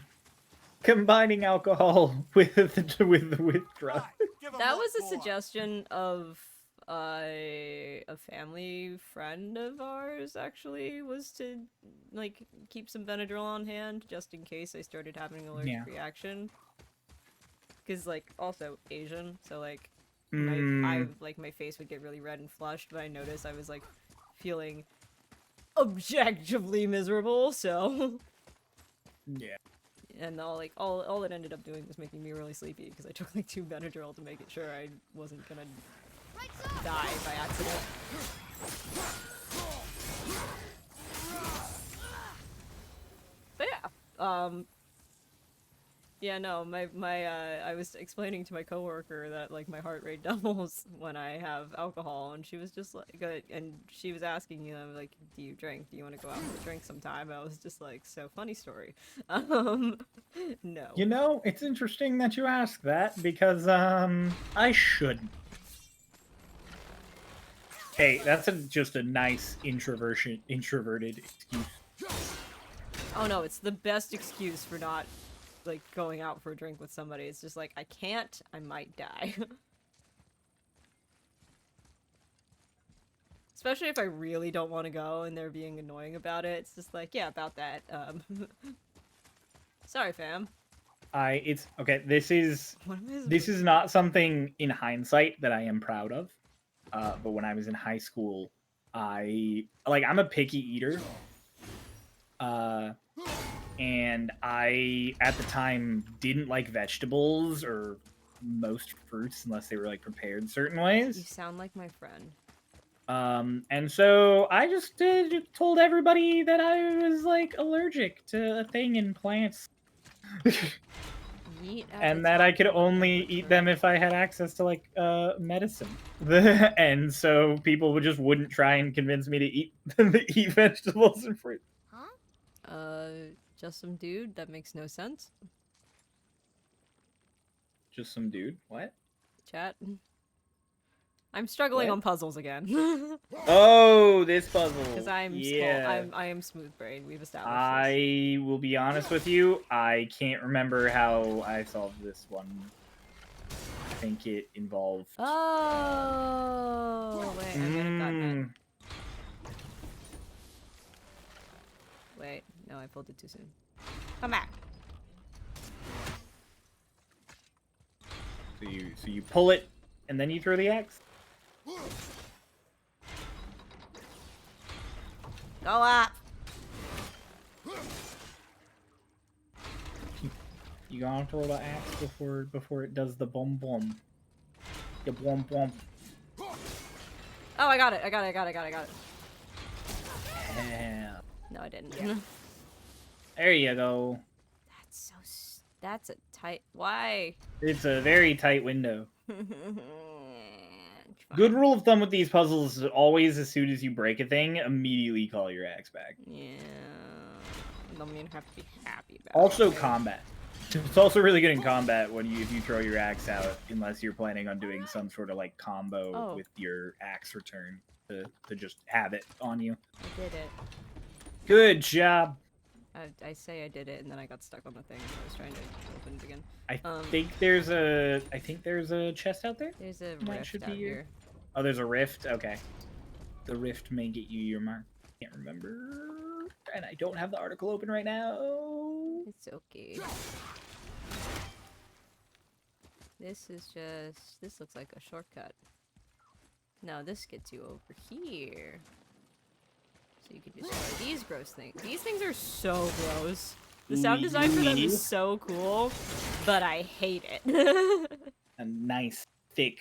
Combining alcohol with drugs. Give 'em That what was a for. suggestion of a family friend of ours, actually, was to like keep some Benadryl on hand just in case I started having an allergic reaction. Because like also Asian, so like my face would get really red and flushed, but I noticed I was like feeling objectively miserable, so Yeah. and all it ended up doing was making me really sleepy because I took like 2 Benadryl to make it sure I wasn't gonna die by accident. But yeah, yeah, no, I was explaining to my coworker that like my heart rate doubles when I have alcohol, and she was just like, and she was asking, you know, like, do you drink? Do you want to go out for a drink sometime? I was just like, so funny story. No. You know, it's interesting that you ask that because I shouldn't. Hey, that's just a nice introverted excuse. Oh no, it's the best excuse for not like going out for a drink with somebody. It's just like, I can't, I might die. Especially if I really don't want to go and they're being annoying about it. It's just like, yeah, about that. Sorry, fam. It's okay. This is What am I this is not something in hindsight that I am proud of. But when I was in high school, I'm a picky eater. And I, at the time, didn't like vegetables or most fruits unless they were like prepared certain You ways. sound like my friend. And so I just told everybody that I was like allergic to a thing in plants. Yeet at And its that I could heart. only eat them if I had access to like medicine. And so people wouldn't try and convince me to eat vegetables and fruit. Huh? Just some dude? That makes no sense. Just some dude. What? Chat. I'm struggling What? on puzzles again. Oh, this puzzle. Because I am smooth brain. We've established this. I will be honest with you. I can't remember how I solved this one. I think it involved. Oh, wait, I might have gotten it. Wait, no, I pulled it too soon. Come back. So you pull it, and then you throw the axe. Go up. You gotta throw the axe before it does the bum bum. The bum bum. Oh, I got it. Yeah. No, I didn't. There you go. That's so. That's a tight. Why? It's a very tight window. It's Good fine. rule of thumb with these puzzles is always, as soon as you break a thing, immediately call your axe back. Yeah. I don't even have to be happy about Also, it. combat. It's also really good in combat when if you throw your axe out, unless you're planning on doing some sort of like combo with your axe return to just have it on you. I did it. Good job. I say I did it, and then I got stuck on the thing. So I was trying to open it again. I think there's a chest out there. There's a That rift should out be here. Oh, there's a rift. Okay, the rift may get you your mark. Can't remember, and I don't have the article open right now. It's okay. This is just. This looks like a shortcut. No, this gets you over here. So you can destroy these gross things. These things are so gross. The sound design for them is so cool, but I hate it. A nice, thick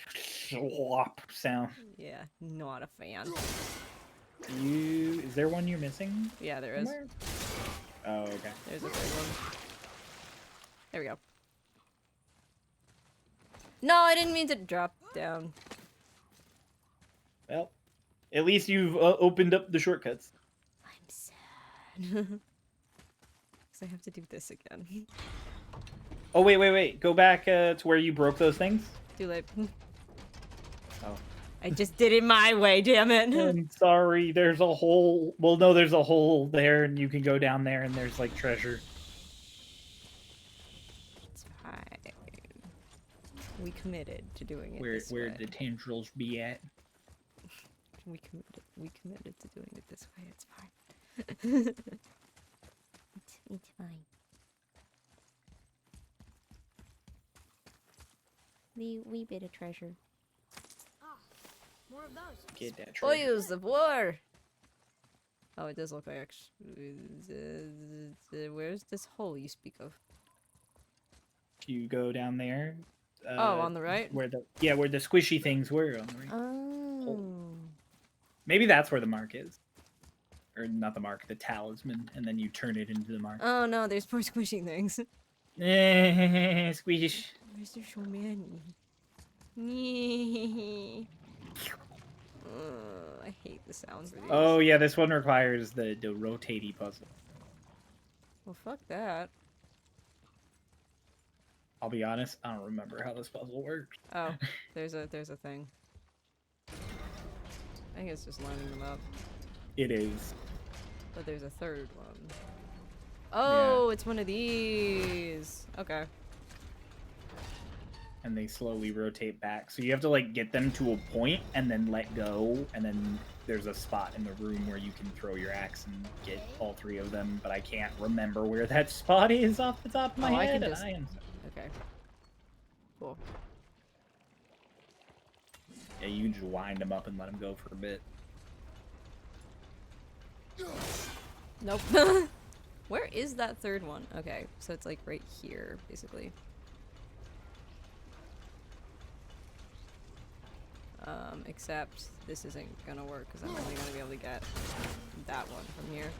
slop sound. Yeah, not a fan. Is there one you're missing? Yeah, there is. Somewhere? Oh, okay. There's a third one. There we go. No, I didn't mean to drop down. Well, at least you've opened up the shortcuts. I'm sad. Because I have to do this again. Oh, wait. Go back to where you broke those things. Too late. Oh. I just did it my way, damn it. I'm sorry, there's a hole. Well, no, there's a hole there, and you can go down there, and there's, like, treasure. It's fine. We committed to doing it Where'd this way. the tendrils be at? We committed to doing it this way. It's fine. it's fine. The wee bit of treasure. More of those. Get that treasure. Spoils of war. Oh, it does look like. Where's this hole you speak of? You go down there. Oh, on the right. Where the squishy things were on the right. Oh. Maybe that's where the mark is. Or not the mark, the talisman, and then you turn it into the mark. Oh no, there's more squishy things. Squish. Where's there so many? I hate the sounds of these. Oh yeah, this one requires the rotatey puzzle. Well, fuck that. I'll be honest, I don't remember how this puzzle works. Oh, there's a thing. I think it's just lining them up. It is. But there's a third one. Oh, it's one of these. Okay. And they slowly rotate back. So you have to like get them to a point and then let go, and then there's a spot in the room where you can throw your axe and get all three of them, but I can't remember where that spot is off the top of my head. I can just... Okay. Cool. Yeah, you can just wind them up and let them go for a bit. Nope. Where is that third one? Okay, so it's like right here, basically. Except this isn't gonna work because I'm only gonna be able to get that one from here.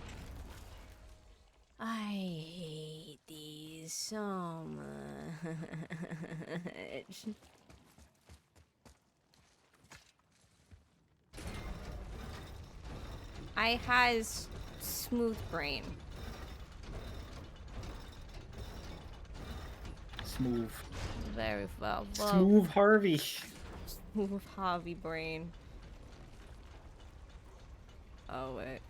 I hate these so much. I has smooth brain. Smooth. Very well. Smooth Harvey. Smooth Harvey brain. Oh wait,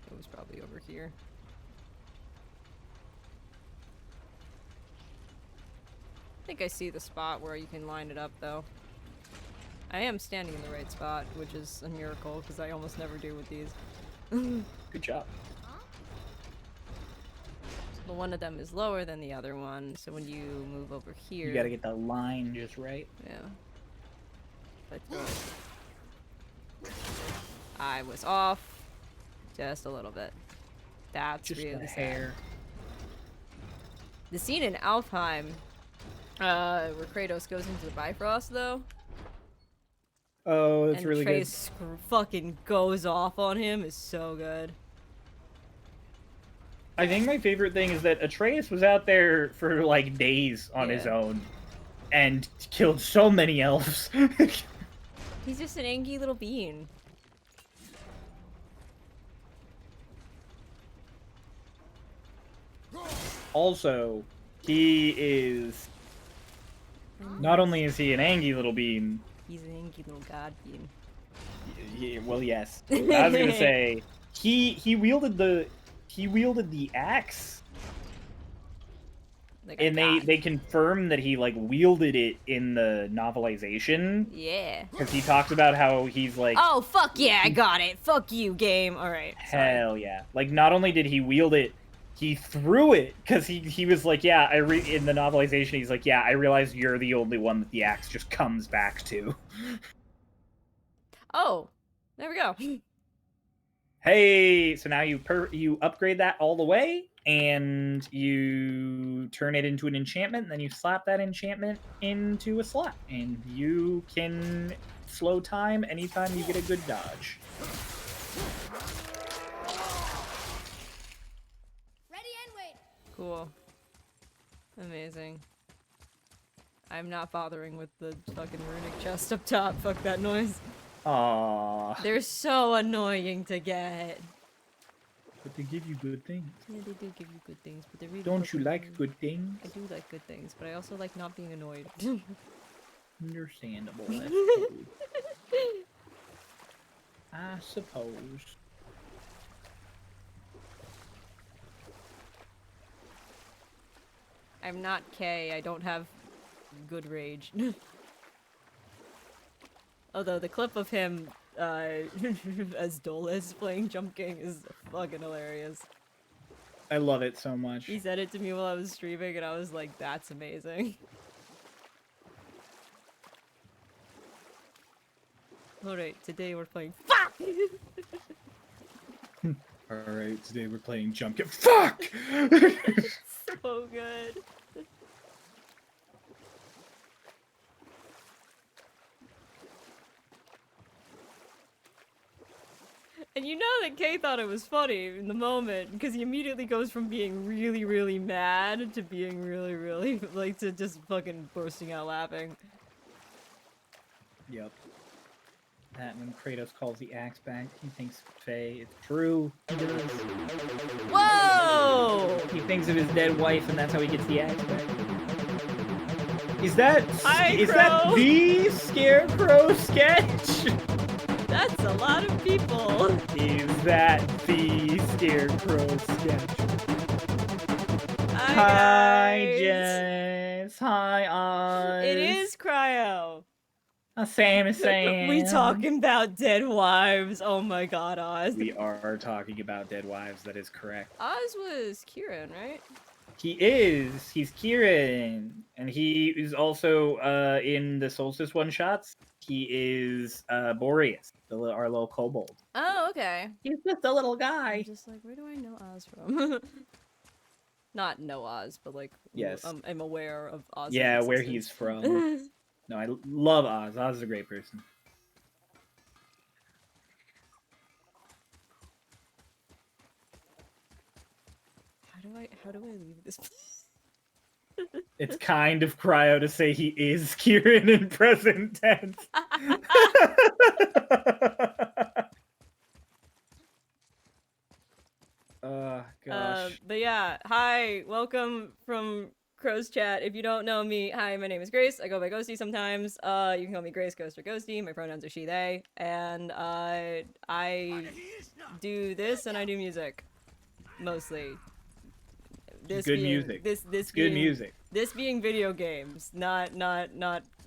it was probably over here. I think I see the spot where you can line it up, though. I am standing in the right spot, which is a miracle, because I almost never do with these. Good job. So one of them is lower than the other one, so when you move over here... You gotta get the line just right. Yeah. If I throw it... I was off. Just a little bit. That's Just really a sad. hair. The scene in Alfheim, where Kratos goes into the Bifrost, though, Oh, that's and really Atreus fucking goes off on him, is so good. I think my favorite thing is that Atreus was out there for like days on his Yeah. own and killed so many elves. He's just an angry little bean. Also, he is not only is he an angry little bean. He's an angry little god bean. Well, yes. I was gonna say he wielded the axe, Like a and god. they confirm that he like wielded it in the novelization Yeah. because he talks about how he's like, Oh, fuck yeah, I got it. Fuck you, game. Alright. hell yeah. Like, not only did he wield it, he threw it because he was like, yeah, in the novelization, he's like, yeah, I realize you're the only one that the axe just comes back to. Oh, there we go. Hey, so now you upgrade that all the way, and you turn it into an enchantment, and then you slap that enchantment into a slot, and you can slow time anytime you get a good dodge. Ready and wait. Cool. Amazing. I'm not bothering with the fucking runic chest up top. Fuck that noise. Aww. They're so annoying to get. But they give you good things. Yeah, they do give you good things, but they're really Don't you fucking like annoying. good things? I do like good things, but I also like not being annoyed. Understandable, I suppose. I suppose. I'm not Kay, I don't have good rage. Although the clip of him as Dolus playing Jump King is fucking hilarious. I love it so much. He said it to me while I was streaming and I was like, that's amazing. Alright, today we're playing FUCK! Alright, today we're playing Jump King. Fuck! So good. And you know that Kay thought it was funny in the moment, because he immediately goes from being really, really mad to being really, really, like, to just fucking bursting out laughing. Yep. That when Kratos calls the axe back, he thinks Faye, it's true. Whoa! He thinks of his dead wife, and that's how he gets the axe back. Is that Crow. the Scarecrow sketch? That's a lot of people. Is that the Scarecrow sketch? Hi, Hi, guys. Jess. Hi, Oz. It is Cryo. Same. We talking about dead wives. Oh my god, Oz. We are talking about dead wives. That is correct. Oz was Kieran, right? He is. He's Kieran, and he is also in the Solstice one shots. He is Boreas, our little kobold. Oh, okay. He's just a little I'm guy. just like, where do I know Oz from? Not know Oz, but like, Yes. I'm aware of Oz. Yeah, where he's from. No, I love Oz. Oz is a great person. How do I leave this? It's kind of cryo to say he is Kieran in present tense. Gosh. But yeah, hi, welcome from Crow's Chat. If you don't know me, hi, my name is Grace. I go by Ghosty sometimes. You can call me Grace, Ghost, or Ghosty. My pronouns are she, they. And I do this and I do music. Mostly. this Good being, music. This Good being, music. This being video games, not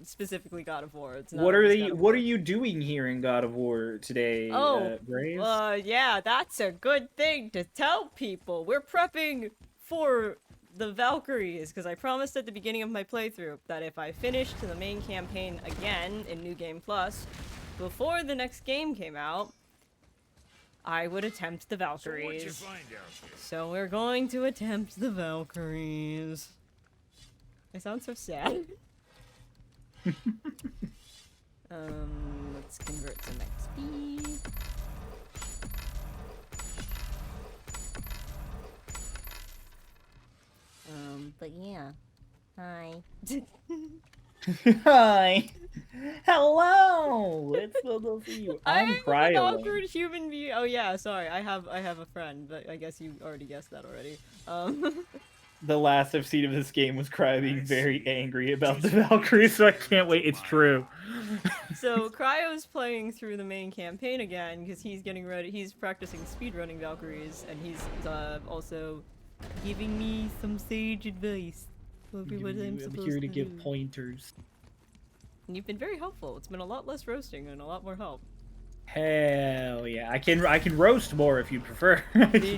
specifically God of War. It's not What are always they? God of What War. are you doing here in God of War today, Oh, Graves? yeah, that's a good thing to tell people. We're prepping for the Valkyries, because I promised at the beginning of my playthrough that if I finished the main campaign again in New Game Plus, before the next game came out, I would attempt the Valkyries. So we're going to attempt the Valkyries. I sound so sad. Let's convert some XP. But yeah. Hi. Hi. Hello. It's good to see you. I'm I'm an Chryolain. awkward human being. Oh yeah, sorry. I have a friend, but I guess you already guessed that already. The last I've seen of this game was Cry being very angry about the Valkyries, so I can't wait. It's true. So Cryo's playing through the main campaign again because he's getting ready. He's practicing speedrunning Valkyries, and he's also giving me some sage advice over what I'm I'm supposed here to to give do. pointers. And you've been very helpful. It's been a lot less roasting and a lot more help. Hell yeah! I can roast more if you prefer.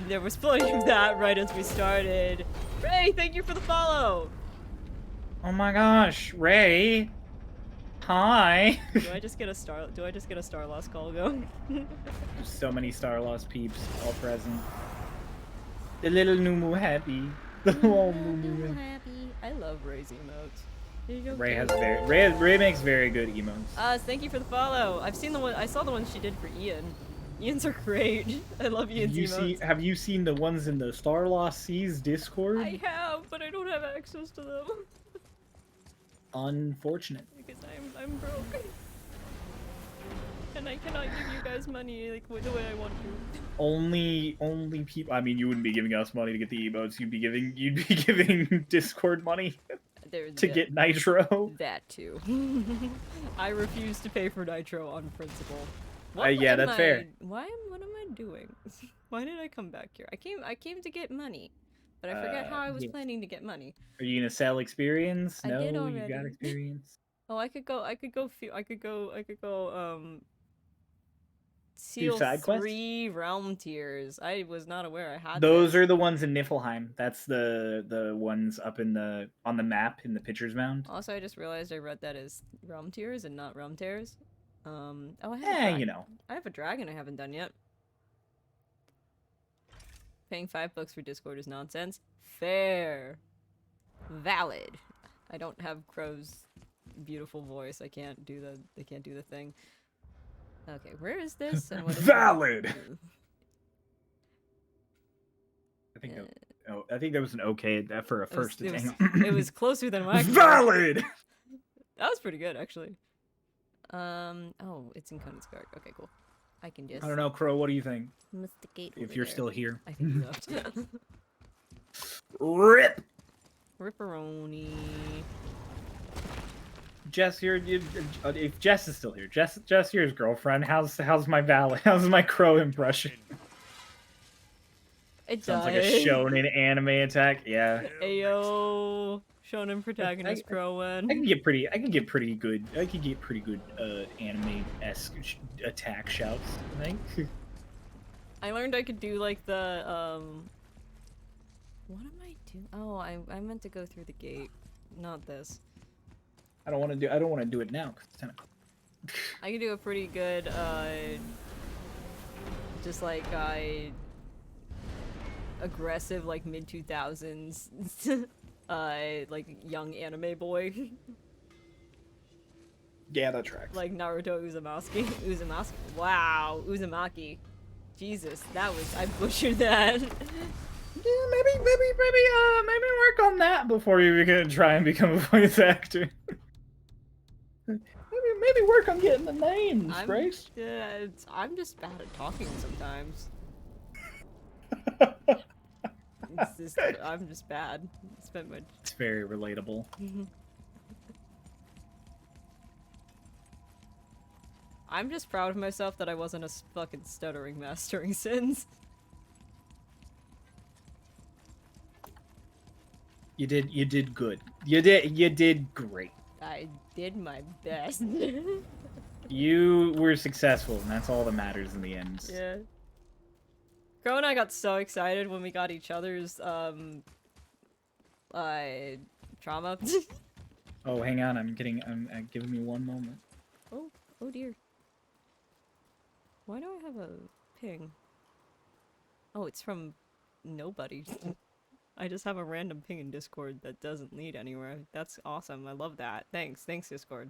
There was plenty of that right as we started. Ray, thank you for the follow. Oh my gosh, Ray! Hi! Do I just get a Star Lost call going? So many Star Lost peeps all present. The little Numu happy. The little Numu happy. I love Ray's emotes. Ray makes very good emotes. Thank you for the follow. I saw the ones she did for Ian. Ian's are great. I love Ian's emotes. Have you seen the ones in the Star Lost Seas Discord? I have, but I don't have access to them. Unfortunate. Because I'm broke. And I cannot give you guys money like the way I want to. Only people. I mean, you wouldn't be giving us money to get the emotes. You'd be giving Discord money to get Nitro. That too. I refuse to pay for Nitro on principle. Yeah, that's fair. What am I doing? Why did I come back here? I came to get money, but I forgot how I was planning to get money. Are you gonna sell experience? I No, did you already. got experience. Oh, I could go. Seal side quests? 3 realm tiers. I was not aware I had Those this. are the ones in Niflheim. That's the ones up on the map in the Pitcher's Mound. Also, I just realized I read that as realm tiers and not realm tiers. Oh, I have You know. I have a dragon I haven't done yet. Paying $5 for Discord is nonsense. Fair. Valid. I don't have Crow's beautiful voice. I can't do the thing. Okay, where is this? And what is Valid. it? I think that was an okay for a first attempt. It was closer than what I Valid. That was pretty good, actually. Oh, it's in Königsberg. Okay, cool. I can just... I don't know, Crow. What do you think? Investigate If over you're there. still here. I think you left. Rip. Ripperoni. Jess, if Jess is still here, Jess here's girlfriend. How's my Valid? How's my Crow impression? It Sounds does. like a shonen anime attack. Yeah. Ayo, shonen protagonist Chryolain. I can get pretty good anime-esque attack shouts, I think. I learned I could do like the what am I doing? Oh, I meant to go through the gate, not this. I don't want to do it now because it's 10 o'clock. I can do a pretty good just like aggressive like mid 2000s like young anime boy. Yeah, that tracks. Like Naruto Uzumaki. Wow, Uzumaki. Jesus, I butchered that. Yeah, maybe work on that before you try and become a voice actor. maybe work on getting the names, Grace. I'm just bad at talking sometimes. I'm just bad. It's very relatable. I'm just proud of myself that I wasn't a fucking stuttering mastering sins. You did good. You did great. I did my best. You were successful, and that's all that matters in the end. Yeah. Crow and I got so excited when we got each other's, trauma. Oh, hang on, give me one moment. Oh dear. Why do I have a ping? Oh, it's from nobody. I just have a random ping in Discord that doesn't lead anywhere. That's awesome. I love that. Thanks, Discord.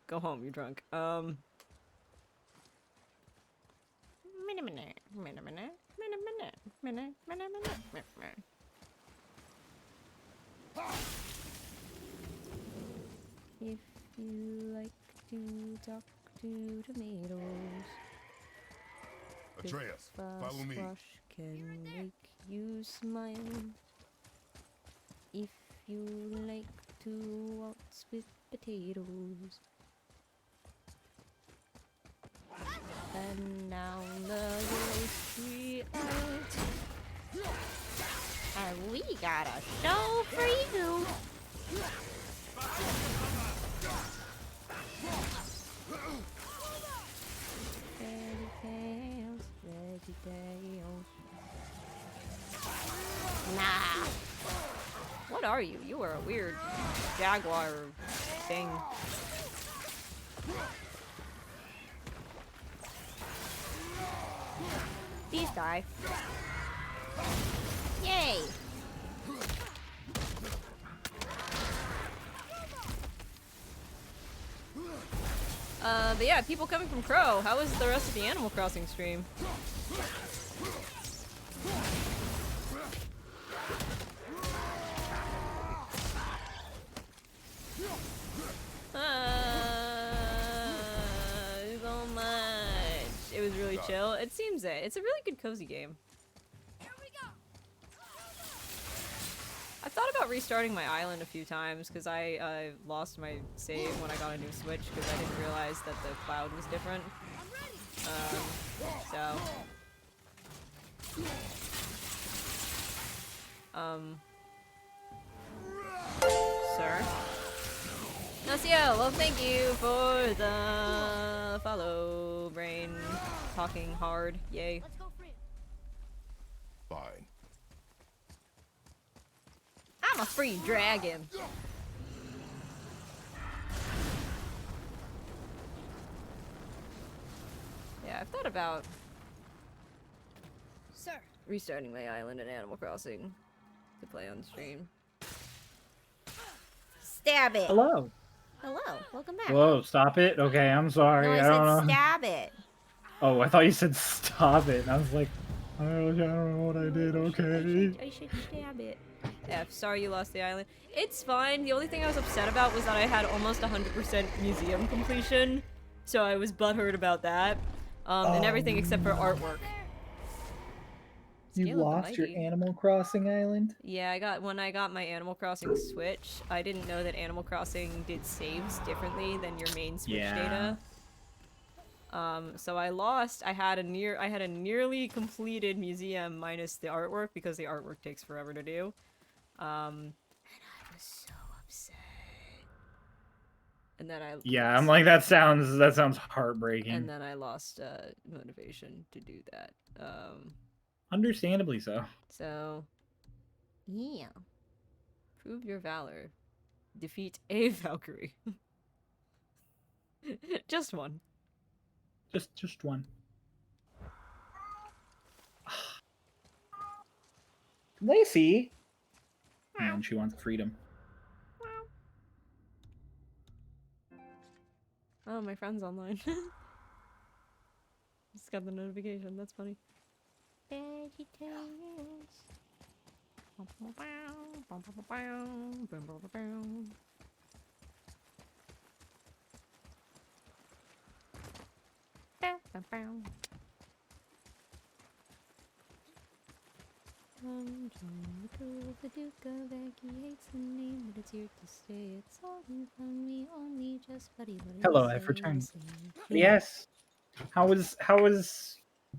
Go home, you're drunk. If you like to talk to tomatoes, Atreus, follow me. squash can make you smile. If you like to waltz with potatoes, and down the grocery aisle, and we got a show for you. Veggie tales. Nah. What are you? You are a weird jaguar thing. These die. Yay! But yeah, people coming from Crow. How was the rest of the Animal Crossing stream? So much. It was really chill. It seems it. It's a really good cozy game. I thought about restarting my island a few times because I lost my save when I got a new Switch because I didn't realize that the cloud was different. Sir? Nacio, well, thank you for the follow, brain, talking hard, yay. Let's go for it. Fine. I'm a free dragon. Yeah, I've thought about restarting my island in Animal Crossing to play on stream. Stab it. Hello. Hello, welcome back. Whoa, stop it. Okay, I'm sorry. No, I I said don't know. stab it. Oh, I thought you said stop it. And I was like, I don't know what I did. Okay. I should stab it. Yeah, sorry you lost the island. It's fine. The only thing I was upset about was that I had almost 100% museum completion, so I was butthurt about that. And everything except for artwork. You Scale of the lost your mighty. Animal Crossing island? Yeah, when I got my Animal Crossing Switch, I didn't know that Animal Crossing did saves differently than your main Switch data. So I had a nearly completed museum minus the artwork because the artwork takes forever to do. And I was so upset. And then I'm like, that sounds heartbreaking. And then I lost motivation to do that. Understandably so. So, yeah. Prove your valor. Defeat a Valkyrie. Just one. Just one. Lacey! And she wants freedom. Oh, my friend's online. Just got the notification. That's funny. The Duke of Egg, he hates the name, but it's here to stay. It's all new from me, only just buddy. Hello, I've returned. Yes. How was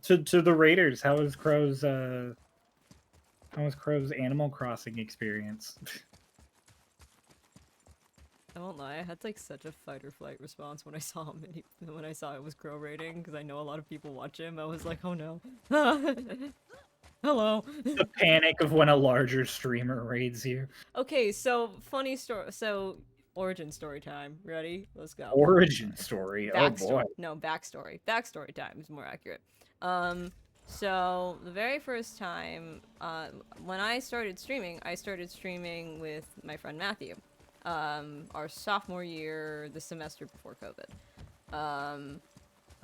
to the Raiders? How was Crow's Animal Crossing experience? I won't lie, I had like such a fight or flight response when I saw him when I saw it was Grow rating, because I know a lot of people watch him. I was like, oh no. Hello. The panic of when a larger streamer raids you. Okay, so funny story. So origin story time. Ready? Let's go. Origin story. Oh boy. No, backstory. Backstory time is more accurate. So the very first time, when I started streaming with my friend Matthew. Our sophomore year, the semester before COVID.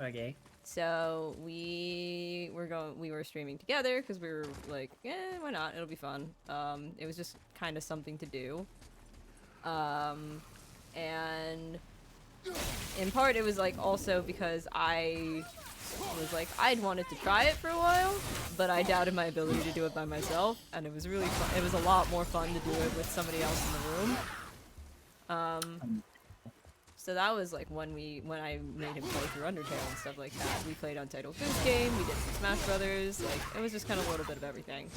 Okay. So we were streaming together because we were like, yeah, why not? It'll be fun. It was just kind of something to do. And in part it was like also because I was like, I'd wanted to try it for a while, but I doubted my ability to do it by myself, and it was really fun. It was a lot more fun to do it with somebody else in the room. So that was like when I made him play through Undertale and stuff like that. We played Untitled Goose Game, we did some Smash Brothers, like, it was just kind of a little bit of everything.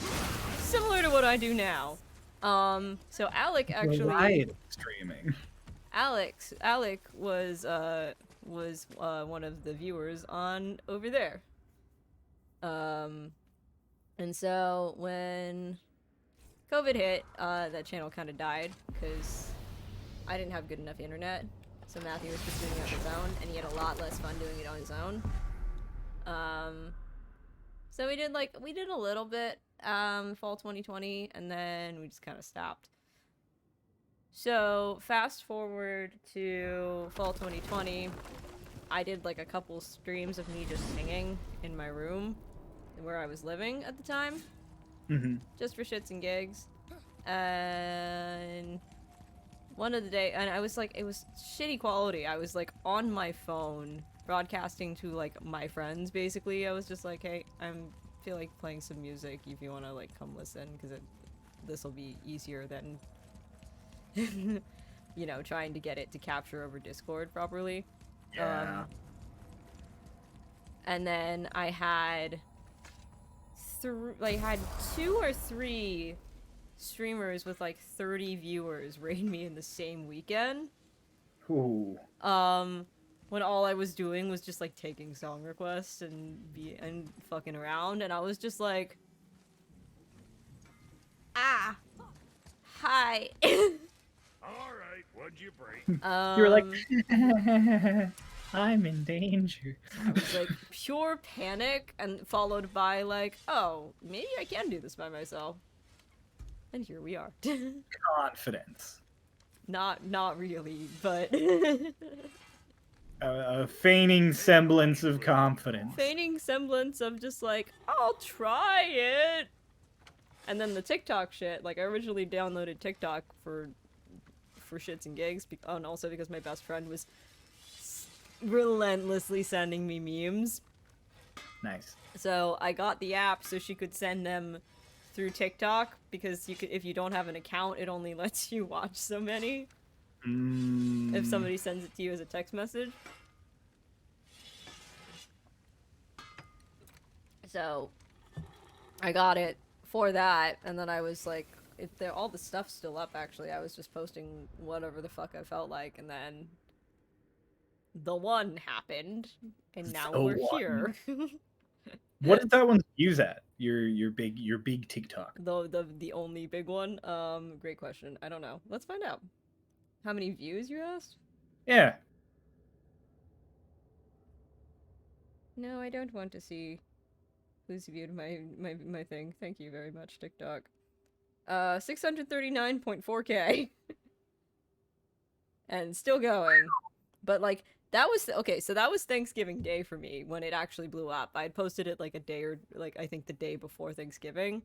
Similar to what I do now. So Alec actually... Riot streaming. Alec was one of the viewers on over there. And so when COVID hit, that channel kind of died, because I didn't have good enough internet. So Matthew was just doing it on his own, and he had a lot less fun doing it on his own. So we did a little bit, fall 2020, and then we just kind of stopped. So fast forward to fall 2020, I did like a couple streams of me just singing in my room, where I was living at the time, just for shits and gigs, and one of the day, and I was like, it was shitty quality. I was like on my phone, broadcasting to like my friends. Basically, I was just like, hey, I feel like playing some music. If you want to like come listen, because this will be easier than, you know, trying to get it to capture over Discord properly. Yeah. And then I had two or three streamers with like 30 viewers raid me in the same weekend. Ooh. When all I was doing was just like taking song requests and fucking around, and I was just like, hi. Alright, what'd you break? You were like, I'm in danger. I was like pure panic, and followed by like, oh, maybe I can do this by myself. And here we are. Confidence. Not really, but A feigning semblance of confidence. feigning semblance of just like, I'll try it. And then the TikTok shit, like I originally downloaded TikTok for shits and gigs, and also because my best friend was relentlessly sending me memes. Nice. So I got the app so she could send them through TikTok, because if you don't have an account, it only lets you watch so many. If somebody sends it to you as a text message. So I got it for that, and then I was like, all the stuff's still up actually. I was just posting whatever the fuck I felt like, and then the one happened, and now we're here. What did that one use at? Your big TikTok. The only big one? Great question. I don't know. Let's find out. How many views, you asked? Yeah. No, I don't want to see who's viewed my thing. Thank you very much, TikTok. 639.4K. And still going. But like, that was, okay, so that was Thanksgiving Day for me when it actually blew up. I had posted it like a day or, like, I think the day before Thanksgiving.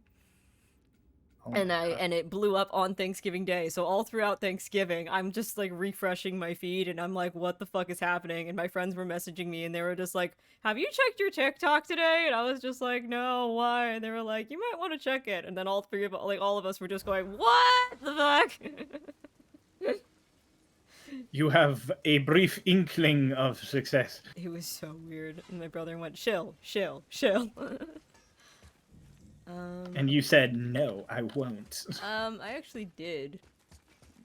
Oh and it blew up on Thanksgiving Day. So all throughout Thanksgiving, I'm just like refreshing my feed, and I'm like, what the fuck is happening? And my friends were messaging me, and they were just like, have you checked your TikTok today? And I was just like, no, why? And they were like, you might want to check it. And then all of us were just going, what the fuck? You have a brief inkling of success. It was so weird. And my brother went, chill. And you said, no, I won't. I actually did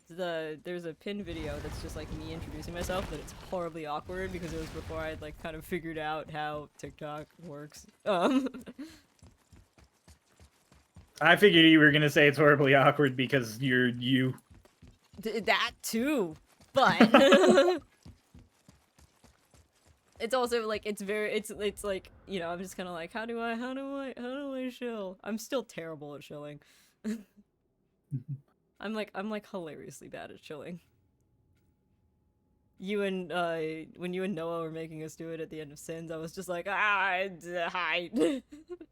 there's a pin video that's just like me introducing myself, but it's horribly awkward because it was before I'd like kind of figured out how TikTok works. I figured you were gonna say it's horribly awkward because you're you. That too, but it's also like it's like, you know, I'm just kind of like, how do I shill? I'm still terrible at shilling. I'm like hilariously bad at shilling. You and when you and Noah were making us do it at the end of Sins, I was just like, hi.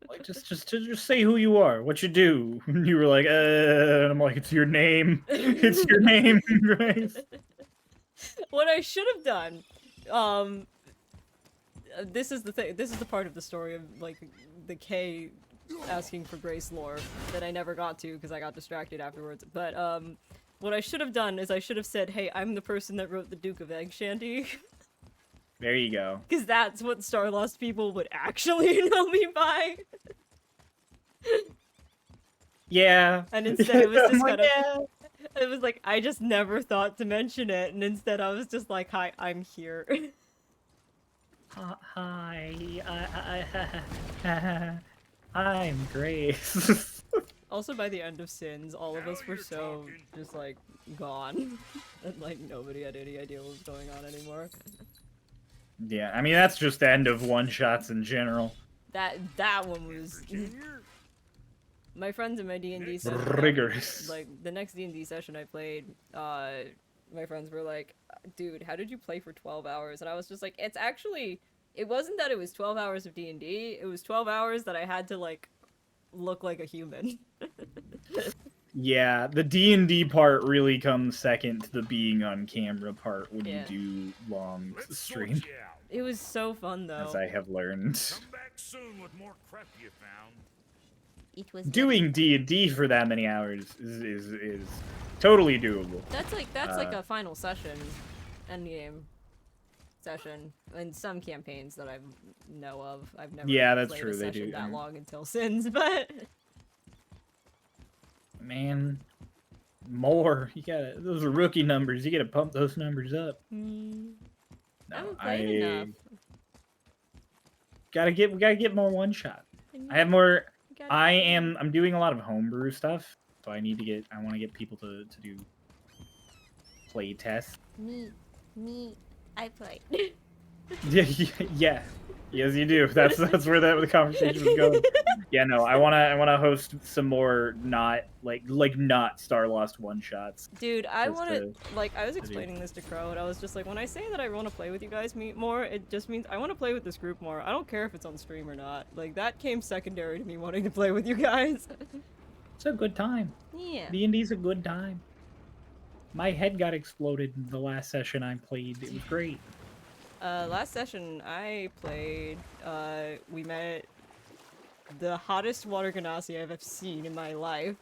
Like just say who you are, what you do. And you were like, and I'm like, it's your name. It's your name, Grace. What I should have done, this is the thing. This is the part of the story of like the K asking for Grace lore that I never got to because I got distracted afterwards. But what I should have done is I should have said, "Hey, I'm the person that wrote the Duke of Egg Shanty." There you go. Because that's what Star Lost people would actually know me by. Yeah. And instead it was just I'm like, kind of... yeah. It was like, I just never thought to mention it, and instead I was just like, hi, I'm here. Hi, I'm Grace. Also, by the end of Sins, all of Now us were you're so talking. just like gone, and like nobody had any idea what was going on anymore. Yeah, I mean that's just the end of one-shots in general. That one was my friends in my D&D session. Rigorous. Like the next D&D session I played, my friends were like, "Dude, how did you play for 12 hours?" And I was just like, "It's actually, it wasn't that it was 12 hours of D&D. It was 12 hours that I had to like look like a human." Yeah, the D&D part really comes second to the being on camera part when Yeah. you do long Let's stream, sort you out. It was so fun though. as I have learned. Come back soon with more crap you found. It was Doing D&D for that many hours is totally doable. That's like a final session, endgame session in some campaigns that I know of. I've never Yeah, that's played true, a they session do, that yeah. long until Sins, but Man, more. You gotta, those are rookie numbers. You gotta pump those numbers up. I No, haven't played enough. we gotta get more one shot. I have more. I'm doing a lot of homebrew stuff, so I want to get people to do play tests. Me, I play. Yeah. Yes, you do. That's where the conversation was going. Yeah, no, I wanna host some more not not Star Lost one shots. Dude, I Just want to, to- like, I was do. explaining this to Crow, and I was just like, when I say that I want to play with you guys more, it just means I want to play with this group more. I don't care if it's on stream or not. Like, that came secondary to me wanting to play with you guys. It's a good time. Yeah. D&D's a good time. My head got exploded in the last session I played. It was great. Last session I played, we met the hottest water ganassi I've ever seen in my life.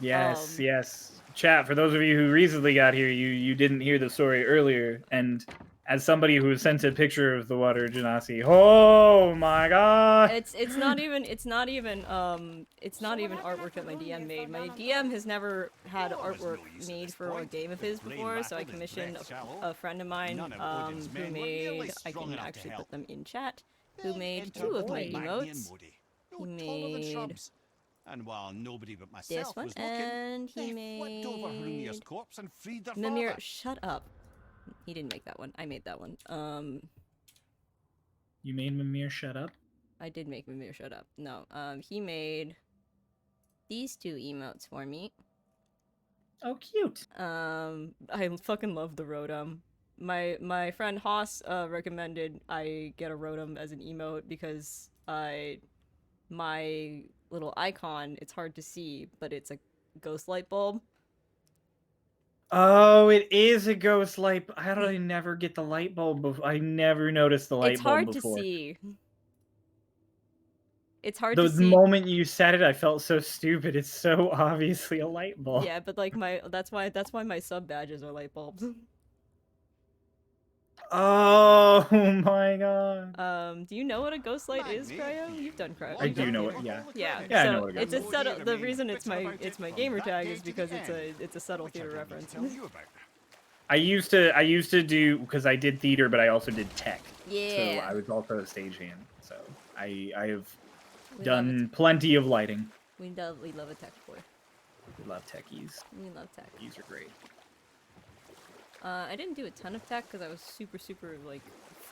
Yes, yes. Chat, for those of you who recently got here, you didn't hear the story earlier, and as somebody who sent a picture of the water genasi, oh my god! It's not even artwork that my DM made. My DM has never had artwork made for a game of his before, so I commissioned a friend of mine who made, I can actually put them in chat, who made 2 of my emotes. He made and while nobody but this myself one, was looking, and he they flipped over Hrunia's made corpse and freed their Mimir. father. Shut up. He didn't make that one. I made that one. You made Mimir shut up? I did make Mimir shut up. No, he made these 2 emotes for me. Oh, cute. I fucking love the Rotom. My friend Haas recommended I get a Rotom as an emote because my little icon, it's hard to see, but it's a ghost light bulb. Oh, it is a ghost light. How did I never get the light bulb before? I never noticed the light It's bulb hard before. to see. It's hard The to see. moment you said it, I felt so stupid. It's so obviously a light bulb. Yeah, but like that's why my sub badges are light bulbs. Oh my god. Do you know what a ghost light is, Cryo? You've done Cryo. I do know it, yeah. Yeah, Yeah, I so know what a it's ghost a light subtle. The reason it's my gamer tag is because it's a subtle theater reference. I used to do, because I did theater, but I also did tech. Yeah. So I was also a stagehand. So I have We done plenty of lighting. We love a tech boy. We love techies. We love tech. Techies are great. I didn't do a ton of tech because I was super like,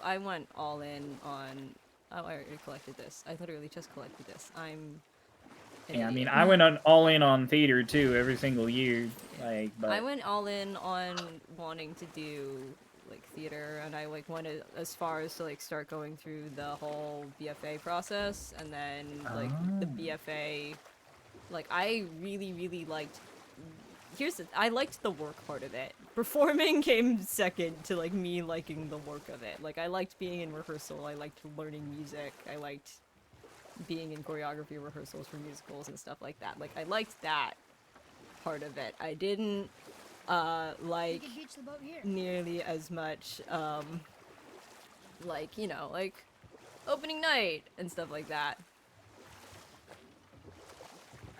I went all in on. Oh, I already collected this. I literally just collected this. I'm. Yeah, I mean, I went all in on theater too every single year. Like, but I went all in on wanting to do like theater, and I like went as far as to like start going through the whole BFA process, and then like the BFA. Like I really liked. I liked the work part of it. Performing came second to like me liking the work of it. Like I liked being in rehearsal. I liked learning music. I liked being in choreography rehearsals for musicals and stuff like that. Like I liked that part of it. I didn't like You can beach the boat here. nearly as much like, you know, like opening night and stuff like that.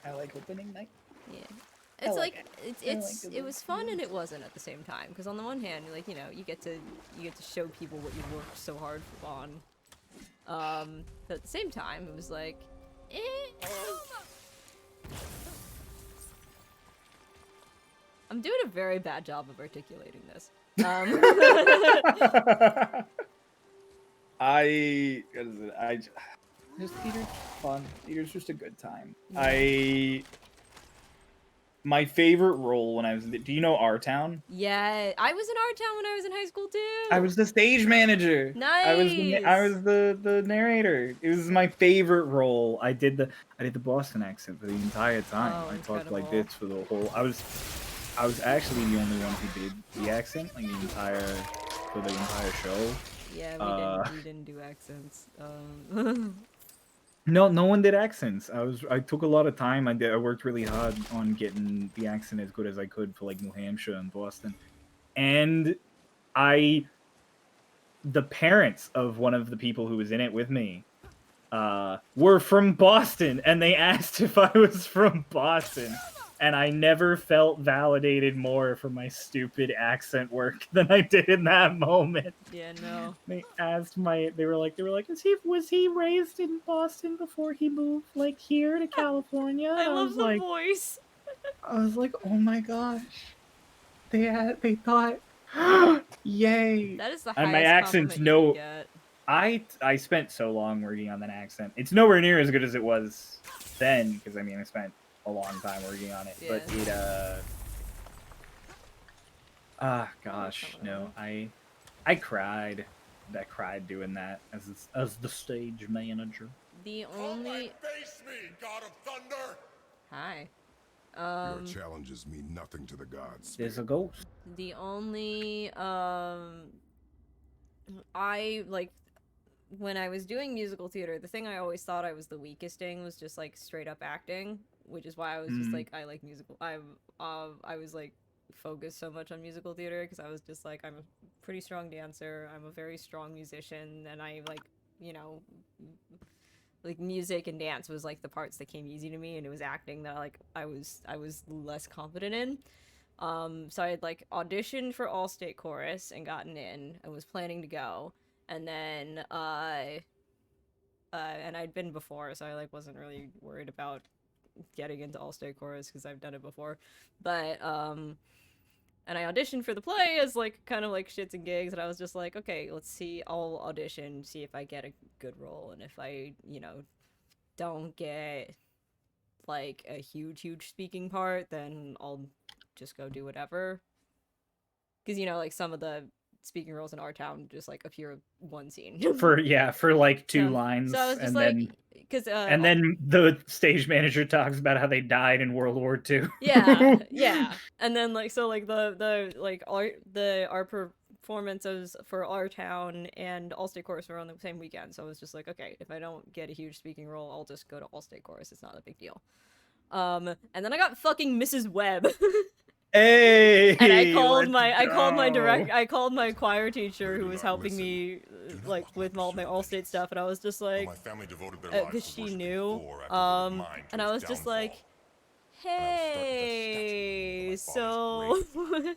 I like opening night. Yeah. It's like it was fun and it wasn't at the same time, because on the one hand, like, you know, you get to show people what you worked so hard on. But at the same time, it was like, I'm doing a very bad job of articulating this. Just theater's fun. Theater's just a good time. Yeah. My favorite role when I was, do you know Our Town? Yeah, I was in Our Town when I was in high school too. I was the stage manager. Nice. I was the narrator. It was my favorite role. I did the Boston accent for the entire time. Oh, I talked like incredible. this for the whole. I was actually the only one who did the accent like for the entire show. Yeah, we didn't do accents. No one did accents. I took a lot of time. I worked really hard on getting the accent as good as I could for like New Hampshire and Boston. And the parents of one of the people who was in it with me were from Boston, and they asked if I was from Boston. And I never felt validated more for my stupid accent work than I did in that moment. Yeah, no. They were like, was he raised in Boston before he moved like here to California? I love was the like, voice. I was like, oh my gosh. They thought, yay. That is the highest And my accent's compliment you can get. I spent so long working on that accent. It's nowhere near as good as it was then, because I mean I spent a long time working on it. Yeah. But it gosh, no. I cried. I cried doing that as the stage manager. The only Face me, God of Thunder! Hi. Your challenges mean nothing to the gods. There's a ghost. The only I like when I was doing musical theater, the thing I always thought I was the weakest in was just like straight up acting, which is why I was just like I like musical. I was like focused so much on musical theater because I was just like I'm a pretty strong dancer, I'm a very strong musician, and I like, you know, like music and dance was like the parts that came easy to me, and it was acting that like I was less confident in. So I had like auditioned for All-State Chorus and gotten in and was planning to go, and then and I'd been before, so I like wasn't really worried about getting into All-State Chorus because I've done it before. But and I auditioned for the play as like kind of like shits and gigs, and I was just like, okay, let's see, I'll audition, see if I get a good role, and if I, you know, don't get like a huge speaking part, then I'll just go do whatever. Because, you know, like some of the speaking roles in Our Town just like appear one scene for like two lines, so I was just and like, then because and then the stage manager talks about how they died in World War II. yeah, and then like so like our performances for Our Town and All-State Chorus were on the same weekend, so I was just like, okay, if I don't get a huge speaking role, I'll just go to All-State Chorus. It's not a big deal. And then I got fucking Mrs. Webb. Hey. And I called let's I go. called my choir teacher who Do was not helping listen. me Do not like walk with on all my certain Allstate edges. stuff, and I was just While like, my family devoted their lives because to she worshiping knew, Thor after devoting mine to and I his was just downfall. like, And I was stuck with that statue over hey, my so father's grave.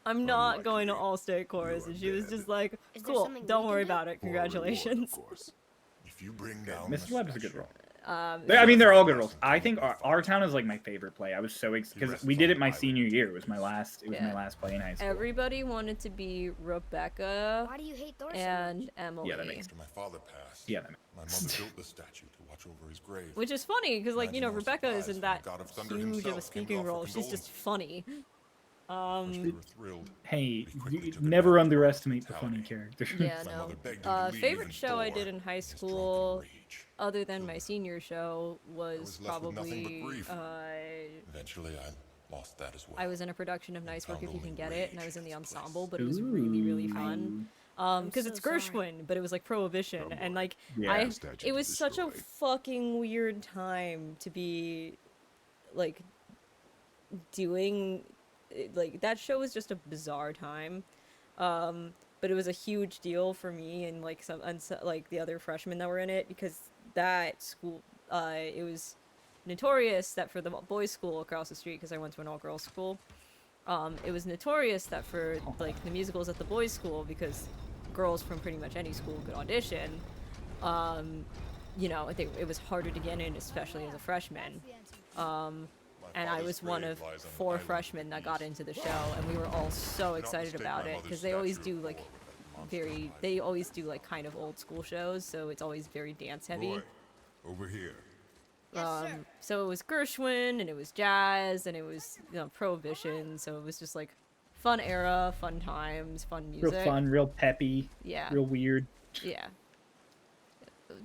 I'm not going to Unlikely. Allstate chorus, You and are she was dead. just like, Is there cool, something don't we worry can do? about it, For a reward, congratulations. of course. If you bring down Mrs. the Webb is a good statue, role. I Yeah. mean, they're all good Blessing roles. I from think my our father. town is like my favorite play. I was so He because rests we on did an it my island. senior year. It was my last. It was my Yeah. last play in high school. Everybody wanted to be Rebecca Why do you hate Thor so and much? Emily. Yeah, that makes After my father passed, Yeah, that my makes mother built the statue to watch over his grave. Which is funny because, like, you know, Imagine our Rebecca surprise isn't when that the God of Thunder huge of a himself came to speaking offer role. She's just condolences. funny. First we were thrilled. Hey, but he quickly you took never advantage of our underestimate the funny hospitality. character. Yeah, My no. mother begged him to leave, Favorite and show I Thor, did in high in his drunken school, rage, other than killed my her. senior show, was was left with nothing but probably grief. Eventually, I lost that as well. I was in a production of Nice Work found If You only Can Get It, and I rage was in the in its place. ensemble, but it was really fun. Because so it's sorry. Gershwin, but it was like Prohibition, Don't and worry. like Yeah. Statue it to was such a destroy. fucking weird time to be like doing like that show was just a bizarre time. But it was a huge deal for me and like like the other freshmen that were in it, because that school it was notorious that for the boys school across the street, because I went to an all-girls school, it was notorious that for like the musicals at the boys school, because girls from pretty much any school could audition, you know, it was harder to get in, especially as a freshman. And I was one of 4 freshmen that got into the show, and we were all so excited about it, because they always do like they always do like kind of old school shows, so it's always very dance heavy. Roy, over here. Yes, sir. So it was Gershwin, and it was jazz, and it was, you know, Prohibition, so it was just like fun era, fun times, fun music. Real fun, real peppy, Yeah. real weird. Yeah.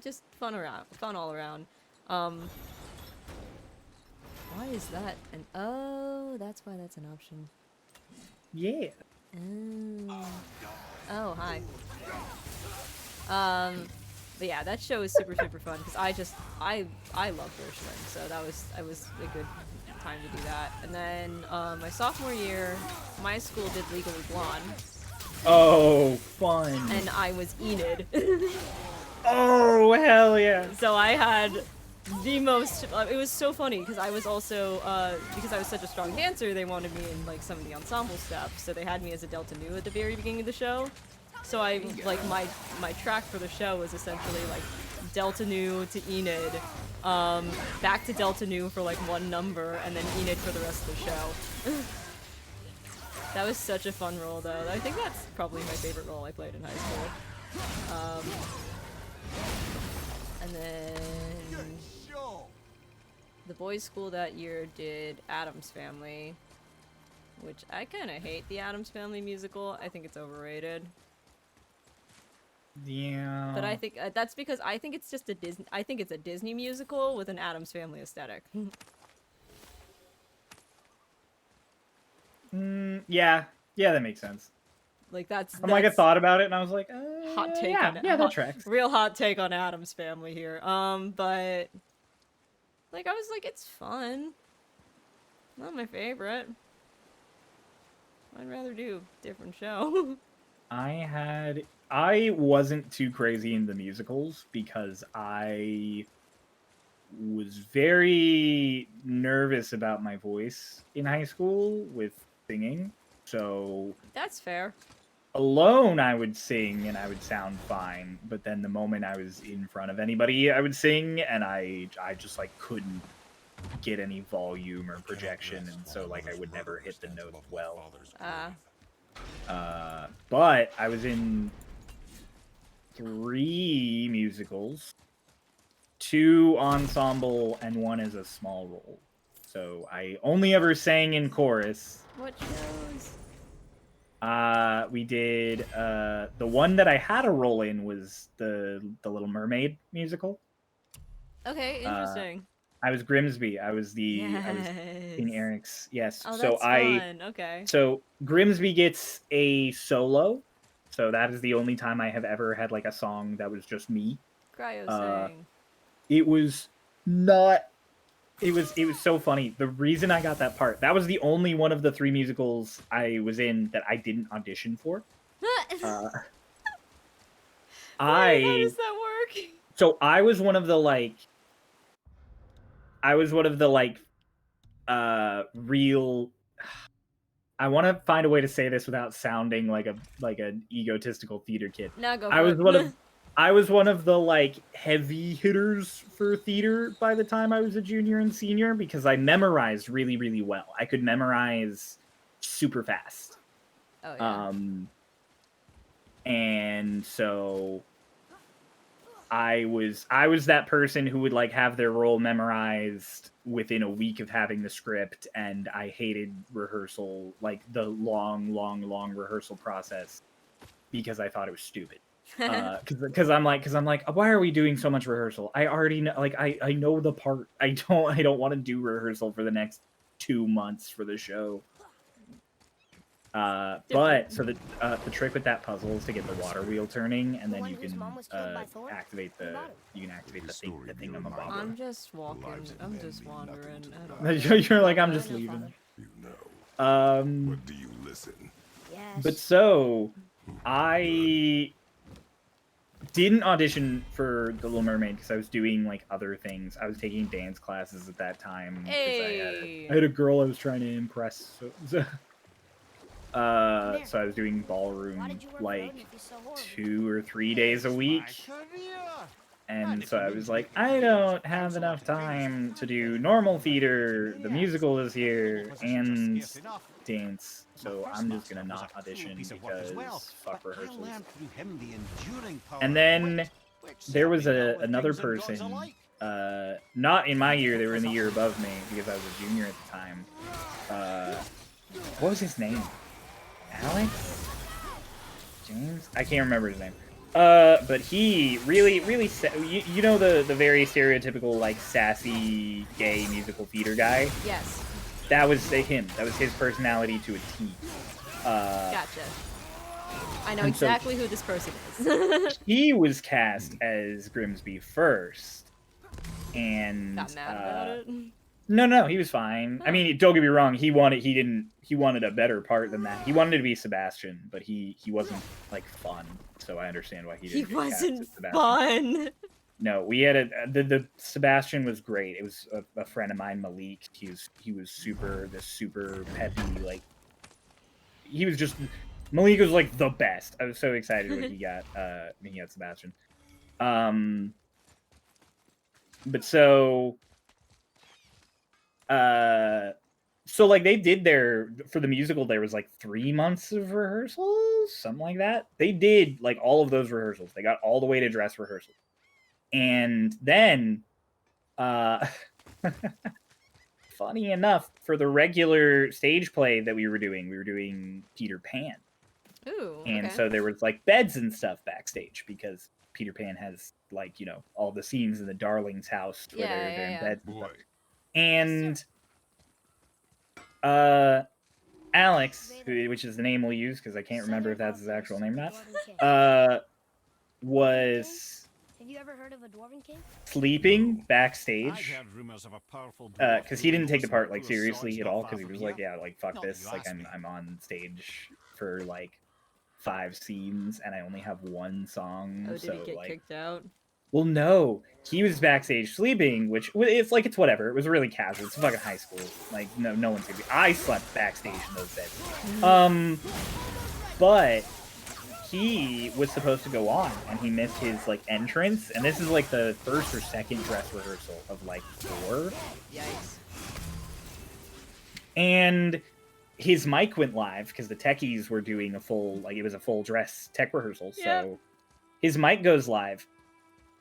Just fun all around. Why is that oh, that's why that's an option. Yeah. Oh, hi. But yeah, that show is super fun, because I love Gershwin, so it was a good time to do that. And then my sophomore year, my school did Legally Blonde, Oh, fun. and I was Enid. Oh, hell yeah. So I had the most. It was so funny because I was also because I was such a strong dancer. They wanted me in like some of the ensemble stuff, so they had me as a Delta Nu at the very beginning of the show. So I like my track for the show was essentially like Delta Nu to Enid, back to Delta Nu for like one number, and then Enid for the rest of the show. That was such a fun role, though. I think that's probably my favorite role I played in high school. And then the boys' school that year did Addams Family, which I kind of hate the Addams Family musical. I think it's overrated. Yeah. But I think that's because I think it's just a Disney. I think it's a Disney musical with an Addams Family aesthetic. Yeah, that makes sense. Like that's. I thought about it and I was like, hot take yeah, on yeah, that tracks. Real hot take on Addams Family here. But like I was like, it's fun. Not my favorite. I'd rather do a different show. I wasn't too crazy into musicals because I was very nervous about my voice in high school with singing. So That's fair. alone I would sing and I would sound fine, but then the moment I was in front of anybody I would sing, and I just like couldn't get any volume or projection, and so like I would never hit the note well. But I was in 3 musicals, 2 ensemble, and 1 as a small role. So I only ever sang in chorus. What shows? We did the one that I had a role in was the Little Mermaid musical. Okay, interesting. I was Grimsby. I was King Eric's. Yes. Oh, so that's fun. Okay. So Grimsby gets a solo. So that is the only time I have ever had like a song that was just me. Cryo sang. It was not It was so funny. The reason I got that part, that was the only one of the 3 musicals I was in that I didn't audition for. How I does that work? so I was one of the real. I want to find a way to say this without sounding like an egotistical theater kid. No, go for I was it. one of the heavy hitters for theater by the time I was a junior and senior because I memorized really, really well. I could memorize super fast. Oh yeah. And so I was that person who would have their role memorized within a week of having the script, and I hated rehearsal, the long rehearsal process, because I thought it was stupid. Because I'm like, why are we doing so much rehearsal? I already know, I know the part. I don't want to do rehearsal for the next 2 months for the show. But so the trick with that puzzle is to get the water wheel turning, and then you can activate the thing on the bottom. I'm just walking. I'm just wandering. I don't You're like, I'm just leaving. You know. But But do you listen? Yes. so I didn't audition for The Little Mermaid because I was doing other things. I was taking dance classes at that time. 'Cause Hey. I had a girl I was trying to impress. So I was doing ballroom Why did you work for Odin if he's so horrible? 2 or 3 days a week. My career. And so I was like, I don't have enough time to do normal theater. The musical is here and dance. So I'm just gonna not audition because fuck rehearsals. And then there was another person, not in my year, they were in the year above me because I was a junior at the time. What was his name? Alex? James? I can't remember his name. But he really, you know the very stereotypical sassy gay musical theater guy? Yes. That was him. That was his personality to a T. Gotcha. I know and so- exactly who this person is. He was cast as Grimsby first, and Got mad about it. No, he was fine. I mean, don't get me wrong. He wanted a better part than that. He wanted to be Sebastian, but he wasn't fun. So I understand why he didn't. He get cast wasn't as Sebastian. fun. No, we had the Sebastian was great. It was a friend of mine, Malik. He was super peppy. He was just Malik was the best. I was so excited when he got Sebastian. But so they did for the musical, there was 3 months of rehearsals, something like that. They did all of those rehearsals. They got all the way to dress rehearsal. And then funny enough, for the regular stage play that we were doing Peter Pan. Ooh. And okay. so there was beds and stuff backstage because Peter Pan has all the scenes in the Darling's house where they're in beds and Boy. stuff. And Alex, which is the name we'll use because I can't remember if that's his actual name or not, was Have you ever heard of a Dwarven King? sleeping backstage because he didn't take the part seriously at all because he was fuck this, I'm on stage for 5 scenes and I only have 1 song. Oh, did so he get kicked out? well, no, he was backstage sleeping, which it's whatever. It was really casual. It's fucking high school. No one's gonna be. I slept backstage in those beds. But he was supposed to go on, and he missed his entrance. And this is the first or second dress rehearsal of 4. Yikes. And his mic went live because the techies were doing a full it was a full dress tech rehearsal. Yep. So his mic goes live.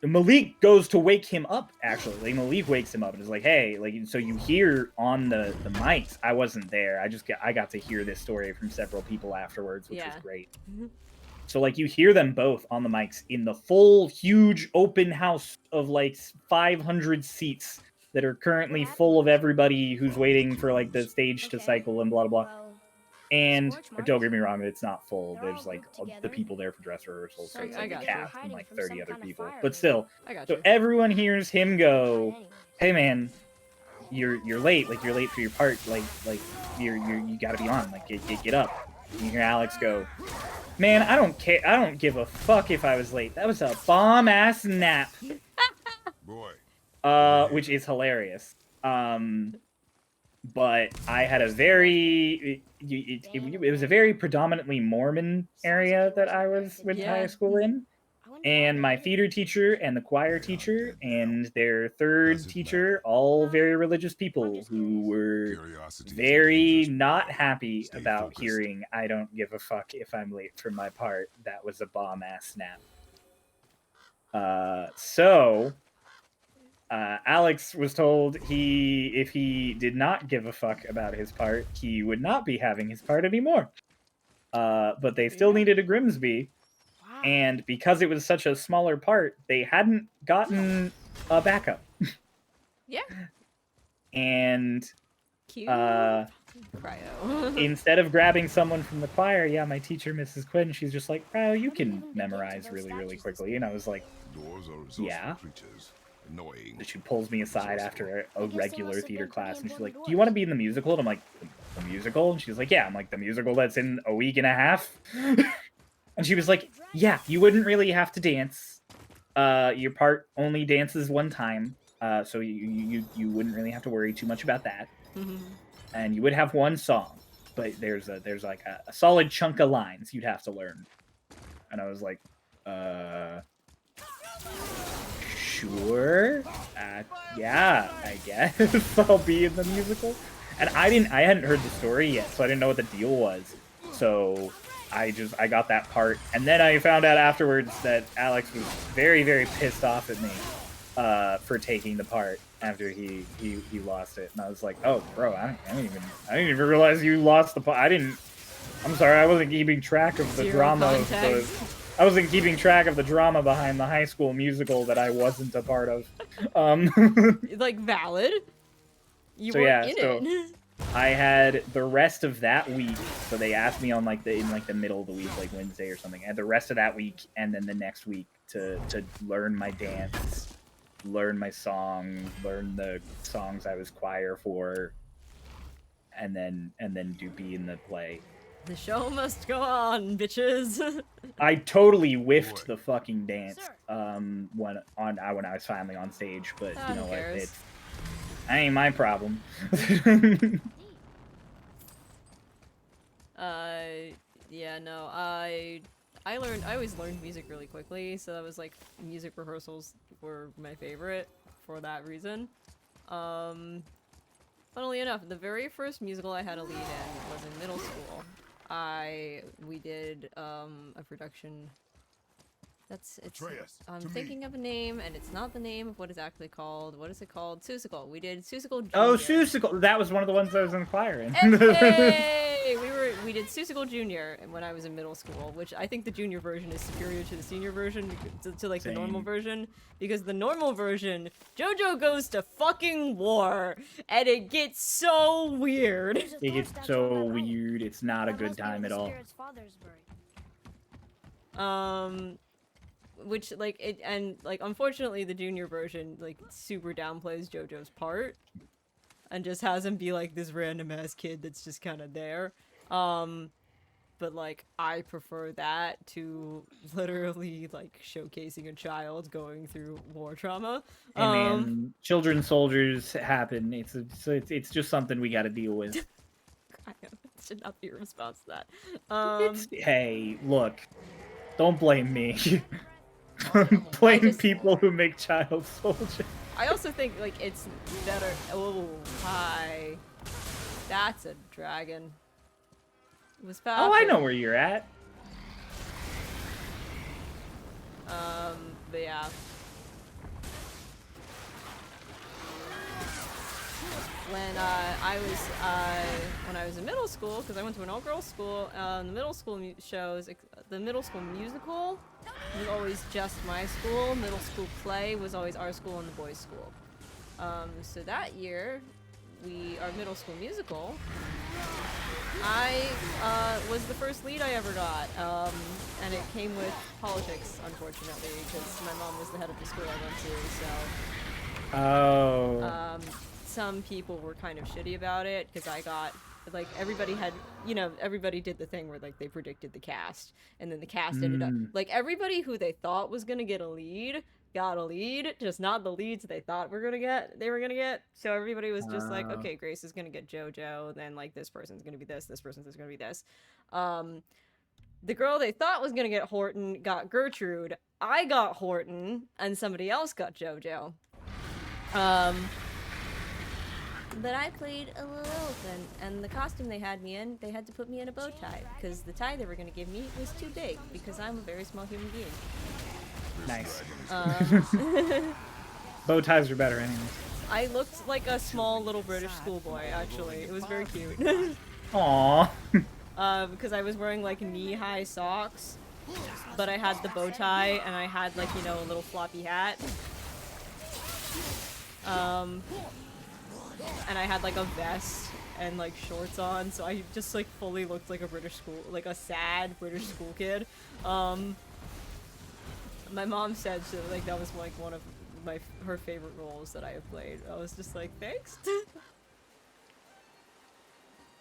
Malik goes to wake him up, actually. Malik wakes him up and is like, hey, so you hear on the mics, I wasn't there. I got to hear this story from several people afterwards, which was great. So you hear them both on the mics in the full huge open house of 500 seats that are currently full of everybody who's waiting for the stage to cycle and blah blah blah. And don't get me wrong, it's not full. There's the people there for dress rehearsals, so it's I got you. cast and 30 other people. But still, I got so you. everyone hears him go, "Hey man, you're late. Like, you're late for your part. Like you gotta be on. Like, get up. And you hear Alex go, man, I don't care. I don't give a fuck if I was late. That was a bomb-ass nap. Boy. Which is hilarious. But I had a very, it was a very predominantly Mormon area that I went to high school in. And my theater teacher and the choir teacher and their third teacher, all very religious people who were very not happy about hearing I don't give a fuck if I'm late for my part. That was a bomb-ass snap. Alex was told if he did not give a fuck about his part, he would not be having his part anymore. But they still needed a Grimsby. And because it was such a smaller part, they hadn't gotten a backup. Yeah. And Cute. Cryo. Instead of grabbing someone from the choir, yeah, my teacher, Mrs. Quinn, she's just like, Cryo, you can memorize really, really quickly. And I was like, yeah. Annoying. She pulls me aside after a regular theater class, and she's like, do you want to be in the musical? And I'm like, the musical? And she's like, yeah. I'm like, the musical that's in a week and a half? And she was like, yeah, you wouldn't really have to dance. Your part only dances one time, so you wouldn't really have to worry too much about that. And you would have one song, but there's like a solid chunk of lines you'd have to learn. And I was like, sure, yeah, I guess I'll be in the musical. And I hadn't heard the story yet, so I didn't know what the deal was. So I got that part, and then I found out afterwards that Alex was very, very pissed off at me for taking the part after he lost it, and I was like, oh, bro, I didn't even realize you lost the part. I'm sorry, I wasn't keeping track of the drama. I wasn't keeping track of the drama behind the High School Musical that I wasn't a part of. Like, valid. You so weren't yeah, in it. I had the rest of that week. So they asked me on in the middle of the week, like Wednesday or something. I had the rest of that week and then the next week to learn my dance, learn my song, learn the songs I was choir for, and then be in the play. The show must go on, bitches. I totally whiffed the fucking dance when I was finally on stage, but you know what? That ain't my problem. Yeah, no, I always learned music really quickly, so that was like, music rehearsals were my favorite for that reason. Funnily enough, the very first musical I had a lead in was in middle school. We did, a production I'm thinking of a name, and it's not the name of what it's actually called. What is it called? Seussical. We did Seussical Junior. Oh, Seussical! That was one of the ones I was in the choir in. Hey! We did Seussical Junior when I was in middle school, which I think the junior version is superior to the senior version, to like the normal version, because the normal version, JoJo goes to fucking war, and it gets so weird. It gets so weird. It's not a good time at all. Which, like, unfortunately, the junior version, like, super downplays JoJo's part, and just has him be, like, this random-ass kid that's just kind of there. But, like, I prefer that to literally, like, showcasing a child going through war trauma. Hey, man, children soldiers happen. It's just something we gotta deal with. It should not be a response to that. Hey, look. Don't blame me. Blame people who make child soldiers. I also think, like, it's better. Oh, hi. That's a dragon. It was fast. Oh, I know where you're at. But yeah. When I was in middle school, because I went to an all-girls school, the middle school the middle school musical was always just my school. Middle school play was always our school and the boys' school. So that year, our middle school musical, I was the first lead I ever got, and it came with politics, unfortunately, because my mom was the head of the school I went to. So. Oh. some people were kind of shitty about it because I got like everybody had, everybody did the thing where like they predicted the cast, and then the cast ended up like everybody who they thought was gonna get a lead got a lead, just not the leads they thought were gonna get. So everybody was just like, okay, Grace is gonna get JoJo, then like this person's gonna be this person's gonna be this. The girl they thought was gonna get Horton got Gertrude. I got Horton, and somebody else got JoJo. But I played a little elephant, and the costume they had me in, they had to put me in a bow tie, because the tie they were going to give me was too big, because I'm a very small human being. Nice. Bow ties are better anyways. I looked like a small little British schoolboy, actually. It was very cute. Aww. Because I was wearing, like, knee-high socks, but I had the bow tie, and I had, like, a little floppy hat. And I had like a vest and like shorts on, so I just like fully looked like a sad British school kid. My mom said like that was like one of her favorite roles that I have played. I was just like, thanks.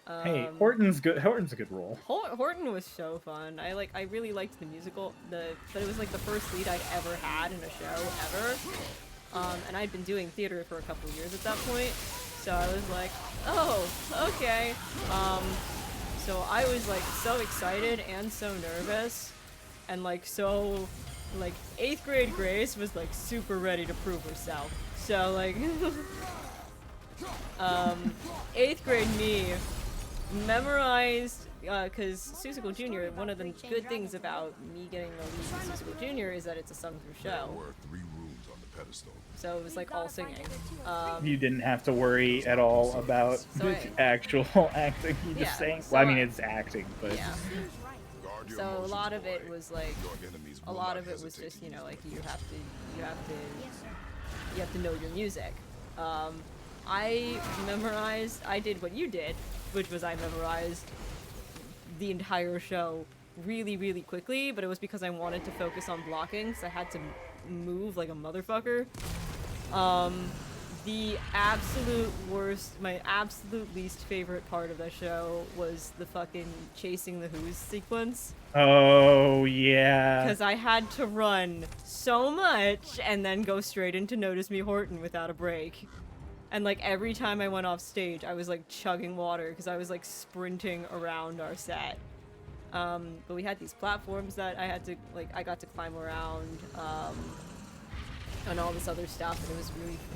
Hey, Horton's good. Horton's a good role. Horton was so fun. I really liked the musical. But it was like the first lead I'd ever had in a show ever. And I'd been doing theater for a couple years at that point, so I was like, oh, okay. So I was like so excited and so nervous, and like so, like 8th grade Grace was like super ready to prove herself. So like, 8th grade me memorized, because Seussical Jr., one of the good things about me getting the lead in Seussical Jr. is that it's a sung-through show. There were 3 rooms on the pedestal. So it was like all singing. You didn't have to worry at all about the actual acting. You just sang. Well, I mean, it's acting, but yeah. So a lot of it was like, just like you have to know your music. I did what you did, which was I memorized the entire show really, really quickly, but it was because I wanted to focus on blocking, so I had to move like a motherfucker. The absolute worst, my absolute least favorite part of the show was the fucking chasing the Who's sequence. Oh, yeah. Because I had to run so much and then go straight into Notice Me Horton without a break. And like every time I went off stage, I was like chugging water because I was like sprinting around our set. But we had these platforms that I got to climb around, and all this other stuff, and it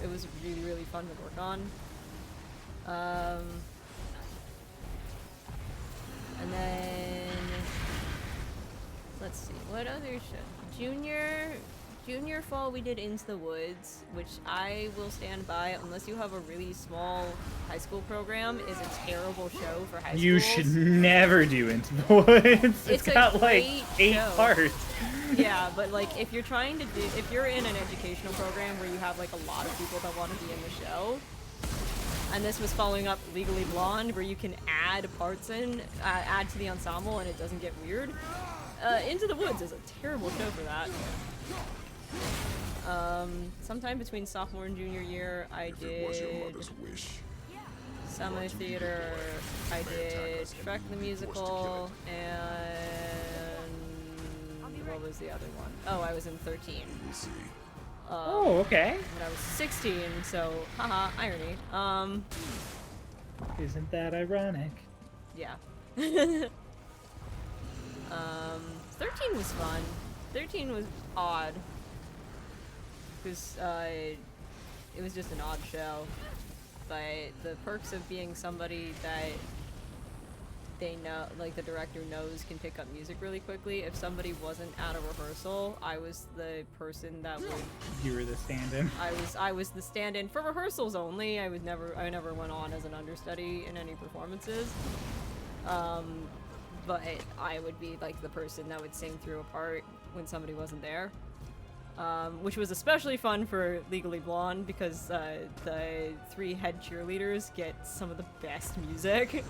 was really, really fun to work on. And then, let's see, what other show? Junior fall we did Into the Woods, which I will stand by, unless you have a really small high school program, is a terrible show for high schools. You should never do Into the Woods. It's got like 8 parts. Yeah, but like if you're in an educational program where you have like a lot of people that want to be in the show, and this was following up Legally Blonde, where you can add parts add to the ensemble and it doesn't get weird. Into the Woods is a terrible show for that. Sometime between sophomore and junior year, I did summer theater, I did Shrek the Musical, and what was the other one? Oh, I was in 13. Oh, okay. When I was 16, so haha, irony. Isn't that ironic? Yeah. 13 was fun. 13 was odd. Because it was just an odd show. But the perks of being somebody that they know, like the director knows can pick up music really quickly. If somebody wasn't at a rehearsal, I was the person that would... You were the stand-in? I was the stand-in for rehearsals only. I never went on as an understudy in any performances. But I would be like the person that would sing through a part when somebody wasn't there. Which was especially fun for Legally Blonde because the 3 head cheerleaders get some of the best music.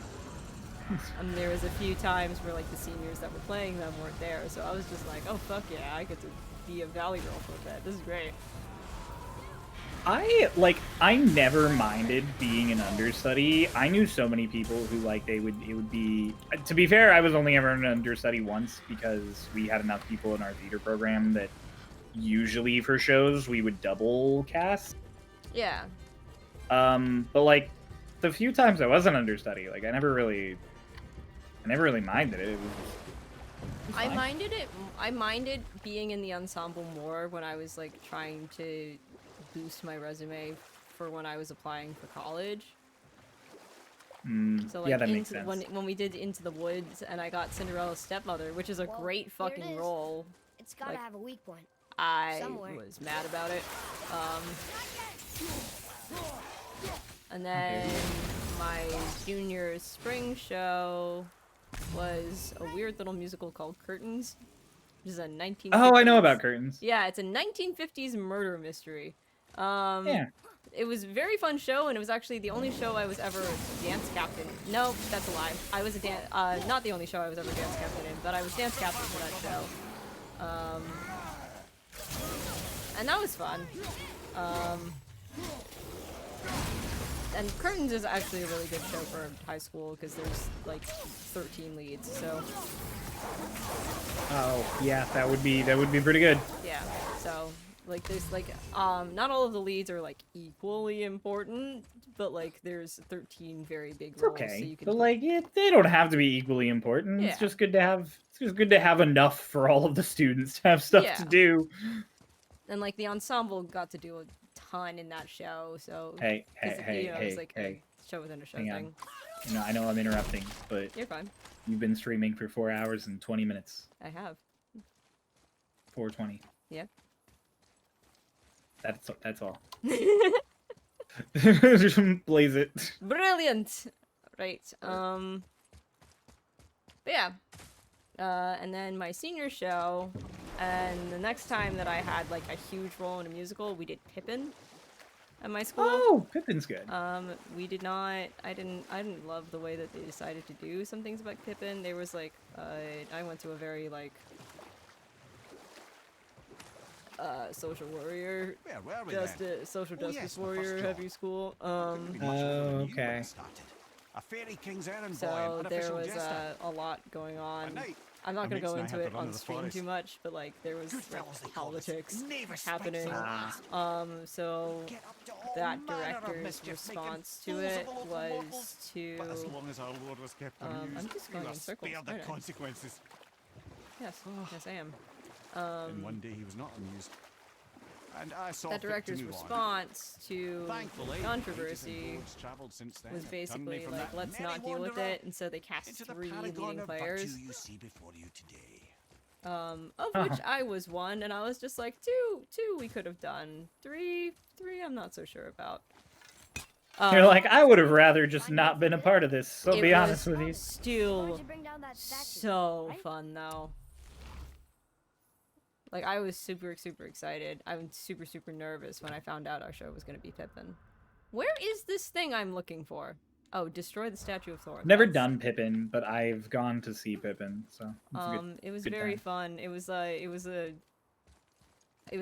And there was a few times where like the seniors that were playing them weren't there, so I was just like, oh fuck yeah, I get to be a Valley Girl for a bit. This is great. I never minded being an understudy. I knew so many people who like it would be. To be fair, I was only ever an understudy once because we had enough people in our theater program that usually for shows we would double cast. Yeah. But like the few times I was an understudy, like I never really minded it. It was I fine. minded it. I minded being in the ensemble more when I was like trying to boost my resume for when I was applying for college. So like yeah, that makes sense. when we did Into the Woods and I got Cinderella's stepmother, which is a great fucking role. It's gotta like, have a weak point. I Somewhere. was mad about it. And then my junior spring show was a weird little musical called Curtains, which is a 1950s... Oh, I know about Curtains. Yeah, it's a 1950s murder mystery. Yeah. It was a very fun show, and it was actually the only show I was ever dance captain. No, that's a lie. I was a not the only show I was ever dance captain in, but I was dance captain for that show. And that was fun. And Curtains is actually a really good show for high school because there's like 13 leads, so. Oh yeah, that would be pretty good. Yeah, so like there's like not all of the leads are like equally important, but like there's 13 very big roles. Okay, so you can but like they don't have to be equally important. Yeah. It's just good to have enough for all of the students to have stuff to do. And like the ensemble got to do a ton in that show, so Hey, it was like a show within a show thing. You know, I know I'm interrupting, but You're fine. You've been streaming for 4 hours and 20 minutes. I have. 4:20. Yeah. That's all. Blaze it. Brilliant. Right. But yeah. And then my senior show, and the next time that I had like a huge role in a musical, we did Pippin at my school. Oh, Pippin's good. We did not. I didn't love the way that they decided to do some things about Pippin. There was like, I went to a very like social warrior, social justice warrior heavy school. Okay. A fairy king's errand boy, So an there official was jester. a lot going on. At night, I'm not gonna mates go and I into had to it run on in the stream forest. too much, but like there was Good fellows, they call us. politics Never spikes happening. the last. So Get up to all that manner of director's mischief, making response to fools it of the local was mortals. to But as long as our lord was kept amused, I'm just we going were in circles, spared the aren't I? consequences. yes, yes I am. And one day he was not amused. And I saw That fit to director's move on. response to Thankfully, the controversy ages and roads travelled since then was have turned me basically from like, that let's merry not deal with wanderer it, and so they cast into the 3 paragon leading of players. virtue you see before you today. Of which I was one, and I was just like, two we could have done. Three I'm not so sure about. You're like, I would have rather just not been a part of this, so be honest with you. Still so fun though. Like I was super excited. I was super nervous when I found out our show was gonna be Pippin. Where is this thing I'm looking for? Oh, destroy the Statue of Thor. Never done Pippin, but I've gone to see Pippin, so it's a good, it was good very time. fun. It was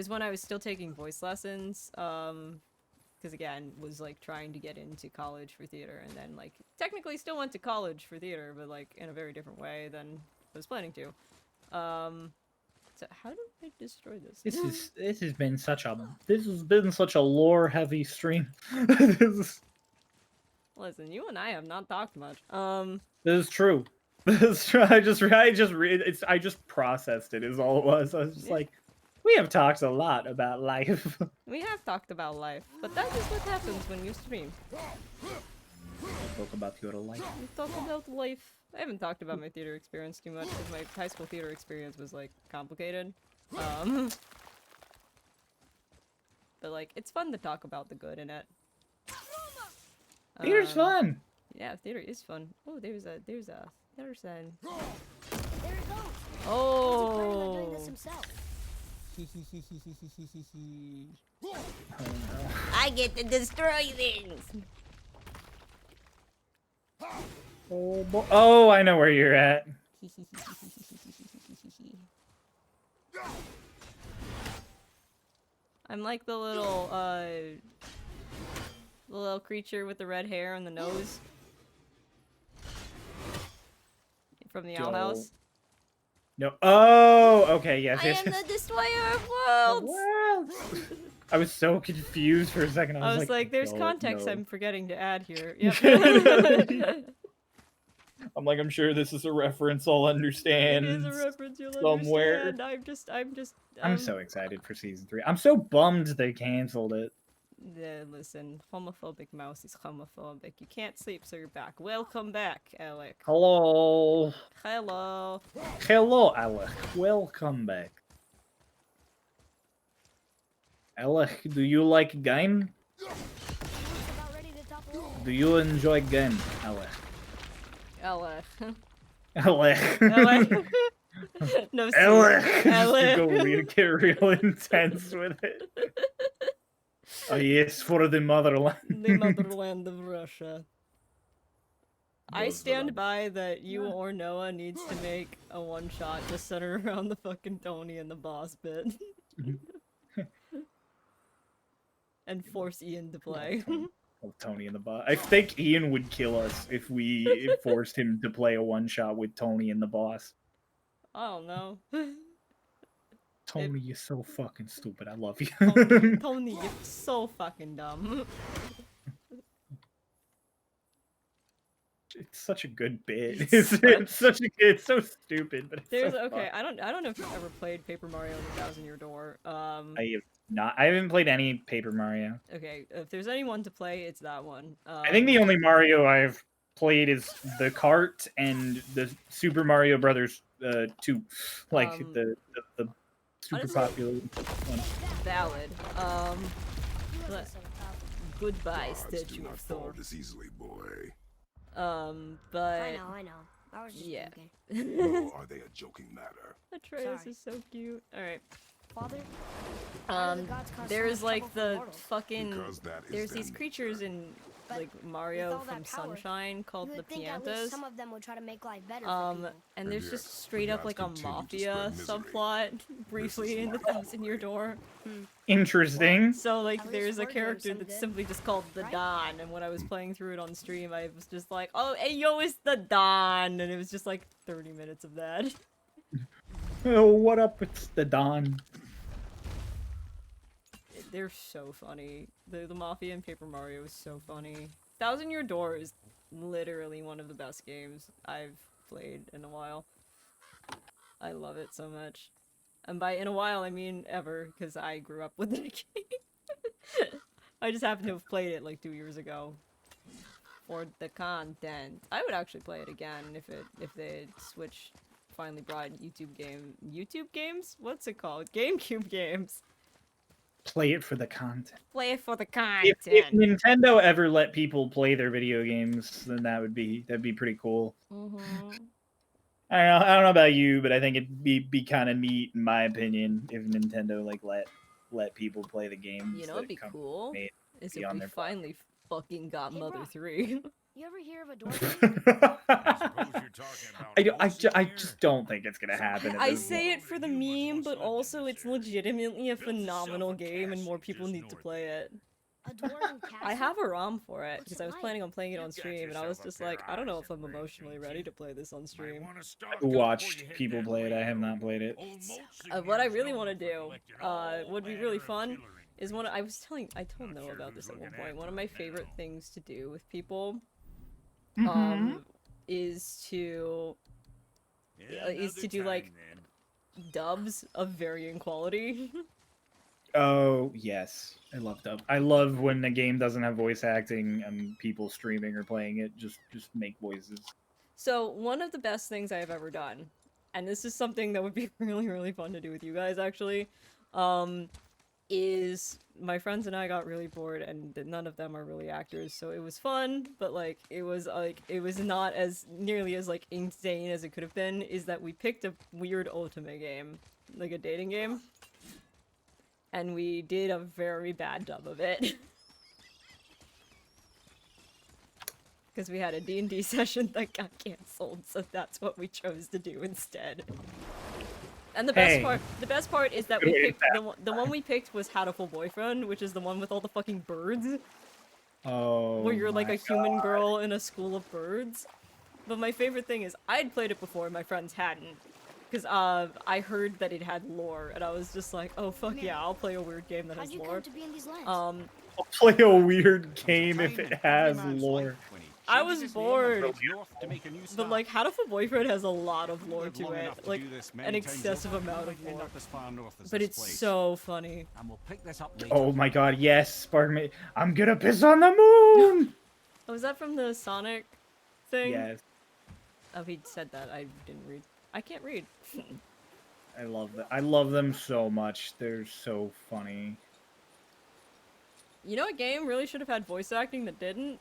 when I was still taking voice lessons, because again, was like trying to get into college for theater, and then like technically still went to college for theater, but like in a very different way than I was planning to. So how do I destroy this? This has been such a lore heavy stream. Listen, you and I have not talked much. This is true. This is true. I just processed it is all it was. I was just like, we have talked a lot about life. We have talked about life, but that is what happens when you stream. Talk about your life. We talk about life. I haven't talked about my theater experience too much because my high school theater experience was like complicated. But like it's fun to talk about the good in it. Theater's fun. Yeah, theater is fun. Oh, there's a theater sign. There it goes. Oh. Doing this himself. I get to destroy things. Oh, I know where you're at. I'm like the little creature with the red hair and the nose from the Owl House. No. Oh, okay. Yes. I Yes. am yes. the destroyer of worlds. Worlds. I was so confused for a second. I was like, there's "Don't context know." I'm forgetting to add here. Yep. I'm like, I'm sure this is a reference I'll It understand. is a reference you'll somewhere. understand. I'm so excited for season 3. I'm so bummed they canceled it. Yeah, listen, homophobic mouse is homophobic. You can't sleep, so you're back. Welcome back, Alec. Hello. Hello. Hello, Alec. Welcome back. Alec, do you like game? Everyone's about ready to topple over. Do you enjoy game, Alec? Alec. Alec. Alec. No, Alec. seriously. Just to Alec. go weird, get real intense with it. Oh yes, for the motherland. The motherland of Russia. I Those stand that by that you or Noah needs to make a one-shot just centered around the fucking Tony and the boss bit. And force Ian to play. Oh, Tony in the boss. I think Ian would kill us if we forced him to play a one-shot with Tony and the boss. I don't know. Tony, you're so fucking stupid. I love you. Tony, you're so fucking dumb. It's such a good bit. It's It's such a it's so stupid, but it's There's so okay. fun. I don't know if you've ever played Paper Mario and the Thousand Year Door. I haven't played any Paper Mario. Okay. If there's anyone to play, it's that one. I think the only Mario I've played is the Kart and the Super Mario Brothers 2, like the super honestly, popular one. valid. He wasn't Let- so tough. Goodbye, Gods do Statue not of fall Thor. this easily, boy. But I know. I was just yeah. joking. Nor are they a joking matter. Atreus Sorry. is so cute. All right. Father, why do the gods cause so There's much like trouble for the mortals? fucking. Because that is There's these their creatures nature. in But like with Mario all from that power, Sunshine called You the would think at least Piantas. some of them would try to make life better for people. And And there's yet, just straight the up like a gods continue to mafia spread misery. subplot briefly in the life, Thousand Year boy. Door. Interesting. So like At least there's a we're doing character some that's good, simply just called the right? Don, and when I was playing through it on stream, I was just like, oh, hey yo, it's the Don, and it was just like 30 minutes of that. Oh, what up? It's the Don. They're so funny. The Mafia and Paper Mario is so funny. Thousand Year Door is literally one of the best games I've played in a while. I love it so much. And by in a while, I mean ever, because I grew up with that game. I just happen to have played it like 2 years ago. For the content. I would actually play it again if they Switch finally brought YouTube games? What's it called? GameCube games. Play it for the content. Play it for the If content. Nintendo ever let people play their video games, then that'd be pretty cool. I don't know about you, but I think it'd be kind of neat, in my opinion, if Nintendo like let people play the games. You know, that it'd be come cool made is be if on we their finally fucking got Hey, Mother Rob. 3. You ever hear of a door thing? I just don't think it's gonna happen. at I this say it for the meme, but also it's legitimately a phenomenal game and more people need to play it. A dwarven castle? I have a ROM for it What's because it I was like? planning on playing it on You got stream, and I was yourself a just pair like, of I don't know eyes if I'm and brains, emotionally don't ready you? to play this on stream. I watched people play it. I have not played it. What I really want to do, would be really fun, is I told Noah about this at one point. One of my favorite things to do with people, is to do like dubs of varying quality. Oh yes, I love dub. I love when a game doesn't have voice acting and people streaming or playing it just make voices. So one of the best things I've ever done, and this is something that would be really, really fun to do with you guys actually, is my friends and I got really bored, and none of them are really actors, so it was fun, but like it was not as nearly as like insane as it could have been, is that we picked a weird otome game, like a dating game, and we did a very bad dub of it. Because we had a D&D session that got cancelled, so that's what we chose to do instead. And the best part is that we picked the one we picked was Hatoful Boyfriend, which is the one with all the fucking birds. Oh. Where you're like a human God. girl in a school of birds. But my favorite thing is I'd played it before, my friends hadn't. Because I heard that it had lore, and I was just like, oh fuck yeah, I'll play a weird game that has How'd you lore. come to be in these lands? I'll play a weird game if it has lore. I was bored, but like Hatoful Boyfriend has a lot of lore to it, like an excessive amount of lore. But it's so funny. Oh my god, yes, Sparkman. I'm gonna piss on the moon! Oh, is that from the Sonic thing? Yes. Oh, he said that. I didn't read. I can't read. I love that. I love them so much. They're so funny. You know what game really should have had voice acting that didn't?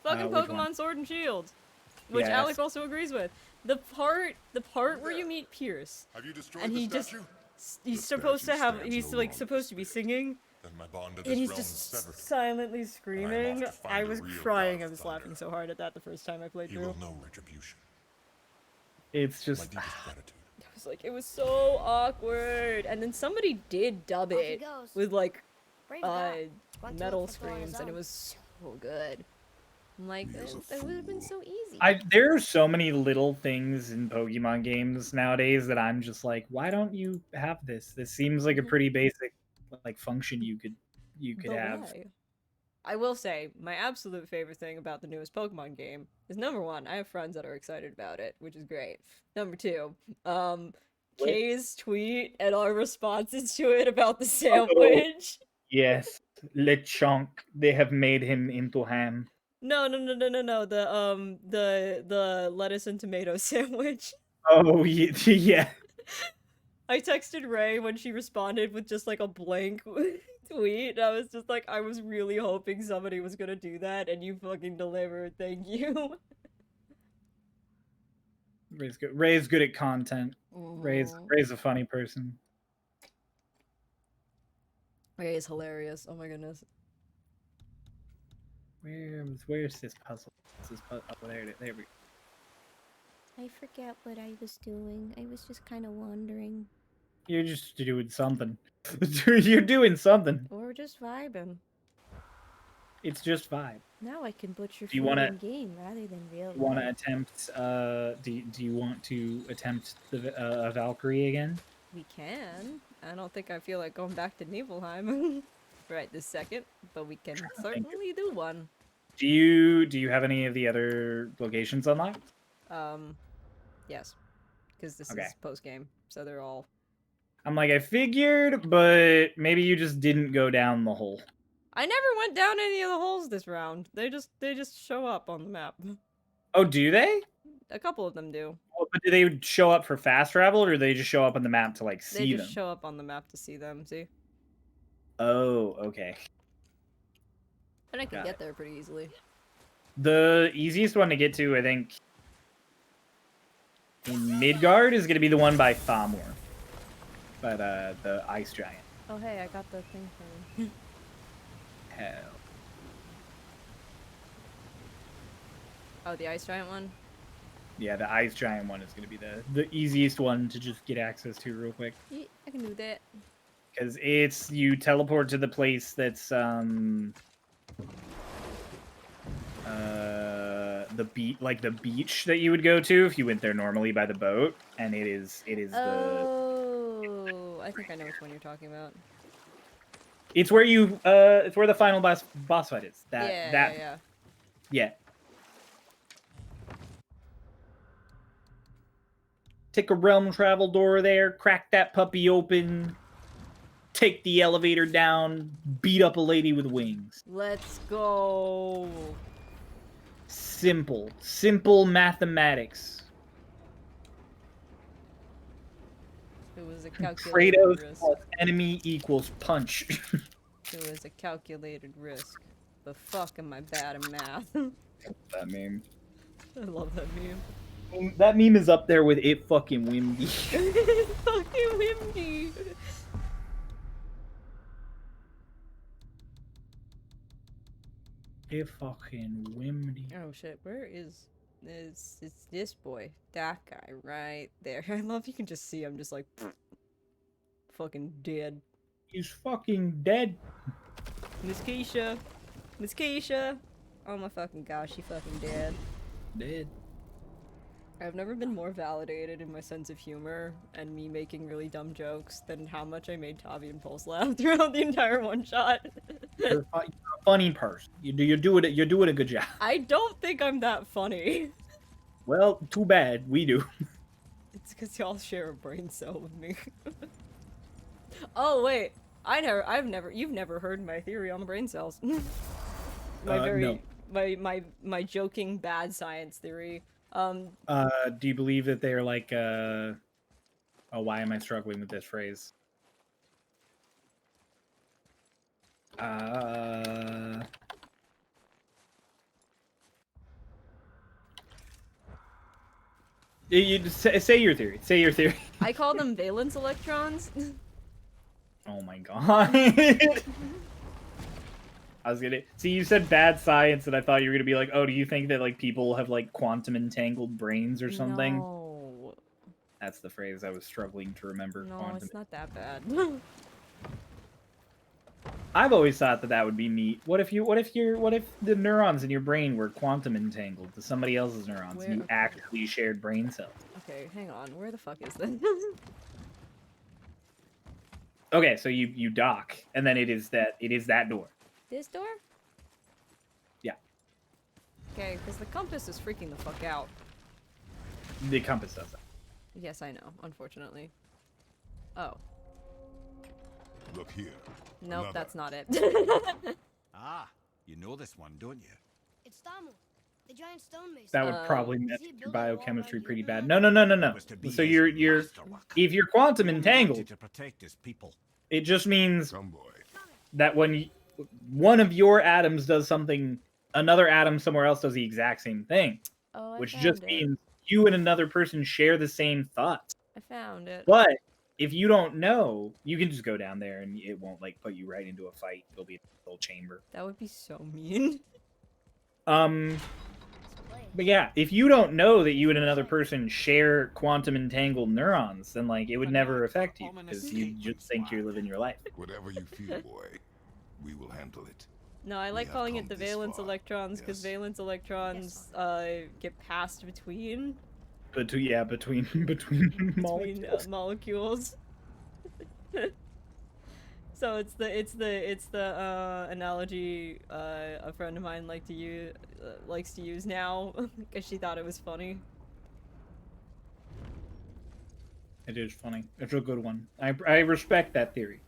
Fucking which Pokemon one? Sword and Shield. Which Yes. Alec also agrees with. The part where you meet Pierce, Have you destroyed and the he just statue? he's The supposed to statue have stands he's no like longer supposed to be singing, Then my bond of and this he's realm is just severed. silently screaming. to find I a was real crying. God I of was thunder. laughing so hard at that the first time I played He through. will know retribution. It's My just. deepest gratitude. I was like, it was so awkward. And then somebody did dub Off he it goes. with like Brave guy. Went to metal look for Thor on his screams, and it own. was so good. I'm like, He is a that would have been fool. so easy. There are so many little things in Pokemon games nowadays that I'm just like, why don't you have this? This seems like a pretty basic like function you could But have. why? I will say, my absolute favorite thing about the newest Pokemon game is number one, I have friends that are excited about it, which is great. Number two, Kay's tweet and our responses to it about the sandwich. Yes, Lechonk. They have made him into ham. No. The lettuce and tomato sandwich. Oh yeah. I texted Ray when she responded with just like a blank tweet. I was just like, I was really hoping somebody was gonna do that, and you fucking delivered. Thank you. Ray's good. Ray's good at content. Ray's a funny person. Ray is hilarious. Oh my goodness. Where's this puzzle? Oh, there it is. There we go. I forget what I was doing. I was just kind of wandering. You're just doing something. You're doing something. Or just vibing. It's just vibe. Now I can butcher Do you food wanna- in game rather than real You want to life. attempt? Do you want to attempt the a Valkyrie again? We can. I don't think I feel like going back to Nibelheim right this second, but we can certainly do one. Do you have any of the other locations unlocked? Yes. Because this Okay. is post-game, so they're all... I'm like, I figured, but maybe you just didn't go down the hole. I never went down any of the holes this round. They just show up on the map. Oh, do they? A couple of them do. Oh, but do they show up for fast travel, or do they just show up on the map to like They see just them? show up on the map to see them, see? Oh, okay. And I can Got get it. there pretty easily. The easiest one to get to, I think, in Midgard is going to be the one by Thamor. By the ice giant. Oh hey, I got the thing for you. Hell. Oh, the ice giant one? Yeah, the ice giant one is going to be the easiest one to just get access to real quick. Yeah, I can do that. Because it's, you teleport to the place that's, the beach that you would go to if you went there normally by the boat, and it is Oh, I think I know which one you're talking about. it's where you, it's where the final boss fight is. Yeah. Yeah. Take a realm travel door there, crack that puppy open, take the elevator down, beat up a lady with wings. Let's go. Simple mathematics. It was a calculated Kratos risk. plus enemy equals punch. It was a calculated risk. But fuck am I bad at math. That meme. I love that meme. That meme is up there with it fucking windy. It's fucking windy. It fucking windy. Oh shit, where is It's this boy. That guy right there. I love you can just see him just like fucking dead. He's fucking dead. Miss Keisha. Miss Keisha. Oh my fucking gosh, she fucking dead. Dead. I've never been more validated in my sense of humor and me making really dumb jokes than how much I made Tavi and Pulse laugh throughout the entire one shot. You're a funny person. You're doing a good job. I don't think I'm that funny. Well, too bad. We do. It's because y'all share a brain cell with me. Oh wait, you've never heard my theory on the brain cells. No. My joking bad science theory. Do you believe that they're like oh, why am I struggling with this phrase? You just say your theory. Say your theory. I call them valence electrons. Oh my god. I was gonna see you said bad science, and I thought you were gonna be like, oh, do you think that like people have like quantum entangled brains or something? No. That's the phrase I was struggling to remember. No, Quantum. it's not that bad. I've always thought that would be neat. What if the neurons in your brain were quantum entangled to somebody else's neurons Where- and you actually shared brain cells? Okay, hang on. Where the fuck is this? Okay, so you dock, and then it is that door. This door? Yeah. Okay, because the compass is freaking the fuck out. The compass does that. Yes, I know, unfortunately. Oh. Look here. Nope, Another. that's not it. Ah, you know this one, don't you? It's Thamel, the giant stonemason. That would Uh, probably is mess he with your building a wall biochemistry around pretty you, bad. man? No. Was to be So his you're masterwork. if you're quantum Only entangled, wanted to protect his people. it just means Come, boy. that when one of your atoms does something, another atom somewhere else does the exact same thing, Oh, I which found just it. means you and another person share the same thoughts. I found it. But if you don't know, you can just go down there and it won't like put you right into a fight. It'll be a little chamber. That would be so mean. But yeah, if you don't know that you and another person share quantum entangled neurons, then like it would never affect you because you just think you're living your life. Whatever you feel, boy, we will handle it. No, I like have calling come it the this valence far. electrons because Yes. valence electrons get passed between Between molecules. molecules. So it's the analogy a friend of mine likes to use now because she thought it was funny. It is funny. It's a good one. I respect that theory.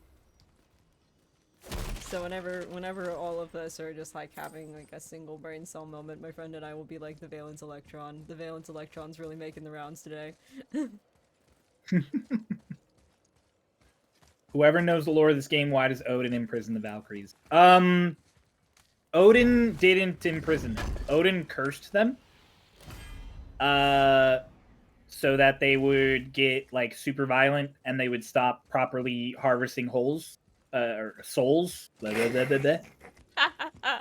So whenever all of us are just like having like a single brain cell moment, my friend and I will be like the valence electron. The valence electron's really making the rounds today. Whoever knows the lore of this game, why does Odin imprison the Valkyries? Odin didn't imprison them. Odin cursed them. So that they would get like super violent and they would stop properly harvesting or souls. Blah, blah, blah, blah, blah.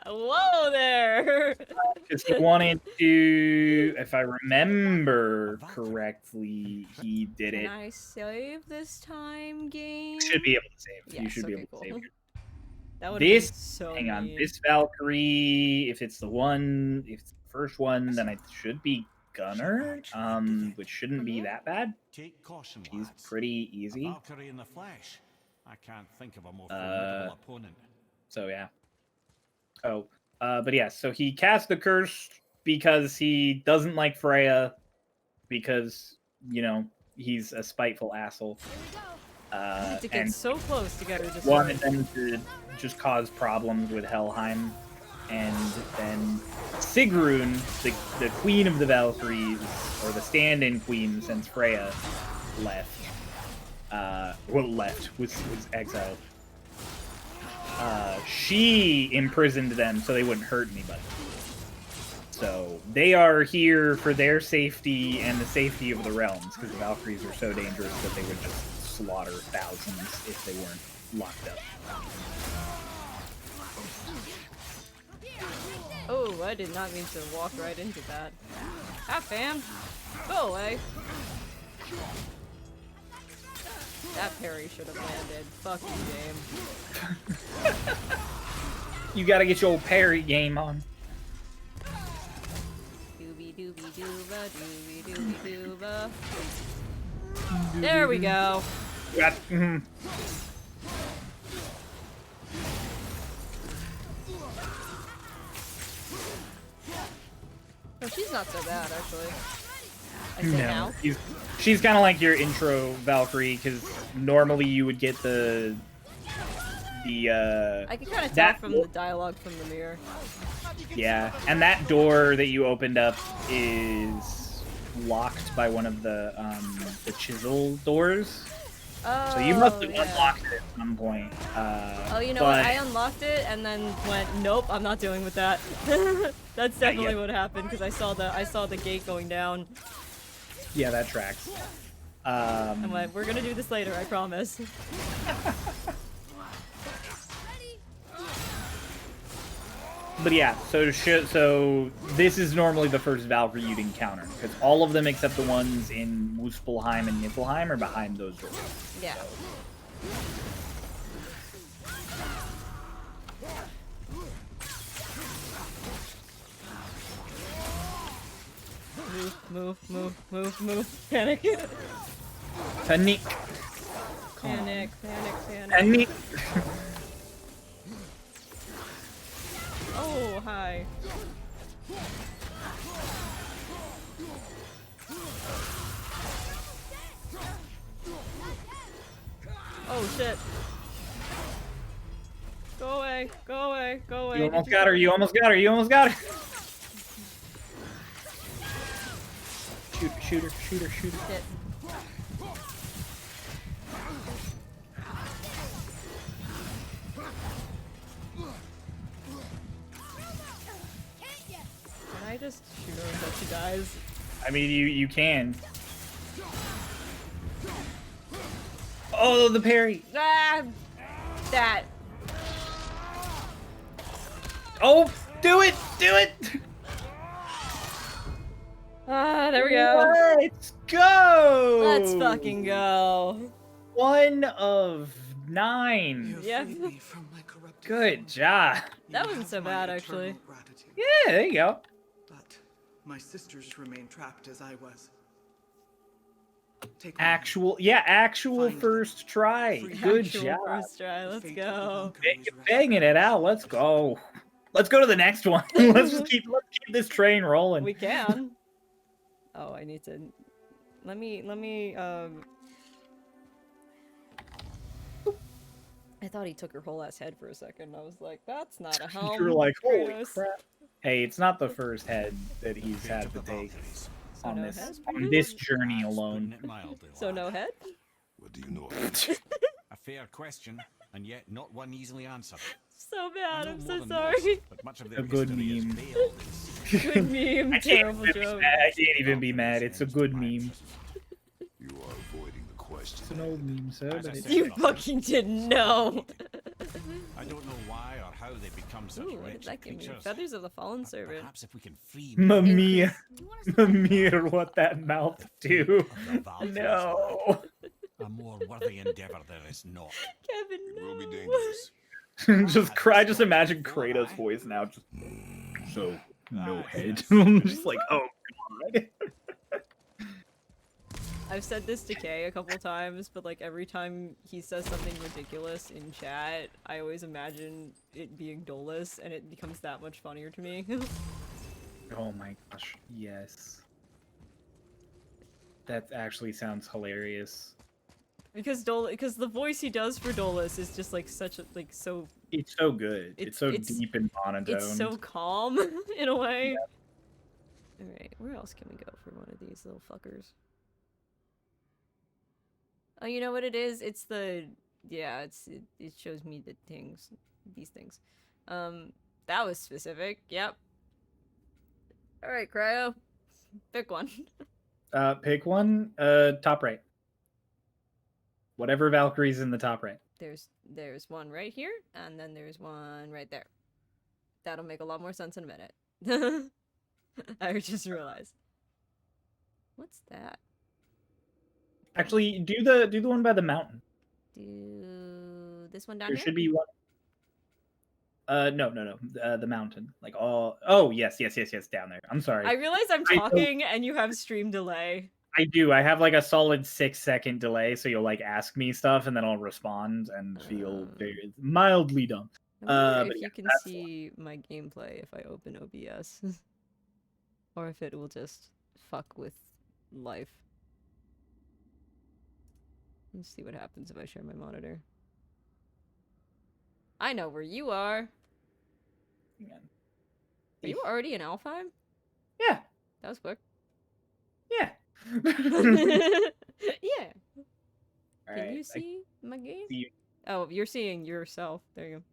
Whoa there! Because he wanted to, if I remember correctly, he did it. Can I save this time, game? You should be able to save. You Yes, should be okay, able to cool. save. That would This, be so hang on, mean. this Valkyrie, if it's the first one, then it should be Gunner, which shouldn't be that bad. Take caution, She's lads. pretty A easy. Valkyrie in the flesh. I can't think of a more formidable opponent. So yeah. Oh, but yeah, so he cast the curse because he doesn't like Freya, because, you know, he's a spiteful asshole. to get And so close to get her destroyed. wanted them to just cause problems with Helheim. And then Sigrun, the queen of the Valkyries, or the stand-in queen since Freya left, was exiled. She imprisoned them so they wouldn't hurt anybody. So they are here for their safety and the safety of the realms, because the Valkyries are so dangerous that they would just slaughter thousands if they weren't locked up. Oh, I did not mean to walk right into that. Ah, fam. Go away. That parry should have landed. Fuck you, game. You gotta get your old parry game on. Doobie doobie dooba, doobie doobie dooba. There we go. Got, Oh, she's not so bad, actually. I say No, now. she's kind of like your intro Valkyrie, because normally you would get the I can kind of tell from the dialogue from the mirror. yeah, and that door that you opened up is locked by one of the chisel doors. Oh, So you must have yeah. unlocked it at some point. Oh, you know what? I unlocked it and then went, nope, I'm not dealing with that. That's definitely what happened because I saw the gate going down. Yeah, that tracks. I'm like, we're gonna do this later, I promise. But yeah, so this is normally the first Valkyrie you'd encounter, because all of them except the ones in Muspelheim and Niflheim are behind those doors. Yeah. Move. Panic. Panic. Panic. Panic. Oh, hi. Oh, shit. Go away. You almost got her. Shoot her. Shit. Can I just shoot her until she dies? I mean, you can. Oh, the parry. Ah! That. Oh, do it. Ah, there we go. Let's go. Let's fucking go. 1 of 9. Yeah. Good job. That wasn't so bad, actually. Yeah, there you go. But my sisters remain trapped as I was. Take Actual first try. Good Actual job. first try. Let's go. You're banging it out. Let's go. Let's go to the next one. let's keep this train rolling. We can. Oh, I need to. Let me. I thought he took her whole ass head for a second. I was like, that's not a helm. You were like, holy Kratos. crap. Hey, it's not the first head that he's had to take So on no this head? on this journey alone. So no head? What do you know of it? A fair question, and yet not one easily answered. So I bad. know I'm more so than sorry. most, but much of their A good history is meme. veiled in Good meme. I can't Terrible even be joke. mad. I can't even be mad. It's a good meme. You are avoiding the question. It's an old meme, sir. As I But it's... said, You fucking didn't know. I don't know why or how they become such Ooh, what did wretched that give me? creatures. Feathers of the Fallen But Servant. perhaps if we can free Mimir, You want us to Mimir, what that mouth do? the Valkyries, No. a more worthy endeavor there is not. Kevin, It no. will be dangerous. Just cry. Just imagine Kratos' voice now. Just so no head. Just like, oh god. I've said this to Kay a couple times, but like every time he says something ridiculous in chat, I always imagine it being Dolus, and it becomes that much funnier to me. Oh my gosh, yes. That actually sounds hilarious. because the voice he does for Dolus is just like such a so It's so good. It's so it's- deep and monotone. it's so calm in a way. All right, where else can we go for one of these little fuckers? Oh, you know what it is? It's the it shows me the things, these things. That was specific. Yep. All right, Cryo, pick one. Pick one. Top right. Whatever Valkyrie's in the top right. There's one right here, and then there's one right there. That'll make a lot more sense in a minute. I just realized. What's that? Actually, do the one by the mountain. Do this one down There here? should be one. No. The mountain. Like all. Oh, yes. Down there. I'm sorry. I realize I'm talking and you have stream delay. I do. I have like a solid 6-second delay, so you'll like ask me stuff, and then I'll respond and feel very mildly dumb. I wonder But if yeah, you can that's see my gameplay if I open OBS. Or if it will just fuck with life. Let's see what happens if I share my monitor. I know where you are. Hang on. Are you already in Alfheim? Yeah. That was quick. Yeah. Yeah. All Can right, you see my game? see you. Oh, you're seeing yourself. There you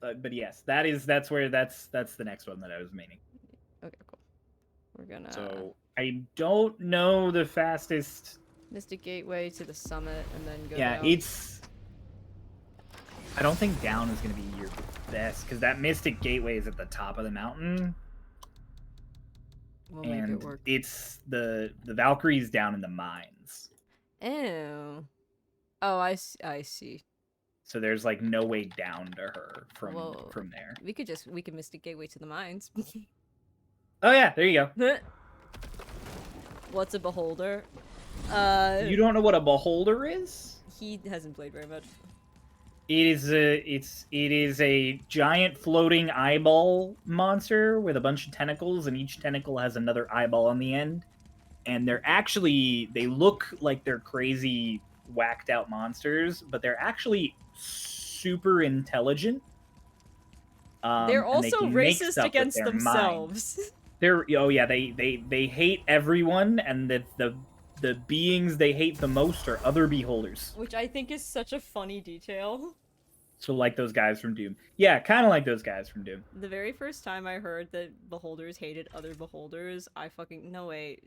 But yes, that's the next one that I was meaning. go. Okay, cool. We're gonna So I don't know the fastest. Mystic Gateway to the summit and then go Yeah, down. it's. I don't think down is gonna be your best because that Mystic Gateway is at the top of the mountain, We'll make and it work. it's the Valkyrie's down in the mines. Ew. Oh, I see. So there's like no way down to her Whoa. from there. We can Mystic Gateway to the mines. Oh yeah, there you go. What's a beholder? You don't know what a beholder is? He hasn't played very much. It is a giant floating eyeball monster with a bunch of tentacles, and each tentacle has another eyeball on the end. And they look like they're crazy, whacked out monsters, but they're actually super intelligent. They're and they also can make racist stuff with against their mind. themselves. They hate everyone, and the beings they hate the most are other beholders. Which I think is such a funny detail. So like those guys from Doom. Yeah, kind of like those guys from Doom. The very first time I heard that beholders hated other beholders, I fucking... No, wait,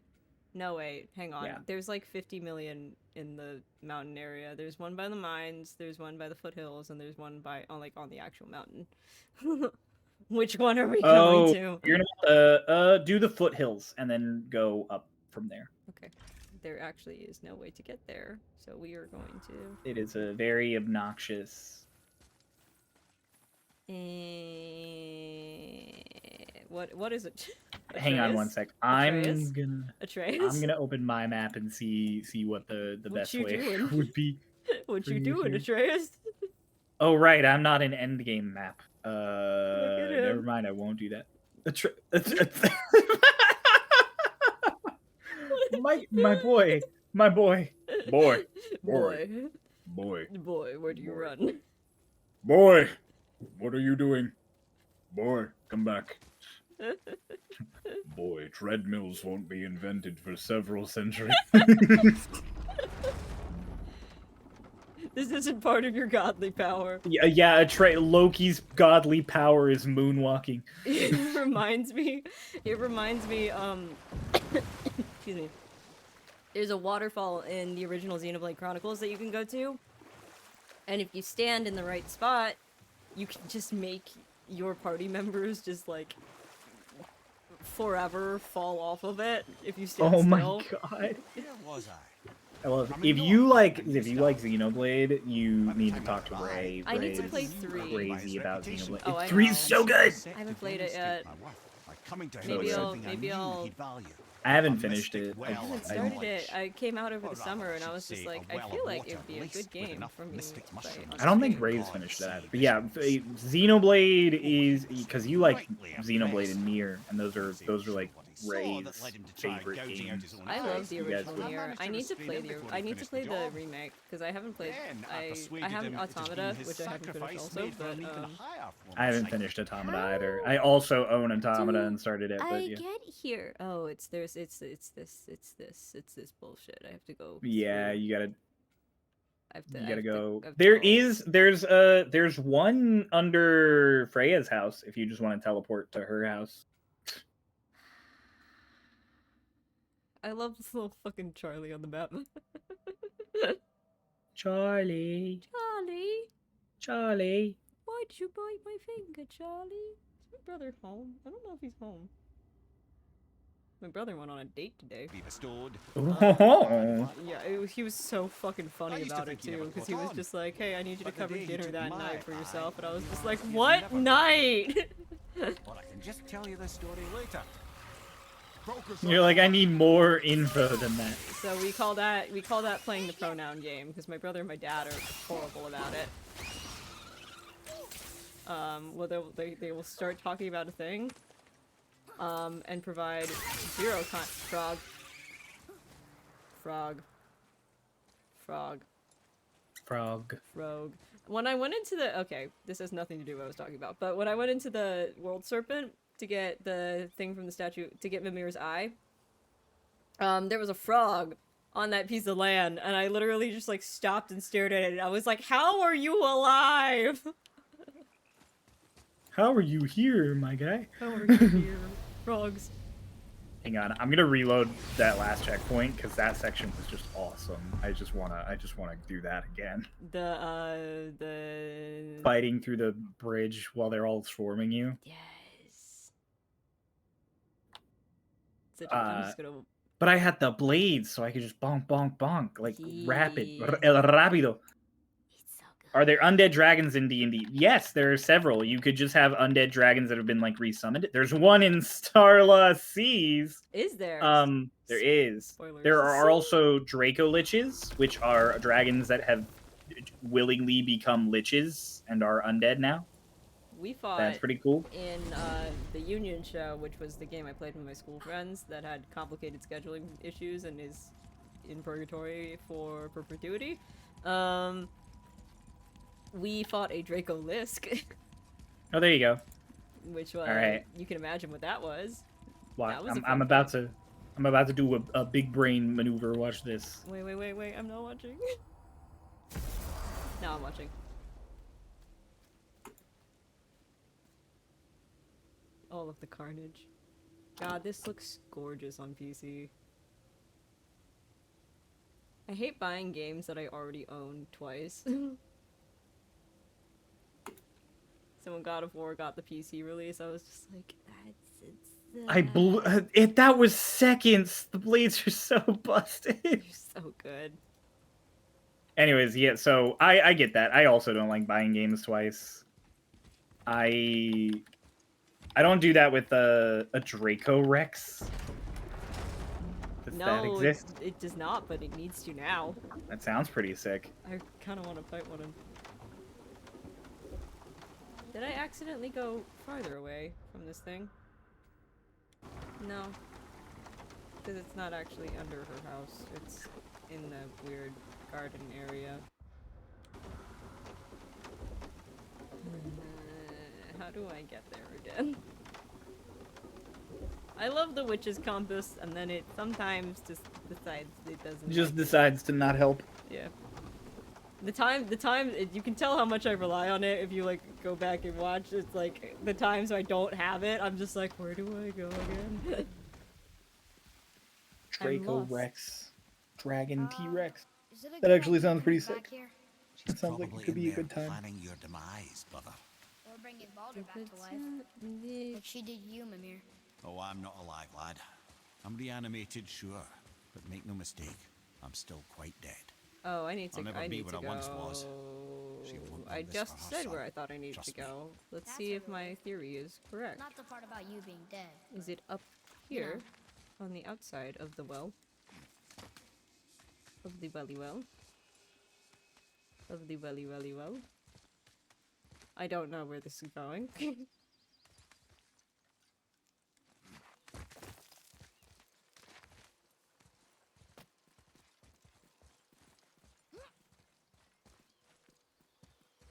hang on. Yeah. There's like 50 million in the mountain area. There's one by the mines, there's one by the foothills, and there's one on the actual mountain. Which one are we going to? You're gonna do the foothills and then go up from there. Okay. There actually is no way to get there, so we are going to... It is a very obnoxious... What is it? Hang on one sec. I'm Atreus? gonna open my map and see what the best way doing? would be. What for you you doing, to- Atreus? Oh right, I'm not an endgame map. at Never him. mind, I won't do that. my boy. Boy, Boy, where do you run? boy, what are you doing? Boy, come back. Boy, treadmills won't be invented for several centuries. This isn't part of your godly power. Yeah, Loki's godly power is moonwalking. It reminds me, excuse me. There's a waterfall in the original Xenoblade Chronicles that you can go to. And if you stand in the right spot, you can just make your party members just like forever fall off of it if you stand Oh still. my god. Where was I? I love it. I mean, If you no, like I mean, Xenoblade, you need to talk to Ray. I need to Ray play is 3. Crazy about Xenoblade. Oh, I 3's know. so good. I haven't played it yet. Maybe I'll- I haven't finished it. I haven't started it. I came out over the summer and I was just like, I feel like it'd be a good game for me to play on I don't think stream. Ray's finished that. But yeah, Xenoblade is because you like Xenoblade and Nier, and those are like Ray's favorite games. I love the You guys original would- Nier. I need to play the remake because I haven't played. I have Automata, which I haven't finished also, but I haven't finished Automata either. I also own Automata and started it, I but yeah. get here. Oh, it's this bullshit. I have to go. Yeah, through. you gotta I have to, You I gotta have to- go. I have to go. There's one under Freya's house if you just want to teleport to her house. I love this little fucking Charlie on the map. Charlie, Charlie, why did you bite my finger, Charlie? Is my brother home? I don't know if he's home. My brother went on a date today. Be bestowed. Oh. Yeah, he was so fucking I funny used to about it think he too, never because caught he was on. just like, "Hey, I need you to But the cover day he dinner took that my night for yourself," and I was eye, just he like, realised "What he'd never- night?" Well, I can just tell you the story later. Focus You're on like, the I one- need more info than that. So we call that playing the pronoun game, because my brother and my dad are horrible about it. Well, they will start talking about a thing, and provide zero frog. When I went into the okay, this has nothing to do with what I was talking about, but when I went into the World Serpent to get the thing from the statue to get Mimir's eye, there was a frog on that piece of land, and I literally just like stopped and stared at it, and I was like, "How are you alive? How are you here, my guy? How are you here, frogs?" Hang on, I'm gonna reload that last checkpoint because that section was just awesome. I just wanna do that again. The Fighting through the bridge while they're all swarming you. yes. I'm just gonna. But I had the blades, so I could just bonk, bonk, bonk, like rapid, Yeah. el rápido. It's so good. Are there undead dragons in D&D? Yes, there are several. You could just have undead dragons that have been like resummoned. There's one in Starla Seas. Is there? There is. Spoilers. There are also Draco Liches, which are dragons that have willingly become liches and are undead now. We fought That's pretty cool. in the Union show, which was the game I played with my school friends that had complicated scheduling issues and is in purgatory for perpetuity. We fought a Draco Lisk, Oh, there you go. which was Alright. you can imagine what that was. Wow, That was a I'm fun about to do a big brain maneuver. Watch this. Wait, I'm not watching. Now I'm watching. All of the carnage. God, this looks gorgeous on PC. I hate buying games that I already own twice. So when God of War got the PC release, I was just like, That was seconds. The blades are so busted. You're so good. Anyways, yeah, so I get that. I also don't like buying games twice. I don't do that with a Draco Rex. Does that No, exist? it does not, but it needs to now. That sounds pretty sick. I kind of want to fight one of them. Did I accidentally go farther away from this thing? No. Because it's not actually under her house. It's in the weird garden area. How do I get there again? I love the witch's compass, and then it sometimes just decides it doesn't. Just decides to not help. Yeah. The time, you can tell how much I rely on it if you, like, go back and watch. It's like, the times I don't have it, I'm just like, where do I go again? Draco Rex. Dragon T-Rex. Is it a That good actually idea sounds to pretty come back sick. here? That sounds like it Probably could in be a there good time. planning your demise, brother. Or bringing Baldur back to life, like she did you, Mimir. Oh, I'm not alive, lad. I'm reanimated, sure, but make no mistake, I'm still quite dead. Oh, I need to, I'll never I be need what to I go. once was. She won't I do this just for her said where son. I thought I needed Trust to me. go. Let's That's see a if my relief. theory is correct. Not the part about you being dead. Is it up here, on the outside of the well? Of the welly well? Of the welly well? I don't know where this is going.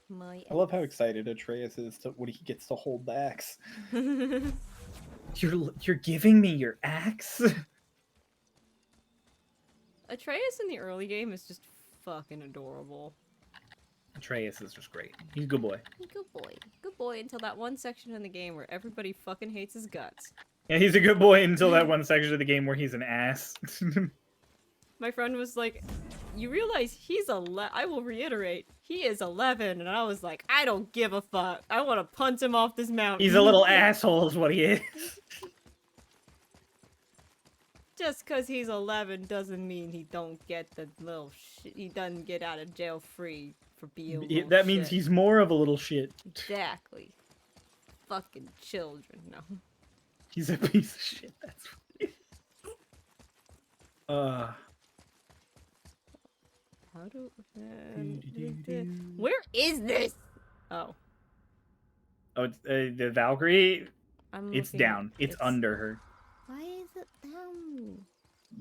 My I love how excited Atreus is when he gets to hold the axe. You're giving me your axe? Atreus in the early game is just fucking adorable. Atreus is just great. He's a good boy. Good boy. Good boy until that one section in the game where everybody fucking hates his guts. Yeah, he's a good boy until that one section of the game where he's an ass. My friend was like, you realize he's 11. I will reiterate, he is 11. And I was like, I don't give a fuck. I want to punch him off this mountain. He's a little asshole is what he is. Just because he's 11 doesn't mean he don't get the little shit. He doesn't get out of jail free for being a little That means shit. he's more of a little shit. Exactly. Fucking children, no. He's a piece of shit. That's what How do... Where is this? Oh. Oh, it's the Valkyrie. It's looking- down. It's under her Why is it down?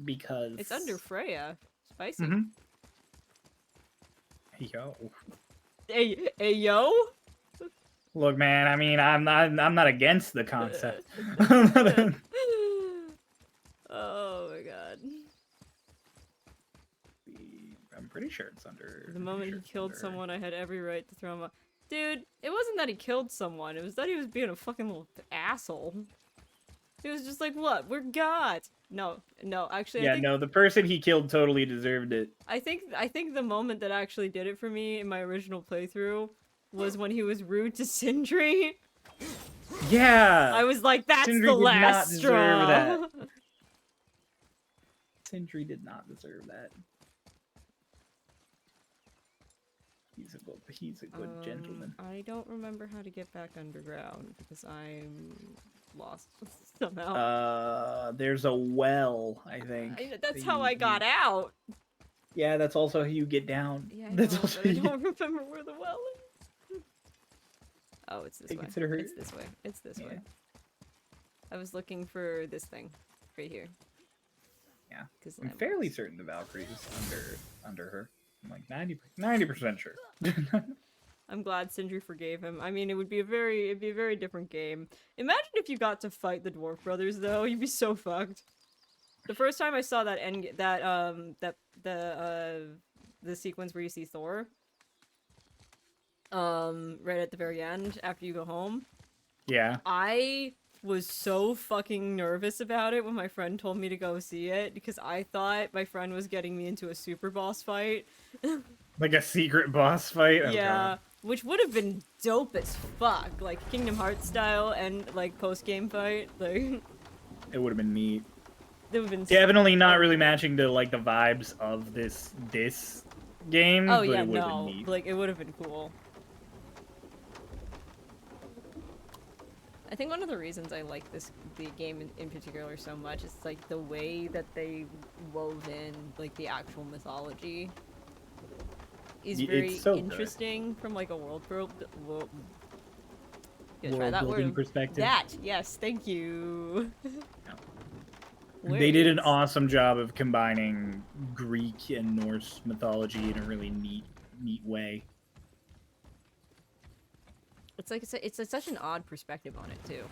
because It's under Freya. Spicy. Mhm. Yo, Hey, yo? look, man. I mean, I'm not against the concept. Oh my god. I'm pretty sure it's under. The moment he killed someone, I had every right to throw him up. Dude, it wasn't that he killed someone, it was that he was being a fucking little asshole. He was just like, what? We're gods! No, actually, I think, no, the person he killed totally deserved it. I think the moment that actually did it for me in my original playthrough was when he was rude to Sindri. Yeah! I was like, that's Sindri the did not last deserve straw. that. Sindri did not deserve that. He's a good gentleman. I don't remember how to get back underground because I'm lost somehow. There's a well, I think. That's how I got out. Yeah, that's also how you get down. Yeah, that's know, also but I don't remember where the well is. Oh, it's this Hey, way. consider her- It's this way. It's this way. I was looking for this thing right here. Yeah, 'Cause I'm landmarks. fairly certain the Valkyrie is under her. I'm like 90% sure. I'm glad Sindri forgave him. I mean, it'd be a very different game. Imagine if you got to fight the Dwarf Brothers, though. You'd be so fucked. The first time I saw that the sequence where you see Thor, right at the very end after you go home, Yeah. I was so fucking nervous about it when my friend told me to go see it because I thought my friend was getting me into a super boss fight. Like a secret boss fight? Oh, Yeah, God. which would have been dope as fuck, like Kingdom Hearts style and like post-game fight. Like, It would have been neat. it would have been Definitely not really matching to like the vibes of this game. Oh but yeah, it would have no, been neat. like it would have been cool. I think one of the reasons I like the game in particular so much is like the way that they wove in like the actual mythology is very It's so good. interesting from like a world try that World-building word. perspective. That, yes, thank you. They did an Words. awesome job of combining Greek and Norse mythology in a really neat way. It's like it's such an odd perspective on it too.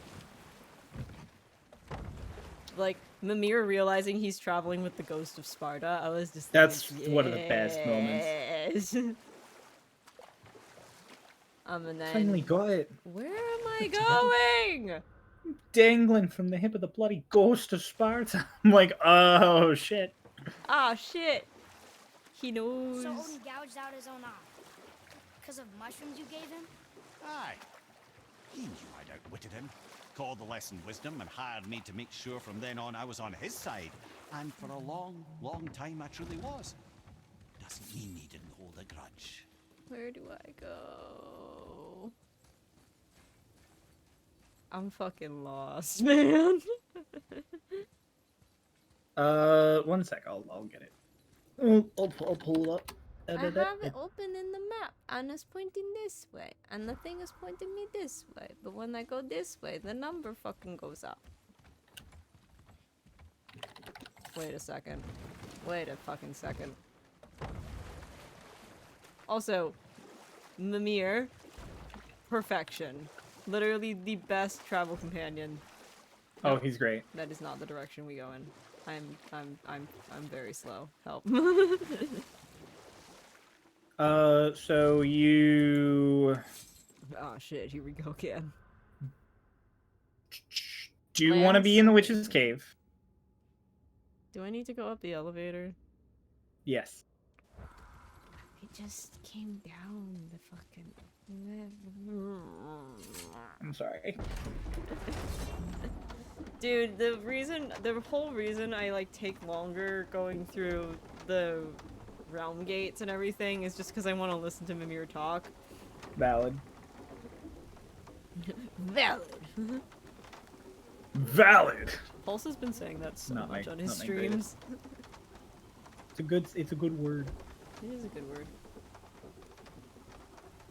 Like Mimir realizing he's traveling with the ghost of Sparta, I was just That's like, one of the best moments. yes. And then Finally got it. where am I going? Dangling from the hip of the bloody ghost of Sparta. I'm like, oh shit. Ah shit. He knows. So Odin gouged out his own eye. Because of mushrooms you gave him? Aye. He knew I'd outwitted him, called the lesson wisdom, and hired me to make sure from then on I was on his side. And for a long, long time I truly was. Doesn't mean he didn't hold a grudge. Where do I go? I'm fucking lost, man. 1 sec, I'll get it. I'll pull it up. I have it open in the map, and it's pointing this way, and the thing is pointing me this way. But when I go this way, the number fucking goes up. Wait a second. Wait a fucking second. Also, Mimir, perfection. Literally the best travel companion. Oh, he's great. That is not the direction we go in. I'm very slow. Help. So you... Oh shit, here we go again. Do you want to be in the witch's cave? Do I need to go up the elevator? Yes. It just came down the fucking... I'm sorry. Dude, the whole reason I like take longer going through the realm gates and everything is just because I want to listen to Mimir talk. Valid. Valid. Valid. Pulse has been saying that so Not much my- on his not my greatest. streams. It's a good word. It is a good word.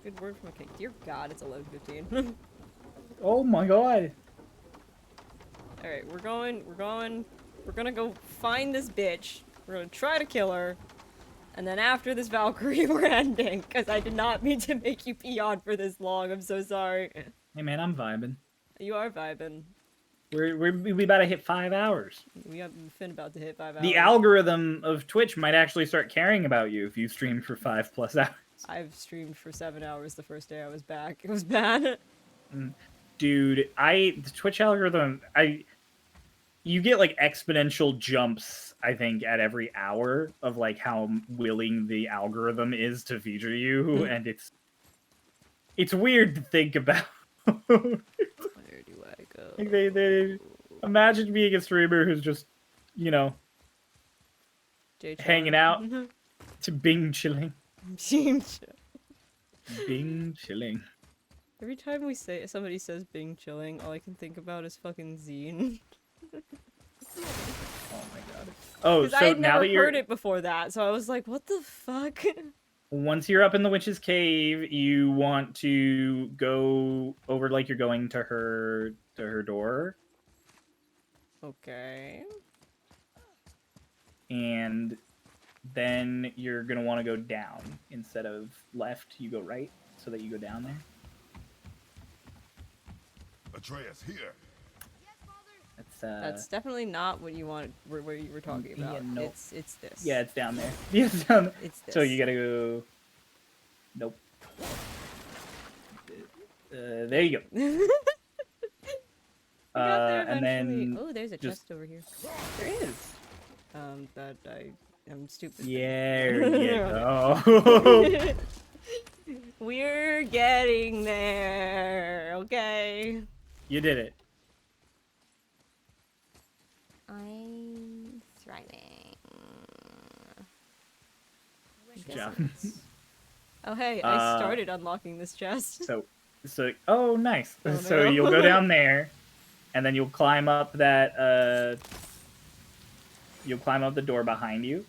Good word from a king. Dear God, it's 11:15. Oh my god. Alright, we're gonna go find this bitch. We're gonna try to kill her. And then after this Valkyrie, we're ending. Because I did not mean to make you pee on for this long. I'm so sorry. Hey man, I'm vibing. You are vibing. We about to hit 5 hours. We got Finn about to hit 5 hours. The algorithm of Twitch might actually start caring about you if you stream for 5+ hours. I've streamed for 7 hours the first day I was back. It was bad. Dude, the Twitch algorithm, you get like exponential jumps, I think, at every hour of like how willing the algorithm is to feature you, and it's weird to think about. Where do I go? Like they imagine being a streamer who's just, you know, hanging out to Bing chilling. Bing chilling. Every time somebody says Bing chilling, all I can think about is fucking Zine. Oh my god. Oh, Because so I had now never that you're heard it before that, so I was like, what the fuck? once you're up in the witch's cave, you want to go over like you're going to her door, Okay. and then you're gonna want to go down instead of left. You go right, so that you go down there. Atreus, here. That's definitely not what you want. Where you were talking about. Yeah, no. It's this. Yeah, it's down there. Yeah, it's down there. It's this. So you gotta go. Nope. There you go. We got there And eventually. then Oh, there's a just- chest over here. there is. That I am stupid. There you go. We're getting there. Okay. You did it. I'm thriving. Good job. Oh hey, I started unlocking this chest. So oh nice. Oh, So no. you'll go down there, and then you'll climb up that you'll climb up the door behind you.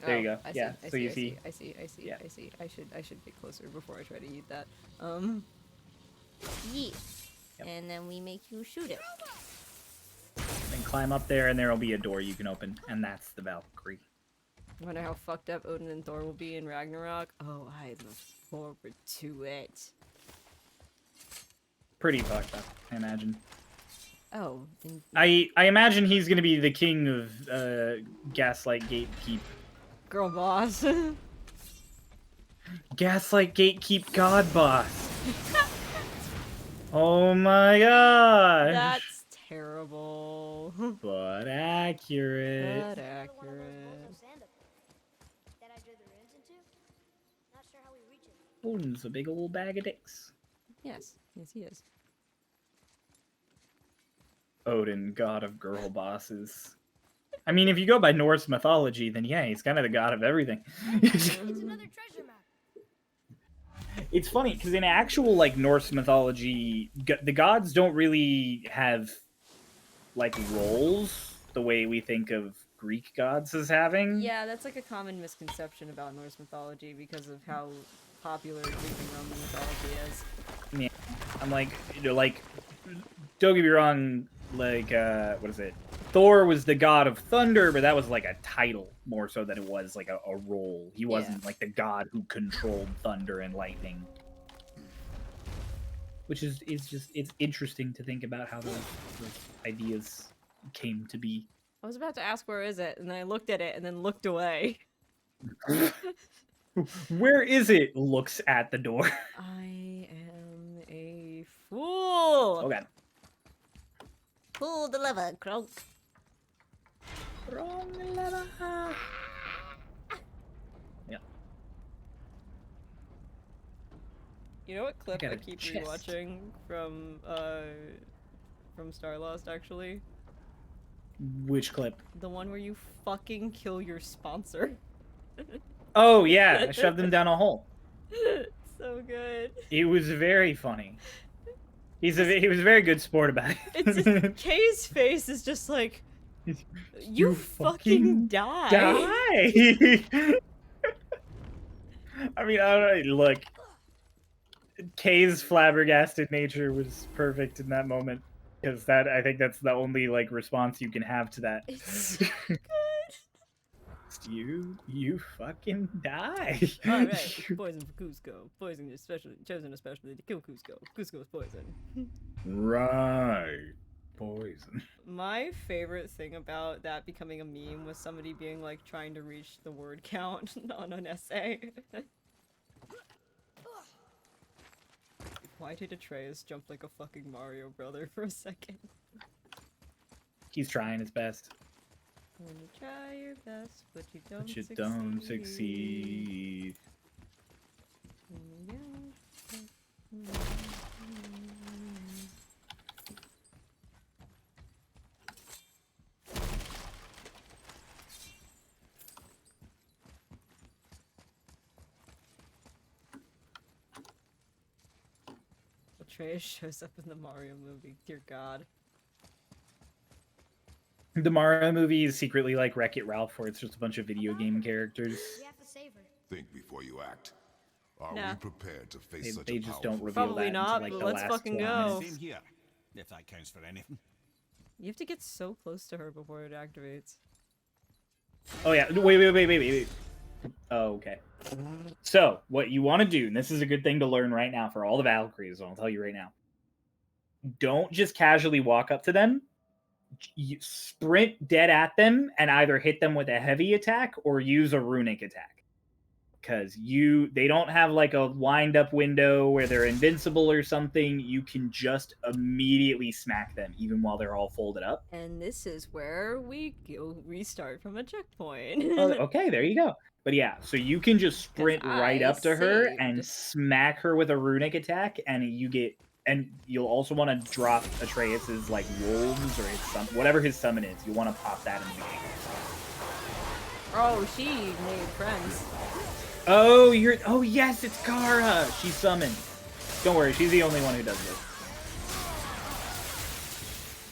There you go. I Yeah. See, So you see. I see. Yeah. I see. I should get closer before I try to eat that. Yeah. Yep. And then we make you shoot it. Then climb up there, and there'll be a door you can open, and that's the Valkyrie. Wonder how fucked up Odin and Thor will be in Ragnarok. Oh, I look forward to it. Pretty fucked up, I imagine. Oh, I imagine he's gonna be the king of Gaslight Gatekeep. girl boss. Gaslight Gatekeep God Boss. Oh my god. That's terrible. But accurate. But accurate. Odin's a big old bag of dicks. Yes, yes he is. Odin, god of girl bosses. I mean, if you go by Norse mythology, then yeah, he's kind of the god of everything. It's another treasure map. It's funny because in actual like Norse mythology, the gods don't really have like roles the way we think of Greek gods as having. Yeah, that's like a common misconception about Norse mythology because of how popular Greek and Roman mythology is. Yeah, I'm like, you know, like, don't get me wrong, like, what is it? Thor was the god of thunder, but that was like a title more so than it was like a role. He wasn't like the god who controlled thunder and lightning. Which is just, it's interesting to think about how those ideas came to be. I was about to ask where is it, and then I looked at it and then looked away. Where is it? Looks at the door. I am a fool! Okay. Pull the lever, Kronk. Wrong lever. Yeah. You know what clip I got a keep chest. rewatching from Star Lost, actually? Which clip? The one where you fucking kill your sponsor. Oh yeah, I shoved him down a hole. So good. It was very funny. He was a very good sport about it. It's just, Kay's face is just like, you fucking die. I mean, I don't know, look. Kay's flabbergasted nature was perfect in that moment, because I think that's the only like response you can have to that. It's so good. You fucking die. Alright, poison for Cusco. Poison is chosen especially to kill Cusco. Cusco's poison. Right. Poison. My favorite thing about that becoming a meme was somebody being like trying to reach the word count on an essay. Why did Atreus jump like a fucking Mario brother for a second? He's trying his best. When you try your best, but you don't But you succeed. don't succeed. Atreus shows up in the Mario movie. Dear God. The Mario movie is secretly like Wreck-It Ralph, where it's just a bunch of video game characters. We have to save her. Think before you act. Are Nah. we prepared to face such They a just don't powerful reveal Probably that not, until, like, but the let's last fucking 20 go. minutes. Same here, if that counts for anything. You have to get so close to her before it activates. Oh yeah, wait. Oh, okay. So, what you want to do, and this is a good thing to learn right now for all the Valkyries, I'll tell you right now. Don't just casually walk up to them. You sprint dead at them and either hit them with a heavy attack or use a runic attack. Because they don't have like a wind up window where they're invincible or something. You can just immediately smack them even while they're all folded up. And this is where we go restart from a checkpoint. Oh, okay, there you go. But yeah, so you can just sprint right I up to her saved. and smack her with a runic attack, and you'll also want to drop Atreus's like wolves or whatever his summon is. You want to pop that in the beginning. Oh, she made friends. Oh yes, it's Kara. She's summoned. Don't worry, she's the only one who does this.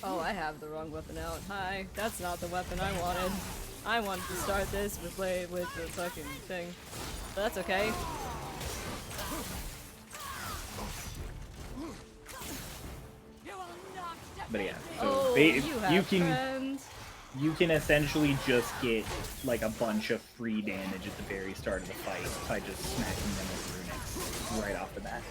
Oh, I have the wrong weapon out. Hi, that's not the weapon I wanted. I wanted to start this with the fucking thing. But that's okay. But yeah, so Oh, you can essentially just get like a bunch of free damage at the very start of the fight by just smacking them with runics right off the bat.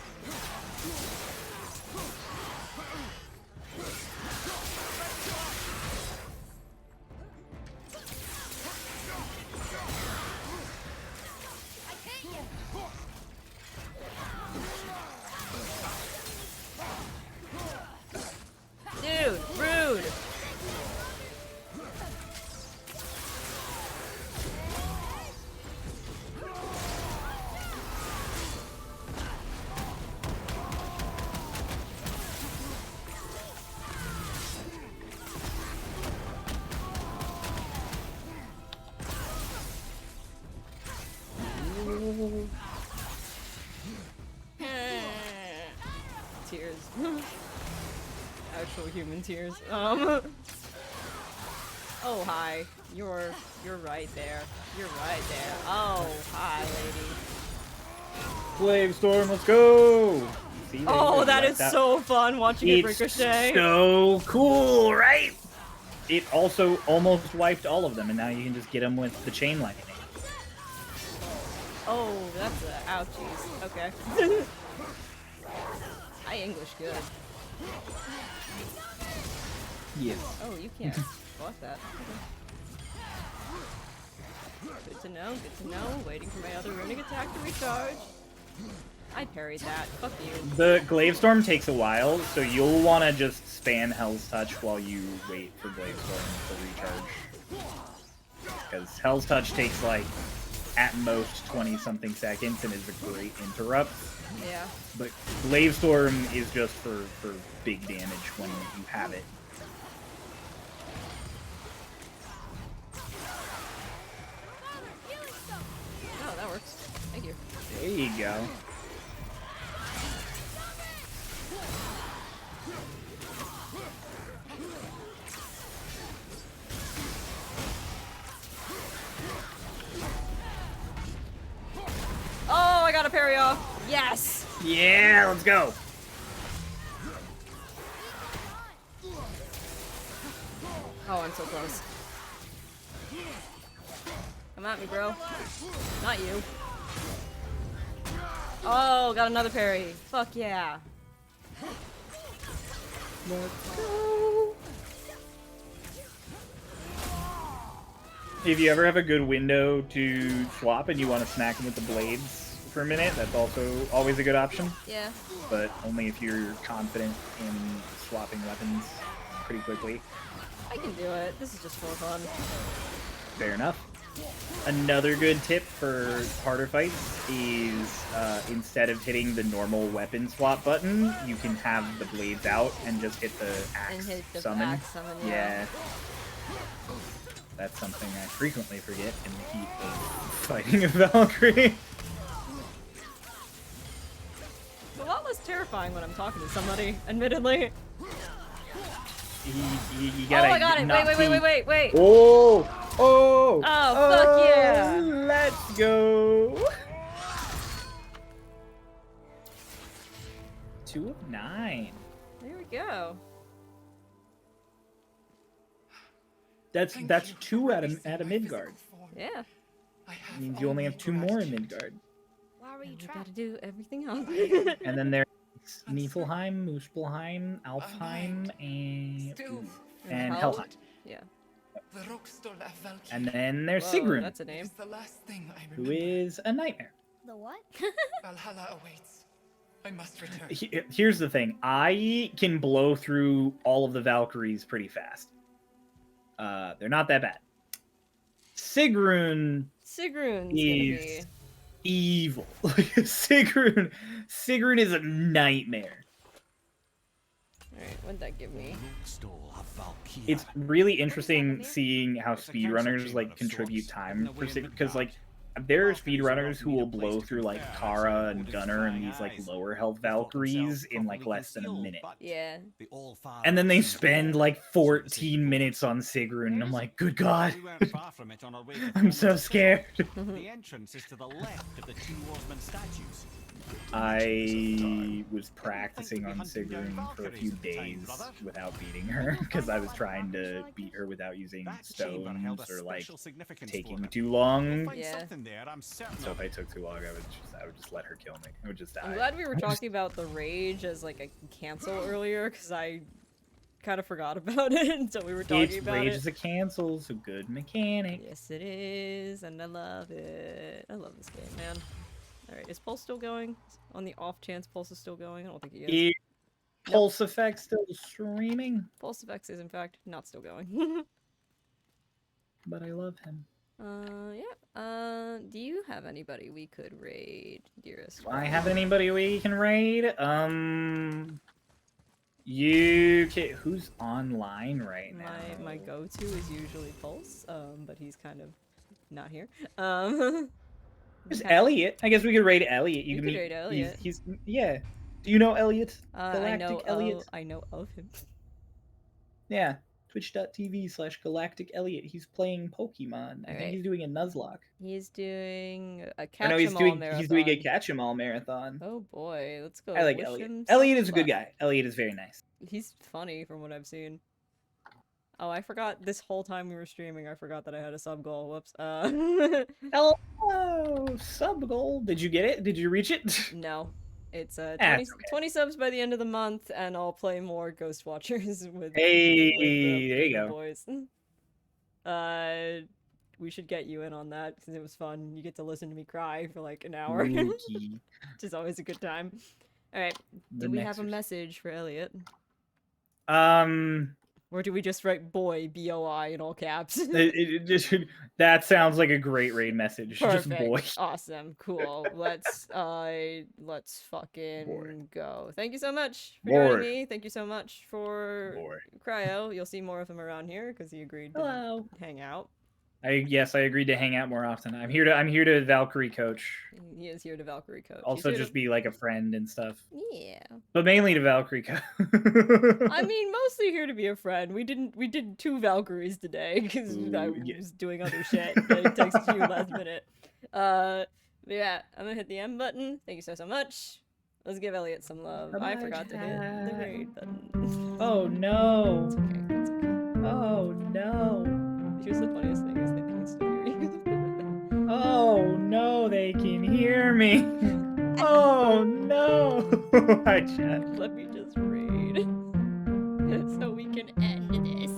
Dude, rude! Tears. Actual human tears. Oh hi. You're right there. You're right there. Oh hi, lady. Glaive Storm, let's go! See, Oh, that is so fun watching it ricochet. So cool, right? It also almost wiped all of them, and now you can just get them with the chain lightning. Oh, that's a ouchies. Okay. I English good. Yes. Oh, you can't block that. Good to know, good to know. Waiting for my other runic attack to recharge. I parried that. Fuck you. The Glaive Storm takes a while, so you'll want to just spam Hell's Touch while you wait for Glaive Storm to recharge. Because Hell's Touch takes like at most 20-something seconds and is a great interrupt. Yeah. But Glaive Storm is just for big damage when you have it. Oh, that works. Thank you. There you go. Oh, I got a parry off. Yes. Yeah, let's go. Oh, I'm so close. Come at me, bro. Not you. Oh, got another parry. Fuck yeah. Let's go. If you ever have a good window to swap and you want to snack them with the blades for a minute, that's also always a good option. Yeah. But only if you're confident in swapping weapons pretty quickly. I can do it. This is just for fun. Fair enough. Another good tip for harder fights is instead of hitting the normal weapon swap button, you can have the blades out and just hit the axe And hit the summon. axe summon, yeah. Yeah. That's something I frequently forget in the heat of fighting a Valkyrie. It's a lot less terrifying when I'm talking to somebody, admittedly. You gotta Oh, I got it! Wait. Oh! Oh! Oh, fuck yeah! Let's go! 2 of 9. There we go. That's Thank you 2 for at releasing a my Midgard. physical form. Yeah. I have Means you only have 2 more in gratitude. Midgard. Why were you We trapped? gotta do everything else. And then there's Niflheim, Muspelheim, Alfheim, and Still, and Hel? Helheim. Yeah. the Rockstall of Valkyrie And then there's Whoa, Sigrun, that's a name. is the last thing I who remember. is a nightmare. The what? Valhalla awaits. I must return. Here's the thing. I can blow through all of the Valkyries pretty fast. They're not that bad. Sigrun Sigrun's is gonna evil. Sigrun is a nightmare. be. Alright, what'd that give me? It's really interesting seeing how speedrunners like contribute time for because like there are speedrunners who will blow through like Kara and Gunner and these like lower health Valkyries in like less than a minute. Yeah. And then they spend like 14 minutes on Sigrun and I'm like, good god. I'm so scared. The entrance is to the left of the 2 Oarsman statues. I was practicing on Sigrun for a few days without beating her because I was trying to beat her without using stones or like taking too long. Yeah. So if I took too long, I would just let her kill me. I would just die. I'm glad we were talking about the rage as like a cancel earlier, because I kind of forgot about it until we were talking It's about rage it. is a cancel, so good mechanic. Yes, it is, and I love it. I love this game, man. Alright, is Pulse still going? On the off chance Pulse is still going? I don't think he is. Pulse Effect still streaming, Pulse Effects is, in fact, not still going. but I love him. Yeah. Do you have anybody we could raid, dearest? Do I have anybody we can raid? You can. Who's online right now? My go-to is usually Pulse, but he's kind of not here. There's Elliot. I guess we could raid Elliot. You We can could meet. raid Elliot. He's yeah. Do you know Elliot? I know Elliot. I know of him. Yeah. Twitch.tv/Galactic Elliot. He's playing Pokemon. I Alright. think he's doing a Nuzlocke. He's doing a Or catch no, he's 'em all doing marathon. he's doing a catch 'em all marathon. Oh boy, let's go. I like wish Elliot. him Elliot some is a good luck. guy. Elliot is very nice. He's funny from what I've seen. Oh, I forgot this whole time we were streaming. I forgot that I had a sub goal. Whoops. Hello, sub goal. Did you get it? Did you reach it? No. It's 20, That's okay. 20 subs by the end of the month, and I'll play more Ghost Watchers with Hey, the there you go. boys. We should get you in on that because it was fun. You get to listen to me cry for like an hour, Mookie. which is always a good time. All right. The Do we have a Nexus. message for Elliot? Or do we just write boy, B-O-I, in all caps? That sounds like a great raid message. Perfect. Just boy. Awesome. Cool. Let's fucking Boy. go. Thank you so much for Boy. joining me. Thank you so much for Boy. Cryo. You'll see more of him around here because he agreed to hang out. Yes, I agreed to hang out more often. I'm here to Valkyrie coach. He is here to Valkyrie coach. Also, just be like a friend and stuff. Yeah. But mainly to Valkyrie coach. I mean, mostly here to be a friend. We did 2 Valkyries today because I was doing other shit. I texted you last minute. But yeah, I'm gonna hit the M button. Thank you so much. Let's give Elliot some love. I forgot to hit the raid button. Oh no. It's okay. It's okay. Oh no. Here's the funniest thing is they can still hear you. Oh no, they can hear me. Oh no. I just. Let me just read so we can end this.